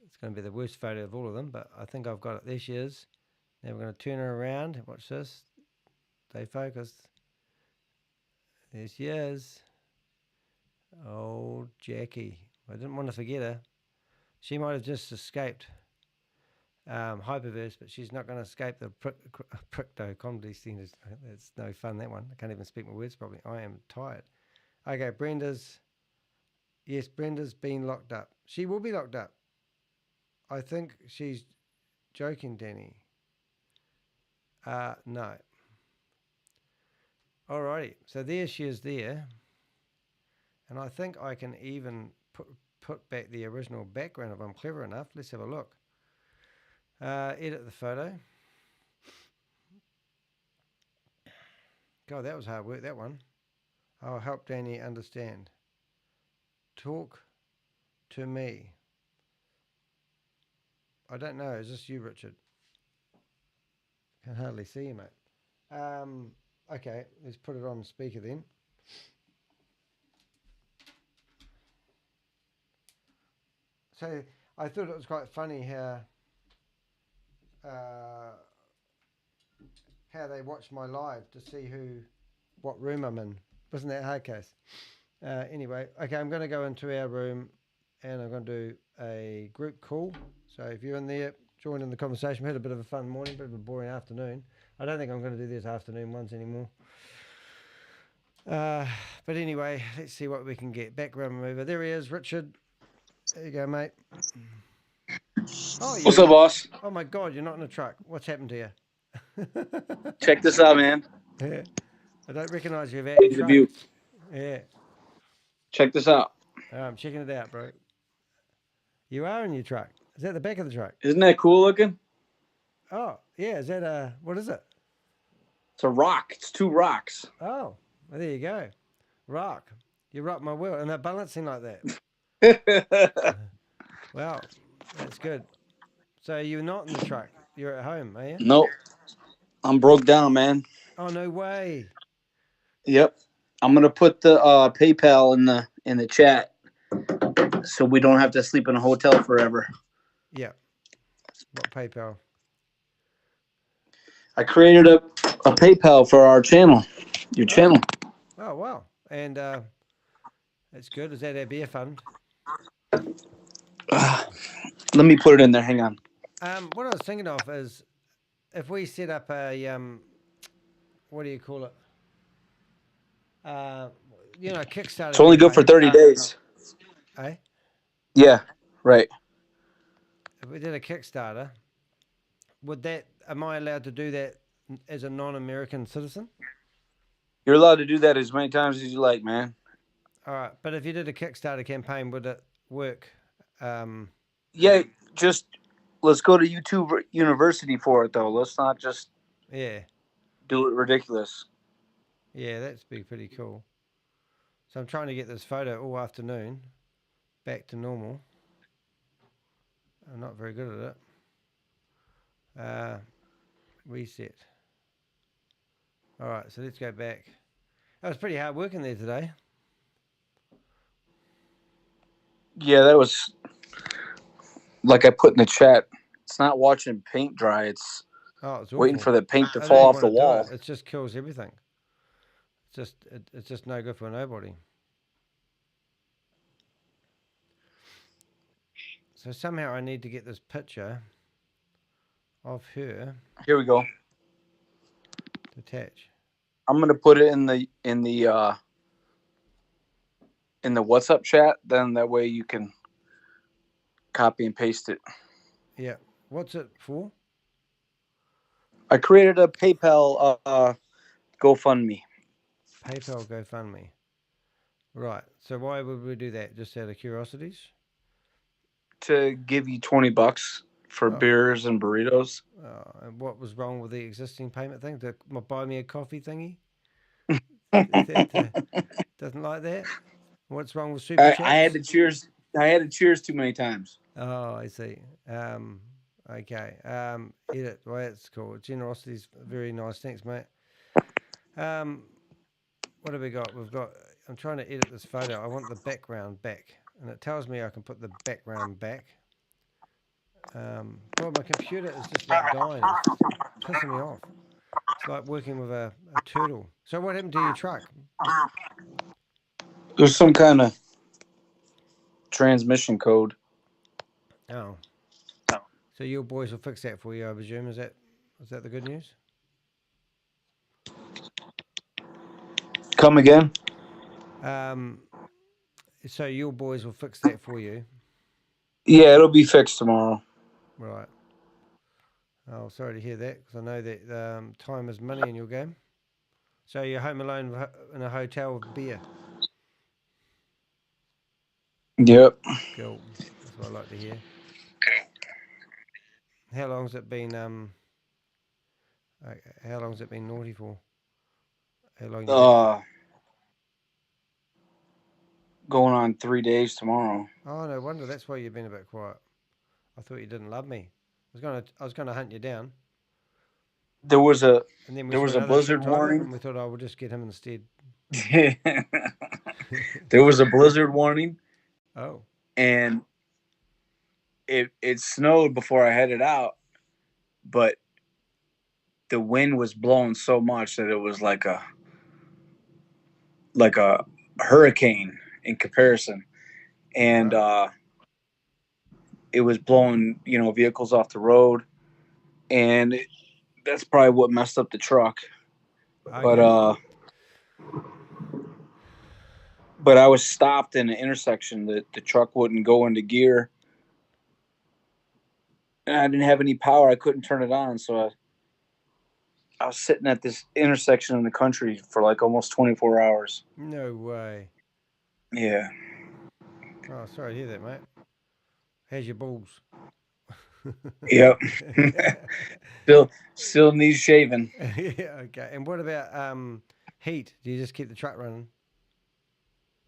It's going to be the worst photo of all of them, but I think I've got it. There she is. Now we're going to turn her around. Watch this. Stay focused. There she is. Oh, Jackie. I didn't want to forget her. She might have just escaped Hyperverse, but she's not going to escape the Crypto Ponzi Scheme. It's no fun, that one. I can't even speak my words properly. I am tired. Okay, Brenda's been locked up. She will be locked up. I think she's joking, Danny. No. Alrighty, so there she is there. And I think I can even put back the original background if I'm clever enough. Let's have a look. Edit the photo. God, that was hard work, that one. I'll help Danny understand. Talk to me. I don't know. Is this you, Richard? Can hardly see you, mate. Okay, let's put it on speaker then. So I thought it was quite funny how they watch my live to see what room I'm in. Wasn't that hard, case? Anyway, okay, I'm going to go into our room and I'm going to do a group call. So if you're in there, join in the conversation. We had a bit of a fun morning, bit of a boring afternoon. I don't think I'm going to do these afternoon ones anymore. But anyway, let's see what we can get. Background remover. There he is, Richard. There you go, mate. Oh, what's up, boss? Oh my God, you're not in a truck. What's happened to you? Check this out, man. Yeah. I don't recognize you about your truck. View. Yeah. Check this out. I'm checking it out, bro. You are in your truck. Is that the back of the truck? Isn't that cool looking? Oh, yeah. Is that what is it? It's a rock. It's 2 rocks. Oh, well, there you go. Rock. You rock my world. And they're balancing like that. Wow. That's good. So you're not in the truck. You're at home, are you? Nope. I'm broke down, man. Oh, no way. Yep. I'm gonna put the PayPal in the chat so we don't have to sleep in a hotel forever. Yeah. What PayPal? I created a PayPal for our channel. Your channel. Oh, wow. And that's good. Is that our beer fund? Let me put it in there. Hang on. What I was thinking of is if we set up a what do you call it? Kickstarter. It's only good for 30 days. Eh? Yeah, right. If we did a Kickstarter, am I allowed to do that as a non-American citizen? You're allowed to do that as many times as you like, man. All right, but if you did a Kickstarter campaign, would it work? Yeah, just let's go to YouTube University for it, though. Let's not just do it ridiculous. Yeah, that'd be pretty cool. So I'm trying to get this photo all afternoon back to normal. I'm not very good at it. Reset. All right, so let's go back. That was pretty hard working there today. Yeah, that was, like I put in the chat, it's not watching paint dry. It's waiting for the paint to fall off the wall. It just kills everything. It's just no good for nobody. So somehow I need to get this picture of her. Here we go. Attach. I'm gonna put it in the WhatsApp chat. Then that way you can copy and paste it. Yeah. What's it for? I created a PayPal GoFundMe. PayPal GoFundMe. Right. So why would we do that? Just out of curiosities? To give you $20 for beers and burritos. And what was wrong with the existing payment thing? To buy me a coffee thingy? Doesn't like that? What's wrong with super chats? I had to cheers. I had to cheers too many times. Oh, I see. Okay. Edit. Well, that's cool. Generosity's very nice. Thanks, mate. What have we got? I'm trying to edit this photo. I want the background back. And it tells me I can put the background back. Well, my computer is just about dying. It's pissing me off. It's like working with a turtle. So what happened to your truck? There's some kind of transmission code. Oh. So your boys will fix that for you, I presume. Is that the good news? Come again? So your boys will fix that for you? Yeah, it'll be fixed tomorrow. Right. Oh, sorry to hear that, because I know that time is money in your game. So you're home alone in a hotel with beer? Yep. Cool. That's what I like to hear. How long's it been naughty for? How long you going on 3 days tomorrow. Oh, no wonder. That's why you've been a bit quiet. I thought you didn't love me. I was gonna hunt you down. There was a blizzard warning. And we thought, we'll just get him instead. There was a blizzard warning. Oh. And it snowed before I headed out, but the wind was blowing so much that it was like a hurricane in comparison. And it was blowing, vehicles off the road, and that's probably what messed up the truck. Okay. But I was stopped in an intersection that the truck wouldn't go into gear, and I didn't have any power. I couldn't turn it on, so I was sitting at this intersection in the country for like almost 24 hours. No way. Yeah. Oh, sorry to hear that, mate. How's your balls? Yep. Still needs shaving. Yeah, okay. And what about heat? Do you just keep the truck running?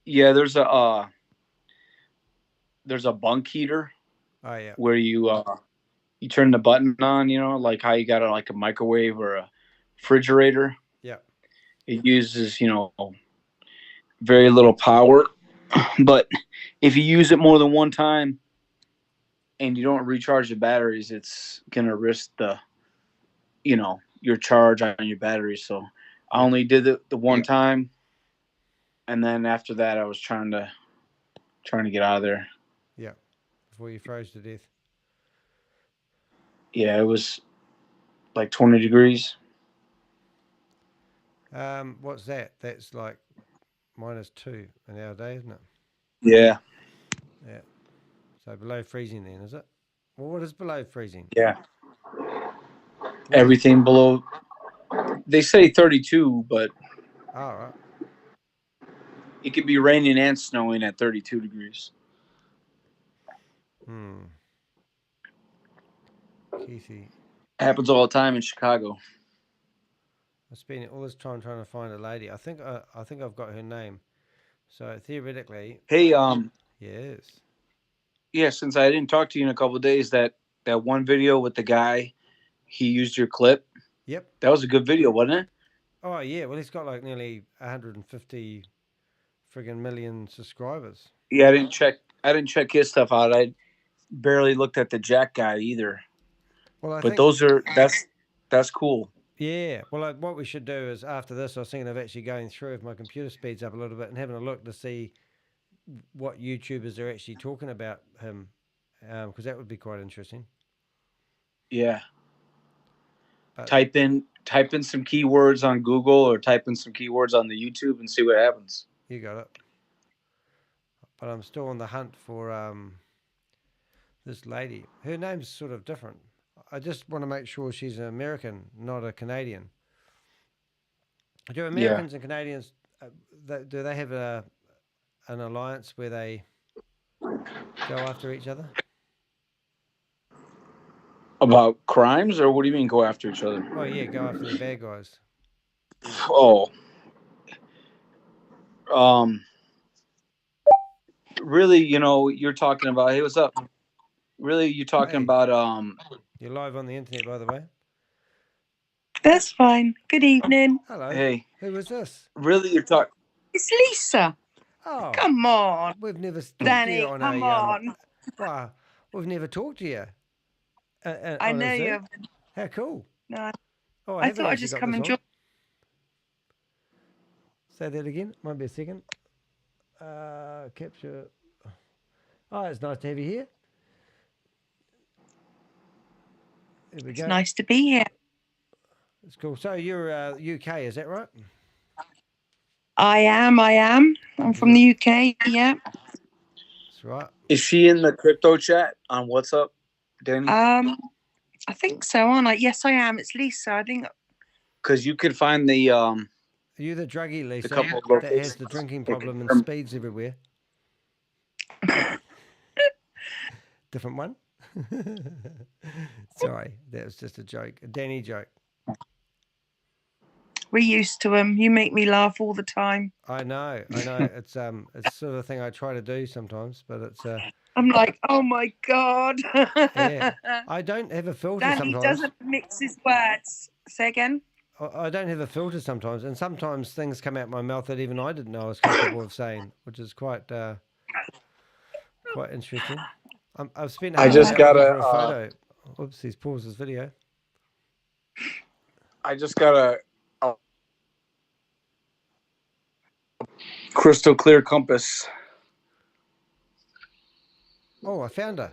Yeah, there's a bunk heater. Oh yeah. Where you turn the button on, like how you got a microwave or a refrigerator. Yeah. It uses, very little power, but if you use it more than one time and you don't recharge the batteries, it's gonna risk your charge on your battery. So I only did it the one time, and then after that I was trying to get out of there. Yeah. Before you froze to death. Yeah, it was like 20 degrees. What's that? That's like -2 in our day, isn't it? Yeah. Yeah. So below freezing then, is it? Well, what is below freezing? Yeah. Everything below. They say 32, but all right. It could be raining and snowing at 32 degrees. Keithy. Happens all the time in Chicago. I spent all this time trying to find a lady. I think I've got her name. So theoretically. Hey, yes. Yeah, since I didn't talk to you in a couple of days, that one video with the guy, he used your clip. Yep. That was a good video, wasn't it? Oh yeah, well he's got like nearly 150 friggin' million subscribers. Yeah, I didn't check his stuff out. I barely looked at the Jack guy either. Well, that's cool. Yeah. Well, what we should do is after this, I was thinking of actually going through if my computer speeds up a little bit and having a look to see what YouTubers are actually talking about him, because that would be quite interesting. Yeah. But type in some keywords on Google or type in some keywords on the YouTube and see what happens. You got it. But I'm still on the hunt for this lady. Her name's sort of different. I just want to make sure she's an American, not a Canadian. Do Americans and Canadians, do they have an alliance where they go after each other? About crimes, or what do you mean go after each other? Oh yeah, go after the bad guys. really, you're talking about. Hey, what's up? Really, you're talking about. You're live on the internet, by the way. That's fine. Good evening. Hello. Hey. Who was this? Really, you're talking. It's Lisa. Oh. Come on. We've never talked Danny, to you on come on. Wow. We've never talked to you. I know you. How cool. No. Oh, I thought I'd just come and join. Say that again. Might be a second. Capture. Oh, it's nice to have you here. There we go. It's nice to be here. It's cool. So you're UK, is that right? I am. I'm from the UK. Yeah. That's right. Is she in the crypto chat on WhatsApp, Danny? I think so, aren't I? Yes, I am. It's Lisa. I think. Because you can find the. Are you the druggie, Lisa, that has the drinking problem and speeds everywhere? Different one? Sorry, that was just a joke. A Danny joke. We're used to them. You make me laugh all the time. I know. It's sort of a thing I try to do sometimes, but it's I'm like, oh my God. Yeah. I don't have a filter Danny sometimes. doesn't mix his words. Say again? I don't have a filter sometimes, and sometimes things come out my mouth that even I didn't know I was capable of saying, which is quite interesting. I've spent. I just got a photo. Oops, he's paused his video. I just got a crystal clear compass. Oh, I found her.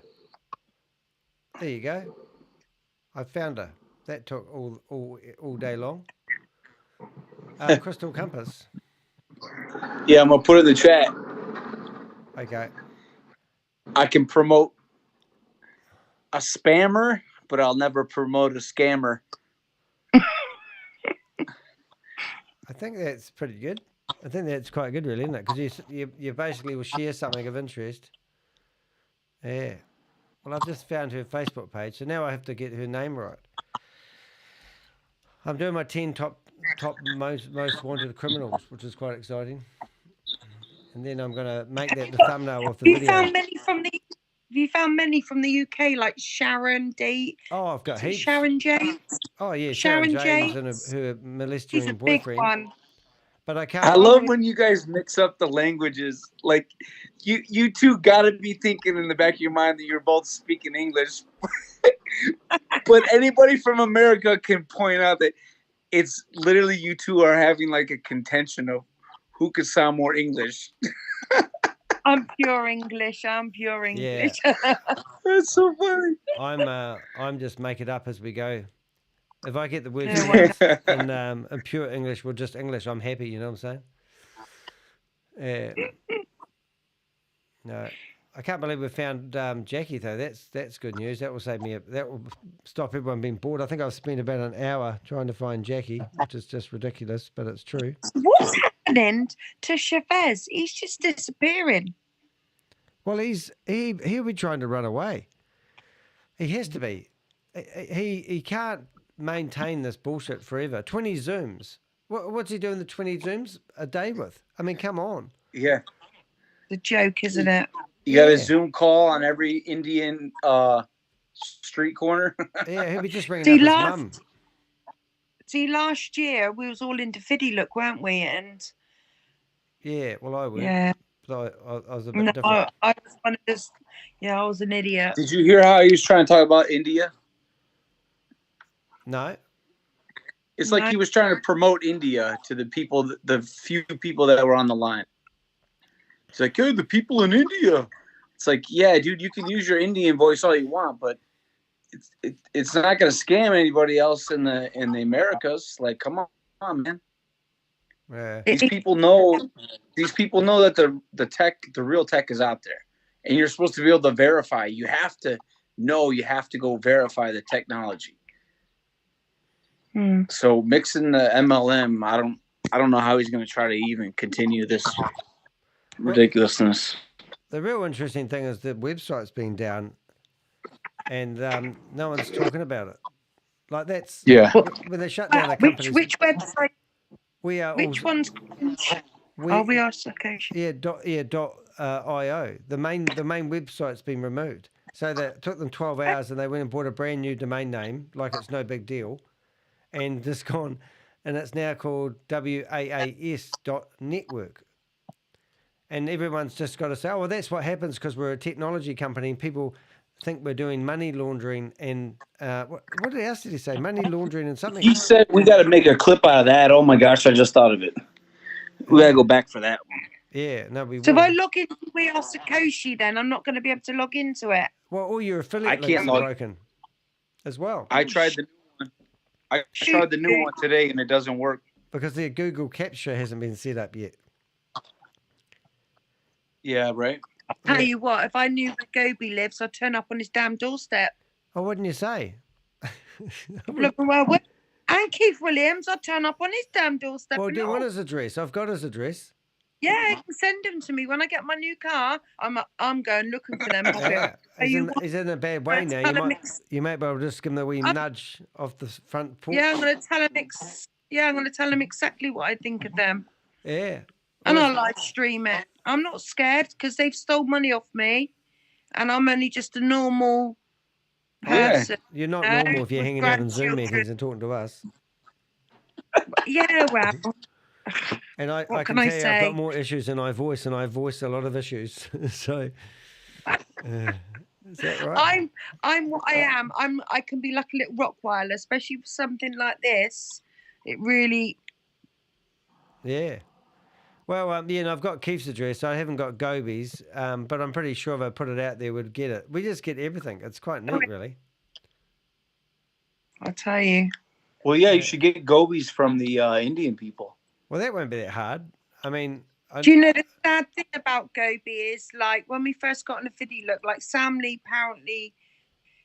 There you go. I found her. That took all day long. Crystal compass. Yeah, I'm gonna put it in the chat. Okay. I can promote a spammer, but I'll never promote a scammer. I think that's pretty good. I think that's quite good, really, isn't it? Because you basically will share something of interest. Yeah. Well, I've just found her Facebook page, so now I have to get her name right. I'm doing my 10 top most wanted criminals, which is quite exciting. And then I'm going to make that the thumbnail of the video. Have you found many from the UK, like Sharon D? Oh, I've got heaps. Sharon James. Oh yeah, Sharon James and her molesting She's a boyfriend. big one. But I can't. I love when you guys mix up the languages. Like you two gotta be thinking in the back of your mind that you're both speaking English. But anybody from America can point out that it's literally you two are having like a contention of who could sound more English. I'm pure English. Yeah. That's so funny. I'm just make it up as we go. If I get the words in pure English, well, just English, I'm happy. You know what I'm saying? No, I can't believe we found Jackie though. That's good news. That will save me. That will stop everyone being bored. I think I've spent about an hour trying to find Jackie, which is just ridiculous, but it's true. What's happening to Chavez? He's just disappearing. Well, he'll be trying to run away. He has to be. He can't maintain this bullshit forever. 20 Zooms. What's he doing the 20 Zooms a day with? I mean, come on. Yeah. The joke, isn't it? You got a Zoom call on every Indian street corner. Yeah, he'll be just ringing up his mum. See, last year we was all into Fiddy Look, weren't we? And yeah, well, I would. Yeah. So I was a bit different. I was one of those. Yeah, I was an idiot. Did you hear how he was trying to talk about India? No. It's like he was trying to promote India to the people, the few people that were on the line. It's like, hey, the people in India. It's like, yeah, dude, you can use your Indian voice all you want, but it's not going to scam anybody else in the Americas. Like, come on, man. Yeah. These people know that the real tech is out there, and you're supposed to be able to verify. You have to go verify the technology. So mixing the MLM, I don't know how he's going to try to even continue this ridiculousness. The real interesting thing is the website's been down, and no one's talking about it. Like that's when they shut down the companies. Which website? We are. Which one's? We are okay. Yeah. .io. The main website's been removed. So that it took them 12 hours, and they went and bought a brand new domain name, like it's no big deal, and just gone, and it's now called WAAS.network. And everyone's just got to say, oh, well, that's what happens because we're a technology company and people think we're doing money laundering and what else did he say? Money laundering and something. He said we got to make a clip out of that. Oh my gosh, I just thought of it. We got to go back for that one. Yeah, no, we So will. if I log into We Are Sakoshi, then I'm not going to be able to log into it. Well, all your affiliate links are broken as well. I tried the new one. I tried the new one today, and it doesn't work. Because their Google Capture hasn't been set up yet. Yeah, right. I'll tell you what, if I knew where Gobi lives, I'd turn up on his damn doorstep. Oh, what didn't you say? And Keith Williams, I'd turn up on his damn doorstep. Well, do you want his address? I've got his address. Yeah, you can send them to me. When I get my new car, I'm going looking for them. Yeah. He's in a bad way now. You might be able to just give him the wee nudge off the front porch. Yeah, I'm going to tell him. I'm going to tell him exactly what I think of them. Yeah. And I'll live stream it. I'm not scared because they've stole money off me, and I'm only just a normal person. You're not normal if you're hanging out in Zoom meetings and talking to us. Yeah, well. And I can tell you, I've got more issues than I voice, and I voice a lot of issues. So, is that right? I'm what I am. I can be like a little Rottweiler, especially for something like this. It really. Yeah. Well, I've got Keith's address. I haven't got Gobi's, but I'm pretty sure if I put it out there, we'd get it. We just get everything. It's quite neat, really. I'll tell you. Well, yeah, you should get Gobi's from the Indian people. Well, that won't be that hard. I mean... Do you know the sad thing about Gobi is, like, when we first got on the Fiddy Look, like, Sam Lee apparently...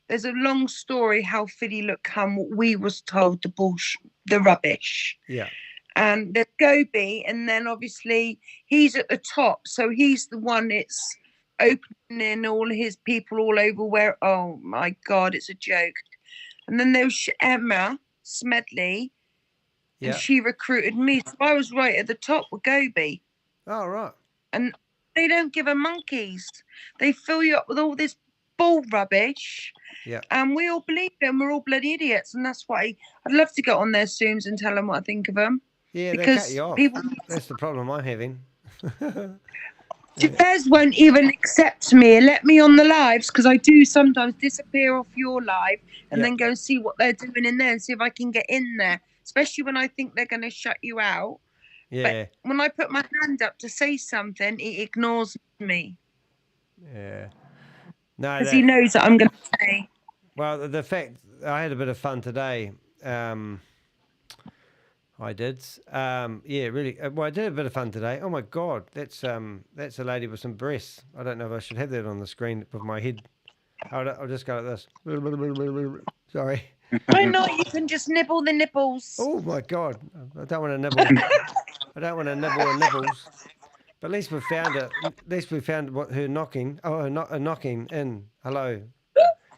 There's a long story how Fiddy Look come, what we was told, the rubbish. Yeah. And there's Gobi, and then obviously he's at the top, so he's the one that's opening all his people all over where, oh my God, it's a joke. And then there was Emma Smedley, and she recruited me, so I was right at the top with Gobi. Oh, right. And they don't give a monkeys. They fill you up with all this bull rubbish. Yeah. And we all believe them. We're all bloody idiots, and that's why I'd love to get on their Zooms and tell them what I think of them. Yeah, because they cut you off. People... That's the problem I'm having. Jazz won't even accept me and let me on the lives because I do sometimes disappear off your live and then go and see what they're doing in there and see if I can get in there, especially when I think they're going to shut you out. Yeah. But when I put my hand up to say something, he ignores me. Yeah. No, because he knows that I'm going to say. Well, the fact I had a bit of fun today. I did. Yeah, really. Well, I did a bit of fun today. Oh my God, that's a lady with some breasts. I don't know if I should have that on the screen with my head. I'll just go like this. Sorry. Why not? You can just nibble the nipples. Oh my God, I don't want to nibble. I don't want to nibble the nipples. But at least we found it. At least we found what her knocking. Oh, a knocking in. Hello.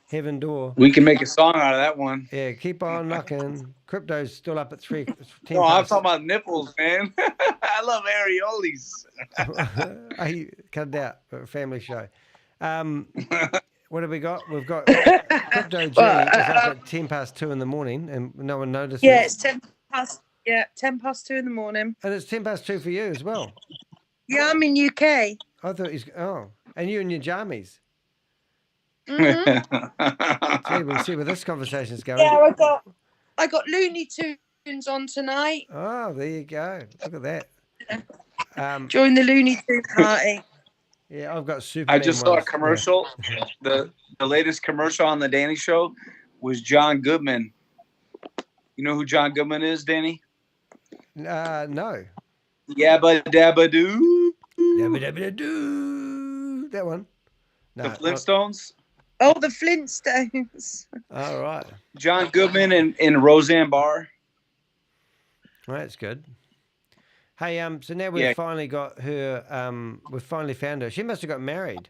Heaven door. We can make a song out of that one. Yeah, keep on knocking. Crypto's still up at 10 No, I'm talking about nipples, man. I love areoles. I cut it out. A family show. What have we got? We've got Crypto G is up at 2:10 in the morning, and no one noticed. Yeah, it's 10 past 2 in the morning. And it's 2:10 for you as well. Yeah, I'm in UK. I thought and you and your jammies. Mm-hmm. Gee, we'll see where this conversation's going. Yeah, I got Looney Tunes on tonight. Oh, there you go. Look at that. Join the Looney Tunes party. Yeah, I've got Superman. I just saw a commercial. Yeah. The latest commercial on the Danny Show was John Goodman. You know who John Goodman is, Danny? No. Yabba dabba doo. Yabba dabba doo. That one. No, the Flintstones. Oh, the Flintstones. All right. John Goodman and Roseanne Barr. Well, that's good. Hey, so now we've finally got her. We've finally found her. She must have got married.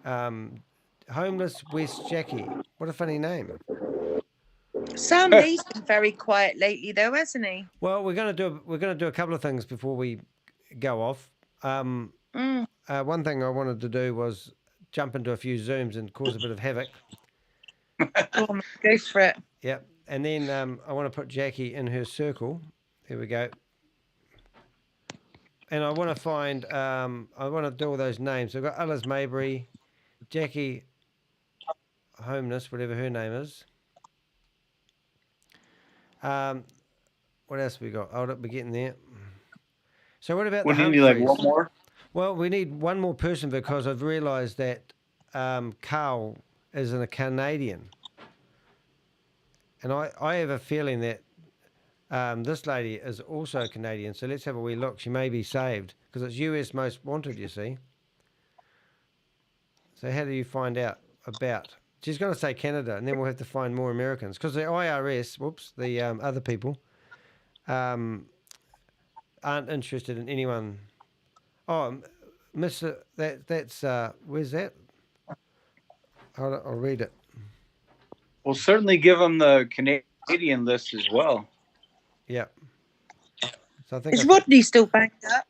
Homeless West Jackie. What a funny name. Sam Lee's been very quiet lately, though, hasn't he? Well, we're gonna do a couple of things before we go off. One thing I wanted to do was jump into a few Zooms and cause a bit of havoc. Oh, go for it. Yep. And then I want to put Jackie in her circle. There we go. And I want to find, I want to do all those names. So I've got Alice Maybury, Jackie Homeless, whatever her name is. What else we got? Hold up, we're getting there. So what about the Humphreys? What do you need, like one more? Well, we need one more person because I've realised that Carl is a Canadian. And I have a feeling that this lady is also Canadian. So let's have a wee look. She may be saved because it's US most wanted, you see. So how do you find out about? She's going to say Canada, and then we'll have to find more Americans because the IRS, the other people, aren't interested in anyone. Oh, Mr. That's where's that? I'll read it. We'll certainly give them the Canadian list as well. Yeah. So I think Is Rodney still banked up?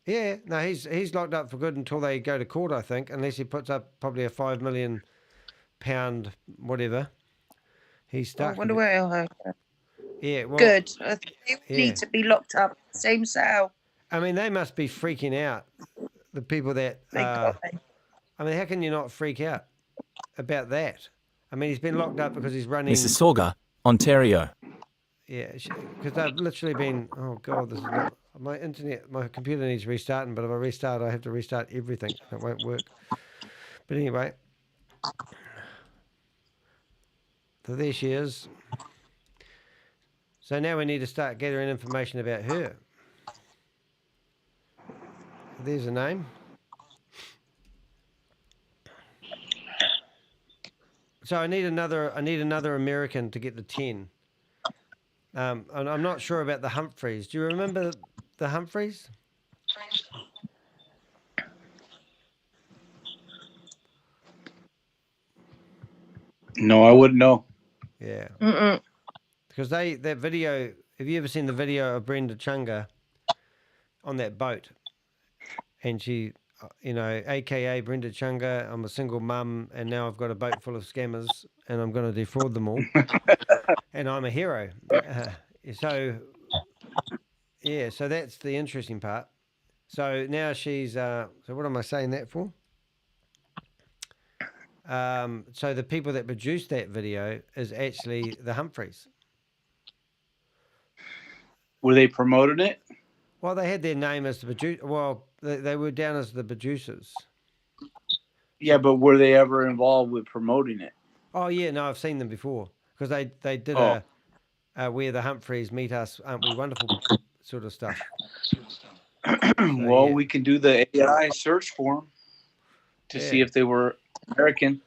Yeah, no, he's locked up for good until they go to court, I think, unless he puts up probably a £5 million whatever. He's stuck. I wonder where he'll have. Yeah, well, good. I think they need to be locked up in the same cell. I mean, they must be freaking out. The people that. I mean, how can you not freak out about that? I mean, he's been locked up because he's running. Mississauga, Ontario. Yeah, because they've literally been. Oh God, this is not my internet. My computer needs restarting, but if I restart, I have to restart everything. It won't work. But anyway, so there she is. So now we need to start gathering information about her. There's a name. So I need another American to get the 10. And I'm not sure about the Humphreys. Do you remember the Humphreys? No, I wouldn't know. Yeah. Mm-mm. Because that video, have you ever seen the video of Brenda Chunga on that boat? And she, AKA Brenda Chunga, I'm a single mum and now I've got a boat full of scammers and I'm going to defraud them all. And I'm a hero. So that's the interesting part. So now she's, so what am I saying that for? So the people that produced that video is actually the Humphreys. Were they promoting it? Well, they had their name as the producer. Well, they were down as the producers. Yeah, but were they ever involved with promoting it? Oh, yeah, no, I've seen them before. Because they did Where the Humphreys Meet Us, Aren't We Wonderful sort of stuff. Well, we can do the AI search for them to see if they were American.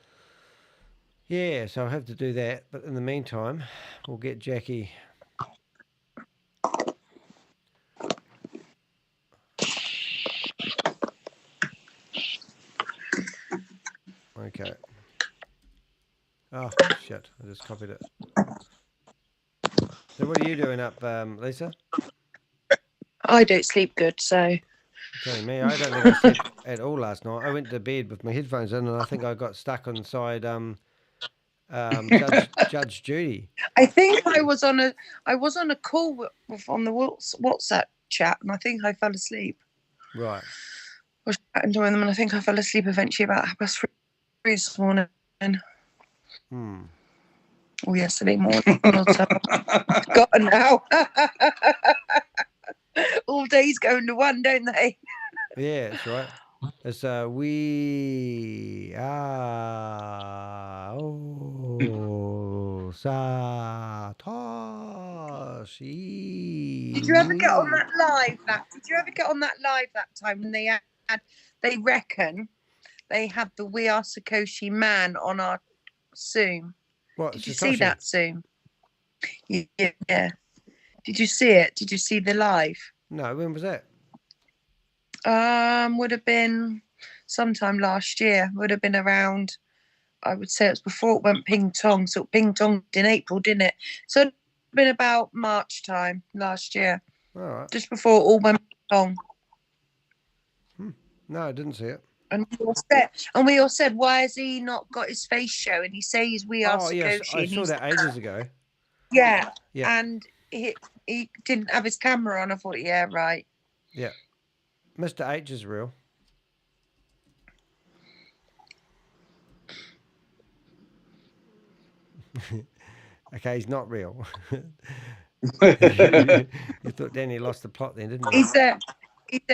Yeah, so I'll have to do that. But in the meantime, we'll get Jackie. Okay. Oh, shit. I just copied it. So what are you doing up, Lisa? I don't sleep good, so... Telling me, I don't think I slept at all last night. I went to bed with my headphones in and I think I got stuck inside Judge Judy. I think I was on a call on the WhatsApp chat and I think I fell asleep. Right. I was chatting to them and I think I fell asleep eventually about 3:30 this morning. Or yesterday morning. Forgotten now. All days go into one, don't they? Yeah, that's right. It's we are Satoshi. Did you ever get on that live? Did you ever get on that live that time when they reckon they had the We Are Satoshi man on our Zoom? What? Did you see that Zoom? Yeah. Did you see it? Did you see the live? No, when was that? Would have been sometime last year. Would have been around, I would say it was before it went ping tong. So ping tong in April, didn't it? So it would have been about March time last year. All right. Just before it all went ping tong. No, I didn't see it. And we all said, why has he not got his face showing? He says we are Satoshi. Yes, I saw that ages ago. Yeah. Yeah. And he didn't have his camera on. I thought, yeah, right. Yeah. Mr. H is real. Okay, he's not real. You thought Danny lost the plot then, didn't you? He's an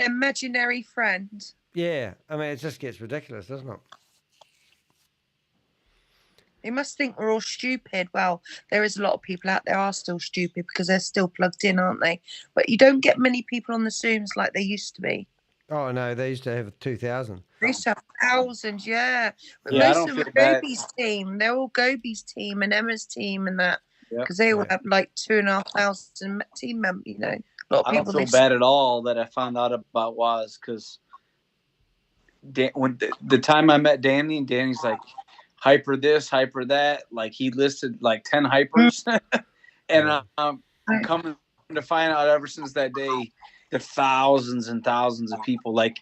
imaginary friend. Yeah, I mean, it just gets ridiculous, doesn't it? He must think we're all stupid. Well, there is a lot of people out there are still stupid because they're still plugged in, aren't they? But you don't get many people on the Zooms like they used to be. Oh, no, they used to have 2,000. They used to have thousands, yeah. But Yeah, most of them are Gobi's team. They're all Gobi's team and Emma's team and that. Because they all have like 2,500 team members, you know. A lot of I people don't feel bad at all that I found out about Waz, because when the time I met Danny, and Danny's like, hyper this, hyper that. Like, he listed like 10 hypers. And I'm coming to find out ever since that day, there are thousands and thousands of people. Like,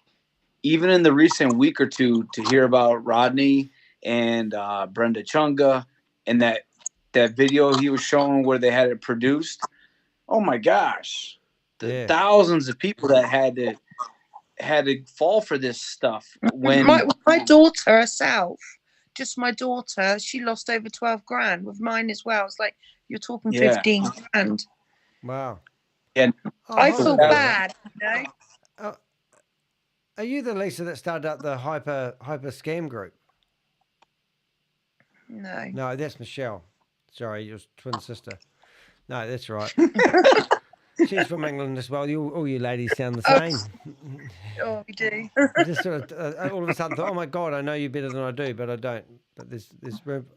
even in the recent week or two, to hear about Rodney and Brenda Chunga and that video he was showing where they had it produced. Oh my gosh. The thousands of people that had to fall for this stuff. When my daughter herself, just my daughter, she lost over 12 grand with mine as well. It's like, you're talking 15 grand. Wow. And I feel bad, you know. Are you the Lisa that started up the hyper scam group? No, that's Michelle. Sorry, your twin sister. No, that's right. She's from England as well. All you ladies sound the same. Oh, we do. I just sort of all of a sudden thought, oh my God, I know you better than I do, but I don't. But there's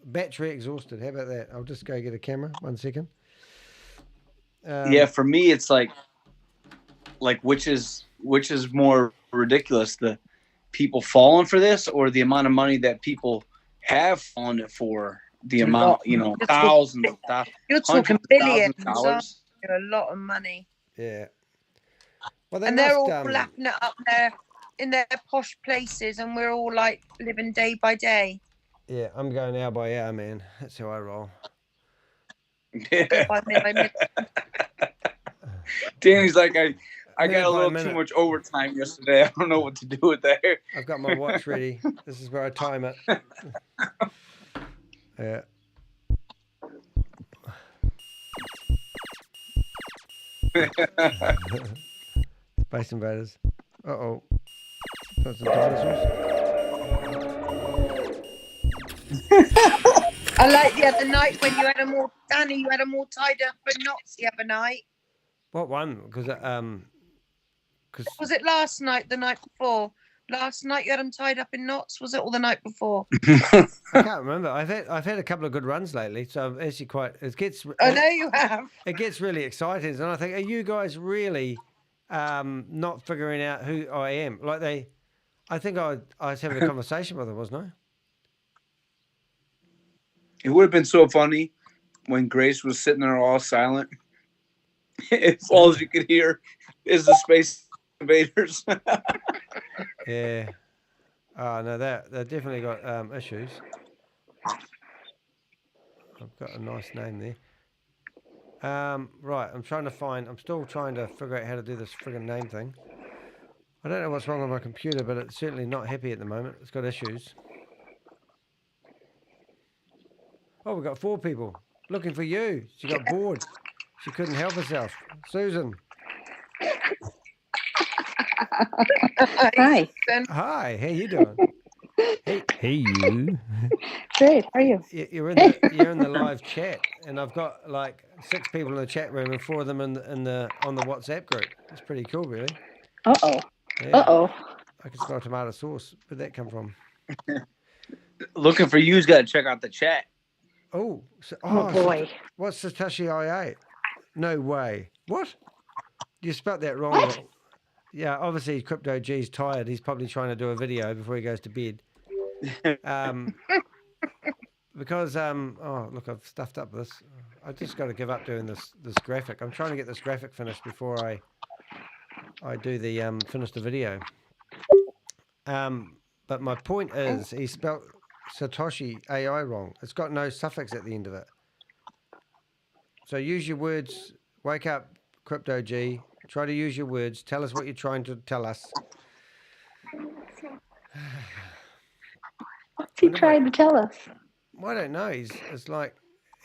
battery exhausted. How about that? I'll just go get a camera. 1 second. Yeah, for me, it's like which is more ridiculous, the people falling for this or the amount of money that people have fallen it for? The amount, thousands of thousands. You're talking billions, dollars. A lot of money. Yeah. Well, they're all lapping it up there in their posh places, and we're all like living day by day. Yeah, I'm going hour by hour, man. That's how I roll. Danny's like, I got a little too much overtime yesterday. I don't know what to do with that. I've got my watch ready. This is where I time it. Yeah. Space Invaders. Uh-oh. Got some dinosaurs. I like the other night when you had them all, Danny, you had them all tied up in knots the other night. What one? Because was it last night, the night before? Last night you had them tied up in knots, was it, or the night before? I can't remember. I've had a couple of good runs lately, so I'm actually I know you have. It gets really exciting, and I think, are you guys really not figuring out who I am? Like I think I was having a conversation with them, wasn't I? It would have been so funny when Grace was sitting there all silent. If all you could hear is the Space Invaders. Yeah. Oh, no, they definitely got issues. I've got a nice name there. Right, I'm still trying to figure out how to do this friggin' name thing. I don't know what's wrong with my computer, but it's certainly not happy at the moment. It's got issues. Oh, we've got 4 people looking for you. She got bored. She couldn't help herself. Susan. Hi. Hi, how you doing? Hey you. Great, how are you? You're in the live chat, and I've got like 6 people in the chat room and 4 of them on the WhatsApp group. It's pretty cool, really. Uh-oh. Yeah. Uh-oh. I can smell tomato sauce. Where'd that come from? Looking for you's got to check out the chat. Oh boy. What's Satoshi I8? No way. What? You spelt that wrong. What? Yeah, obviously Crypto G's tired. He's probably trying to do a video before he goes to bed. Because oh look, I've stuffed up this. I just got to give up doing this graphic. I'm trying to get this graphic finished before I do the finish the video. But my point is, he spelled Satoshi AI wrong. It's got no suffix at the end of it. So use your words. Wake up, Crypto G. Try to use your words. Tell us what you're trying to tell us. What's he trying to tell us? Well, I don't know. It's like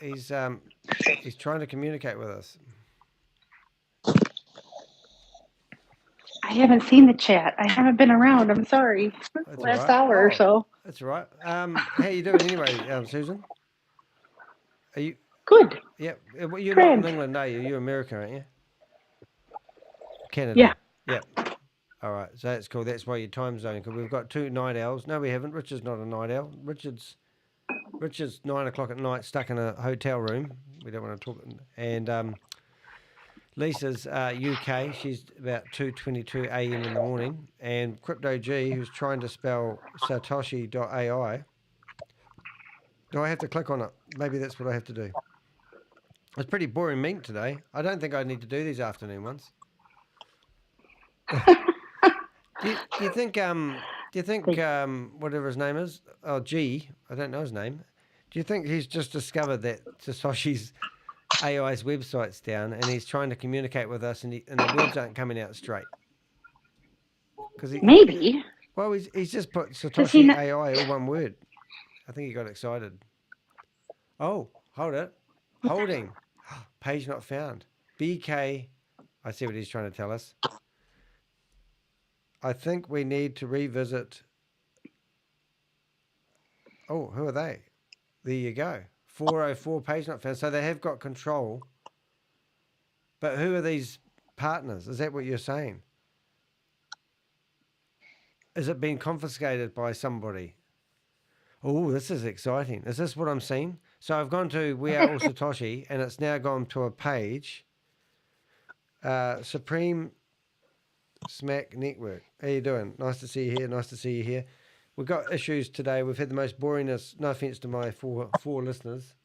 he's trying to communicate with us. I haven't seen the chat. I haven't been around. I'm sorry. Last hour or so. That's all right. How you doing anyway, Susan? Are you good? Yeah. Well, you're not in England, are you? You're America, aren't you? Canada. Yeah. Yep. All right. So that's cool. That's why your time zone. Because we've got 2 night owls. No, we haven't. Richard's not a night owl. Richard's 9 o'clock at night, stuck in a hotel room. We don't want to talk. And Lisa's UK. She's about 2:22 a.m. in the morning. And Crypto G, who's trying to spell Satoshi.ai. Do I have to click on it? Maybe that's what I have to do. It's pretty boring meeting today. I don't think I need to do these afternoon ones. Do you think whatever his name is, G, I don't know his name. Do you think he's just discovered that Satoshi's AI's website's down and he's trying to communicate with us and the words aren't coming out straight? Maybe. Well, he's just put Satoshi AI all one word. I think he got excited. Oh, hold it. Holding. Page not found. BK. I see what he's trying to tell us. I think we need to revisit. Oh, who are they? There you go. 404 page not found. So they have got control. But who are these partners? Is that what you're saying? Is it being confiscated by somebody? Oh, this is exciting. Is this what I'm seeing? So I've gone to We Are All Satoshi, and it's now gone to a page. Supreme Smack Network. How you doing? Nice to see you here. Nice to see you here. We've got issues today. We've had the most boringest, no offense to my four listeners.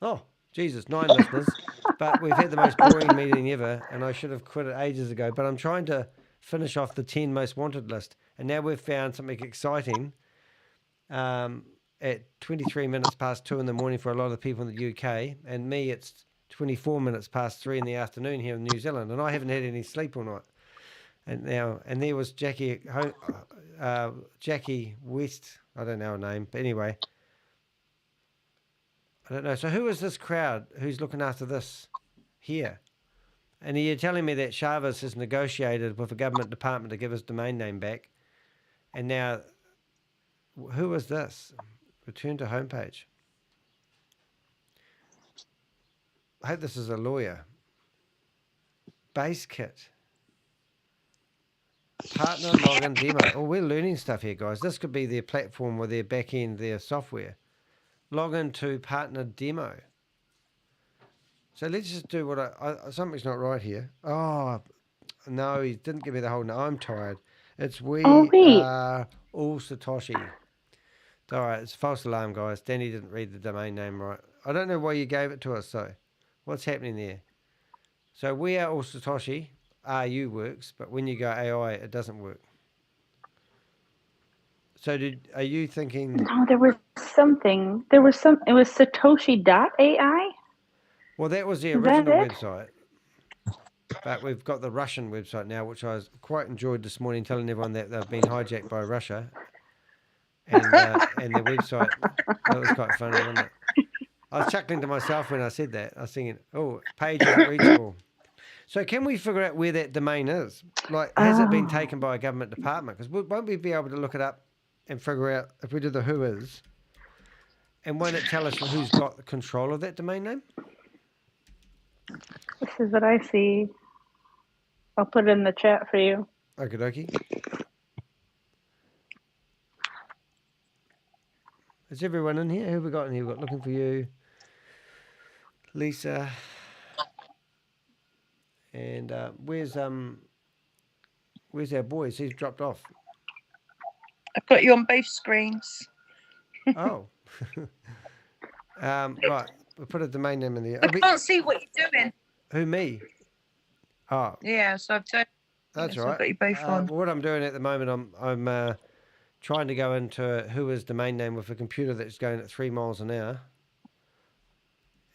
Oh, Jesus, 9 listeners. But we've had the most boring meeting ever, and I should have quit it ages ago. But I'm trying to finish off the 10 most wanted list. And now we've found something exciting. At 23 minutes past 2 in the morning for a lot of the people in the UK, and me, it's 24 minutes past 3 in the afternoon here in New Zealand, and I haven't had any sleep all night. And there was Jackie West, I don't know her name, but anyway, I don't know. So who is this crowd who's looking after this here? And you're telling me that Chavez has negotiated with a government department to give his domain name back, and now who is this? Return to homepage. I hope this is a lawyer. Base kit. Partner login demo. Oh, we're learning stuff here, guys. This could be their platform or their back end, their software. Login to partner demo. So let's just do what something's not right here. Oh, no, he didn't give me the whole name. I'm tired. It's We Are All Satoshi. All right, it's a false alarm, guys. Danny didn't read the domain name right. I don't know why you gave it to us, though. What's happening there? So We Are All Satoshi, RU works, but when you go AI, it doesn't work. So are you thinking... No, there was something. It was Satoshi.ai? Well, that was the original website. But we've got the Russian website now, which I quite enjoyed this morning, telling everyone that they've been hijacked by Russia. And the website, that was quite funny, wasn't it? I was chuckling to myself when I said that. I was thinking, oh, page isn't reachable. So can we figure out where that domain is? Like, has it been taken by a government department? Because won't we be able to look it up and figure out, if we do the who is, and won't it tell us who's got control of that domain name? This is what I see. I'll put it in the chat for you. Okie dokie. Is everyone in here? Who have we got in here? We've got Looking For You, Lisa, and where's our boy? He's dropped off. I've got you on both screens. Oh. Right, we'll put a domain name in there. I can't see what you're doing. Who, me? Oh. Yeah, so I've turned That's So right. I've got you both on. What I'm doing at the moment, I'm trying to go into who is domain name with a computer that's going at 3 miles an hour.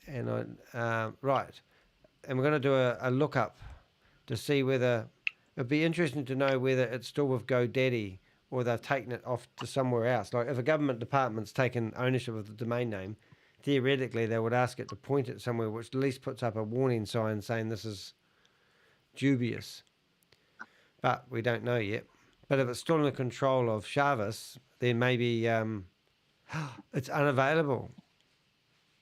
And right, and we're going to do a lookup to see whether it'd be interesting to know whether it's still with GoDaddy or they've taken it off to somewhere else. Like if a government department's taken ownership of the domain name, theoretically they would ask it to point it somewhere, which at least puts up a warning sign saying this is dubious. But we don't know yet. But if it's still in the control of Chavis, then maybe it's unavailable.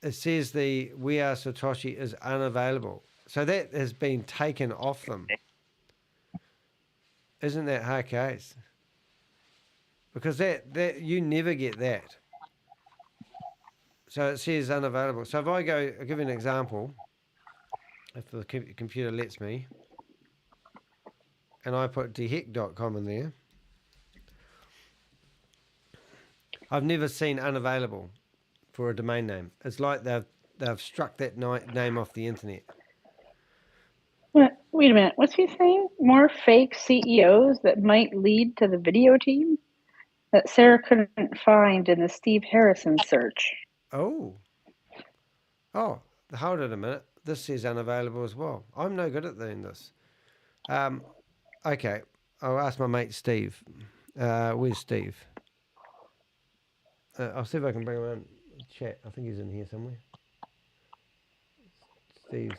It says the We Are Satoshi is unavailable. So that has been taken off them. Isn't that her case? Because that you never get that. So it says unavailable. So if I go, I'll give you an example. If the computer lets me, and I put deheck.com in there, I've never seen unavailable for a domain name. It's like they've struck that name off the internet. Wait a minute. What's he saying? More fake CEOs that might lead to the video team that Sarah couldn't find in the Steve Harrison search. Oh, hold it a minute. This says unavailable as well. I'm no good at doing this. Okay, I'll ask my mate Steve. Where's Steve? I'll see if I can bring him in chat. I think he's in here somewhere. Steve.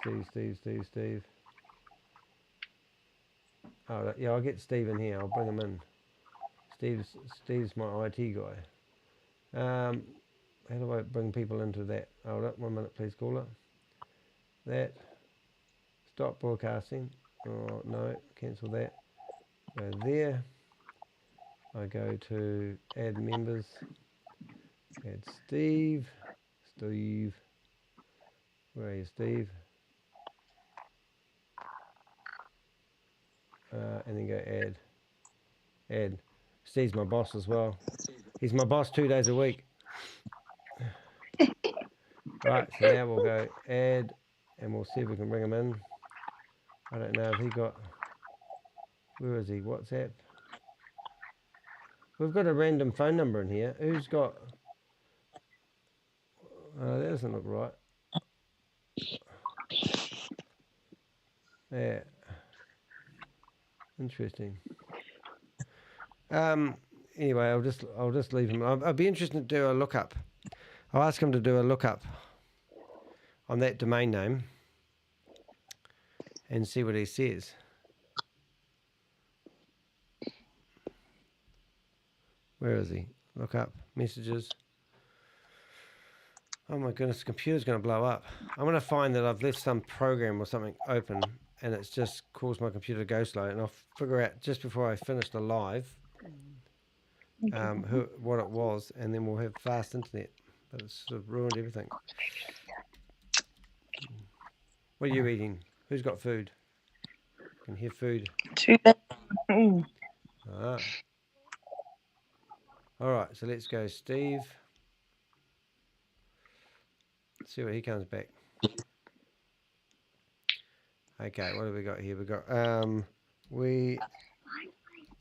Oh, yeah, I'll get Steve in here. I'll bring him in. Steve's my IT guy. How do I bring people into that? Hold up, 1 minute, please, caller. That. Stop broadcasting. Oh, no, cancel that. Go there. I go to add members. Add Steve. Where are you, Steve? And then go add. Steve's my boss as well. He's my boss 2 days a week. Right, so now we'll go add, and we'll see if we can bring him in. I don't know if he got... Where is he? WhatsApp? We've got a random phone number in here. Who's got... that doesn't look right. Yeah. Interesting. Anyway, I'll just leave him. I'll be interested to do a lookup. I'll ask him to do a lookup on that domain name and see what he says. Where is he? Look up messages. Oh my goodness, the computer's going to blow up. I'm going to find that I've left some program or something open and it's just caused my computer to go slow, and I'll figure out just before I finish the live what it was, and then we'll have fast internet. But it's sort of ruined everything. What are you eating? Who's got food? I can hear food. Ah. All right, so let's go, Steve. Let's see what he comes back. Okay, what have we got here? We got we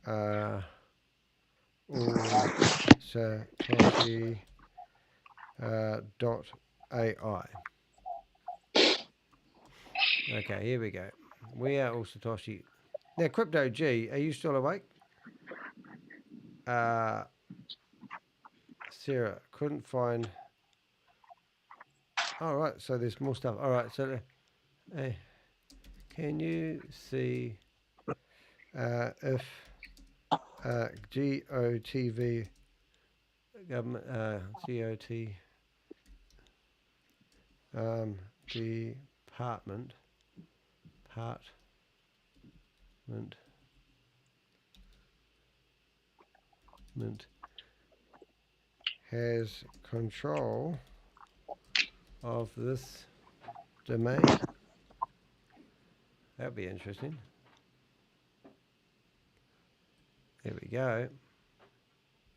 are all Satoshi .ai. Okay, here we go. We are all Satoshi. Now, Crypto G, are you still awake? Sarah couldn't find. All right, so there's more stuff. All right, so can you see if GOTV government GOT department has control of this domain? That'd be interesting. There we go.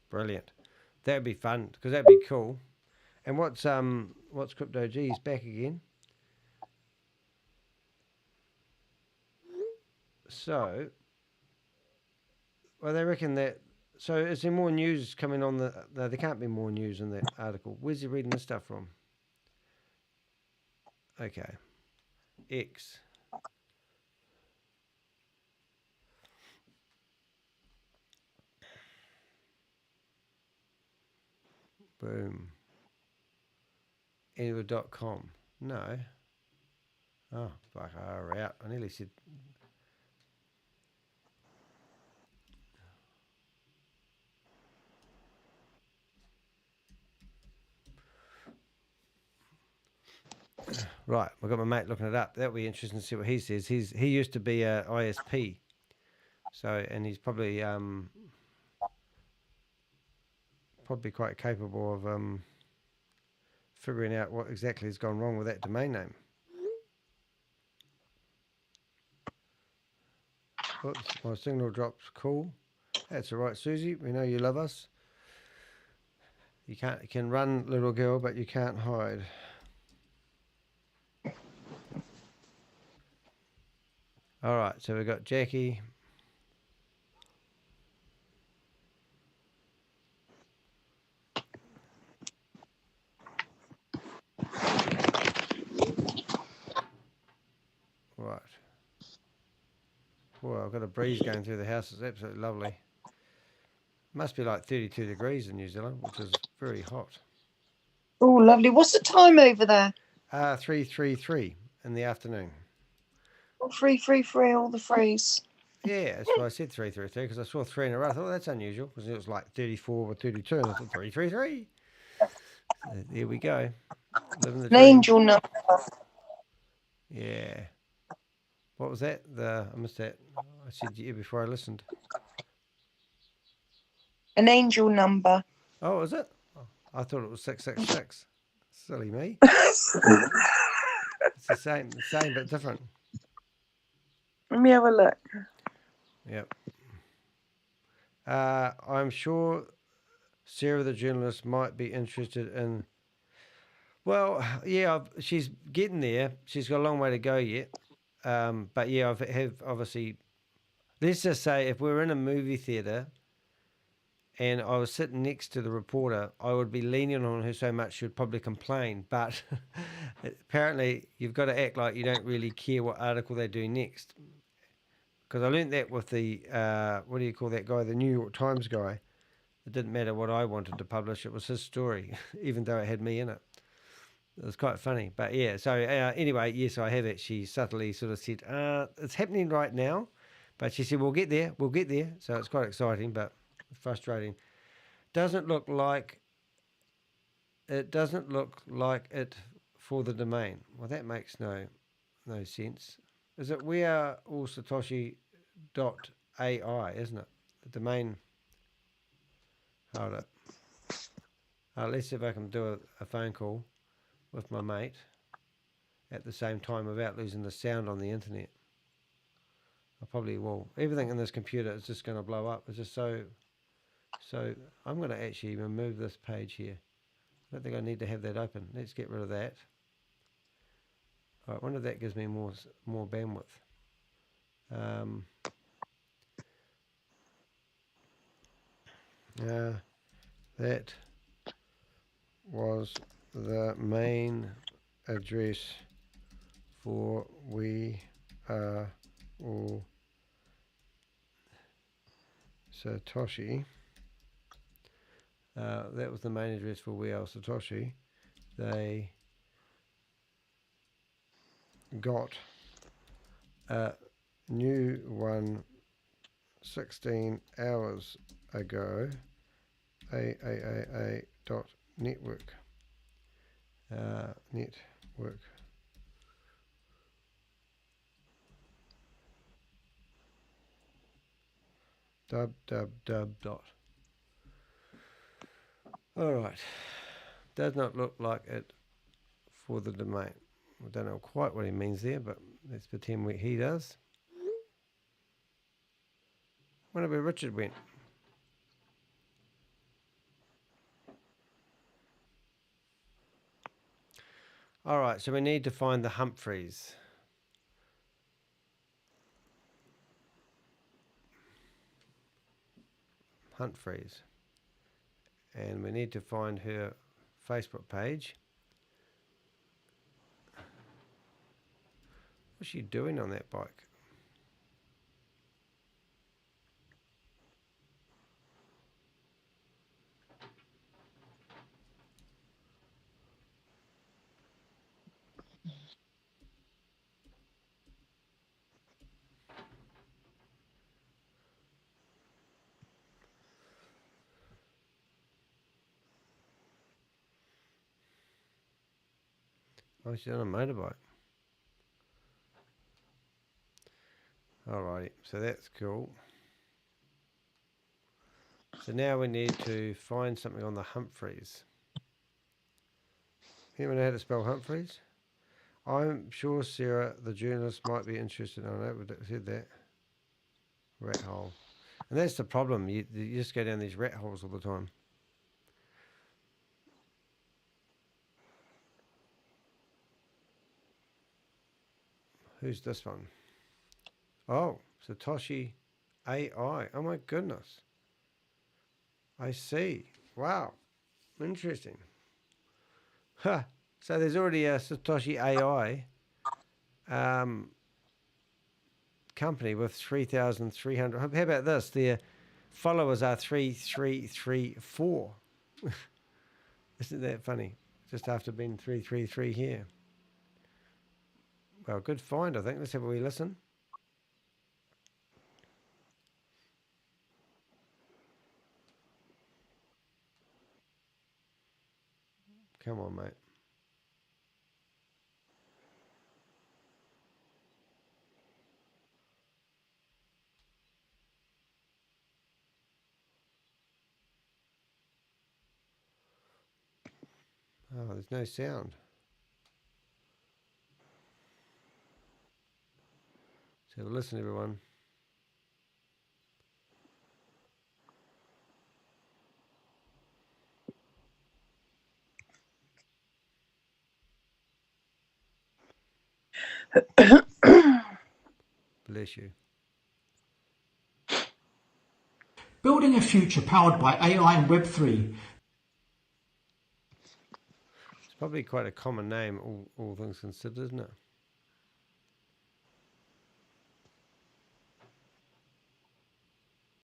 Brilliant. That'd be fun because that'd be cool. And what's Crypto G? He's back again. So Well, they reckon that. So is there more news coming on the? No, there can't be more news in that article. Where's he reading this stuff from? Okay, X. Boom. Edward.com. No. Oh, fuck, we're out. I nearly said. Right, I've got my mate looking it up. That'll be interesting to see what he says. He used to be a ISP, so and he's probably quite capable of figuring out what exactly has gone wrong with that domain name. Oops, my signal drops. Cool. That's all right, Susie. We know you love us. You can run, little girl, but you can't hide. All right, so we've got Jackie. Right. Well, I've got a breeze going through the house. It's absolutely lovely. Must be like 32 degrees in New Zealand, which is very hot. Oh, lovely. What's the time over there? 3:33 in the afternoon. Oh, free, all the frees. Yeah, that's why I said 3:33 because I saw 3 in a row. I thought that's unusual because it was like 34 or 32, and I thought 3:33. So there we go. Living the An dream. angel number. Yeah. What was that? I missed that. I said yeah before I listened. An angel number. Oh, is it? Oh, I thought it was 666. Silly me. It's the same but different. Let me have a look. Yep. I'm sure Sarah, the journalist, might be interested in. Well, yeah, she's getting there. She's got a long way to go yet. But yeah, have obviously. Let's just say if we were in a movie theater and I was sitting next to the reporter, I would be leaning on her so much she'd probably complain. But apparently, you've got to act like you don't really care what article they do next. Because I learned that with the, what do you call that guy, the New York Times guy. It didn't matter what I wanted to publish. It was his story, even though it had me in it. It was quite funny. But yeah, so anyway, yes, I have actually subtly sort of said, it's happening right now. But she said, we'll get there. So it's quite exciting, but frustrating. Doesn't look like it for the domain. Well, that makes no sense. Is it we are all Satoshi.ai, isn't it? The domain. Hold it. Let's see if I can do a phone call with my mate at the same time without losing the sound on the internet. I probably will. Everything in this computer is just going to blow up. It's just so I'm going to actually remove this page here. I don't think I need to have that open. Let's get rid of that. All right, I wonder if that gives me more bandwidth. That was the main address for we are all Satoshi. That was the main address for we are Satoshi. They got a new one 16 hours ago. AAA.network. Network. Dot. All right. Does not look like it for the domain. I don't know quite what he means there, but let's pretend he does. Wonder where Richard went. All right, so we need to find the Humphreys. Humphreys. And we need to find her Facebook page. What's she doing on that bike? Oh, she's on a motorbike. Alrighty, so that's cool. So now we need to find something on the Humphreys. Anyone know how to spell Humphreys? I'm sure Sarah, the journalist, might be interested. I know, we said that. Rat hole. And that's the problem. You just go down these rat holes all the time. Who's this one? Oh, Satoshi AI. Oh my goodness. I see. Wow. Interesting. Huh. So there's already a Satoshi AI company with 3,300. How about this? Their followers are 3,334. Isn't that funny? Just after being 333 here. Well, good find, I think. Let's have a wee listen. Come on, mate. Oh, there's no sound. So listen, everyone. Bless you. Building a future powered by AI and Web3. It's probably quite a common name, all things considered, isn't it?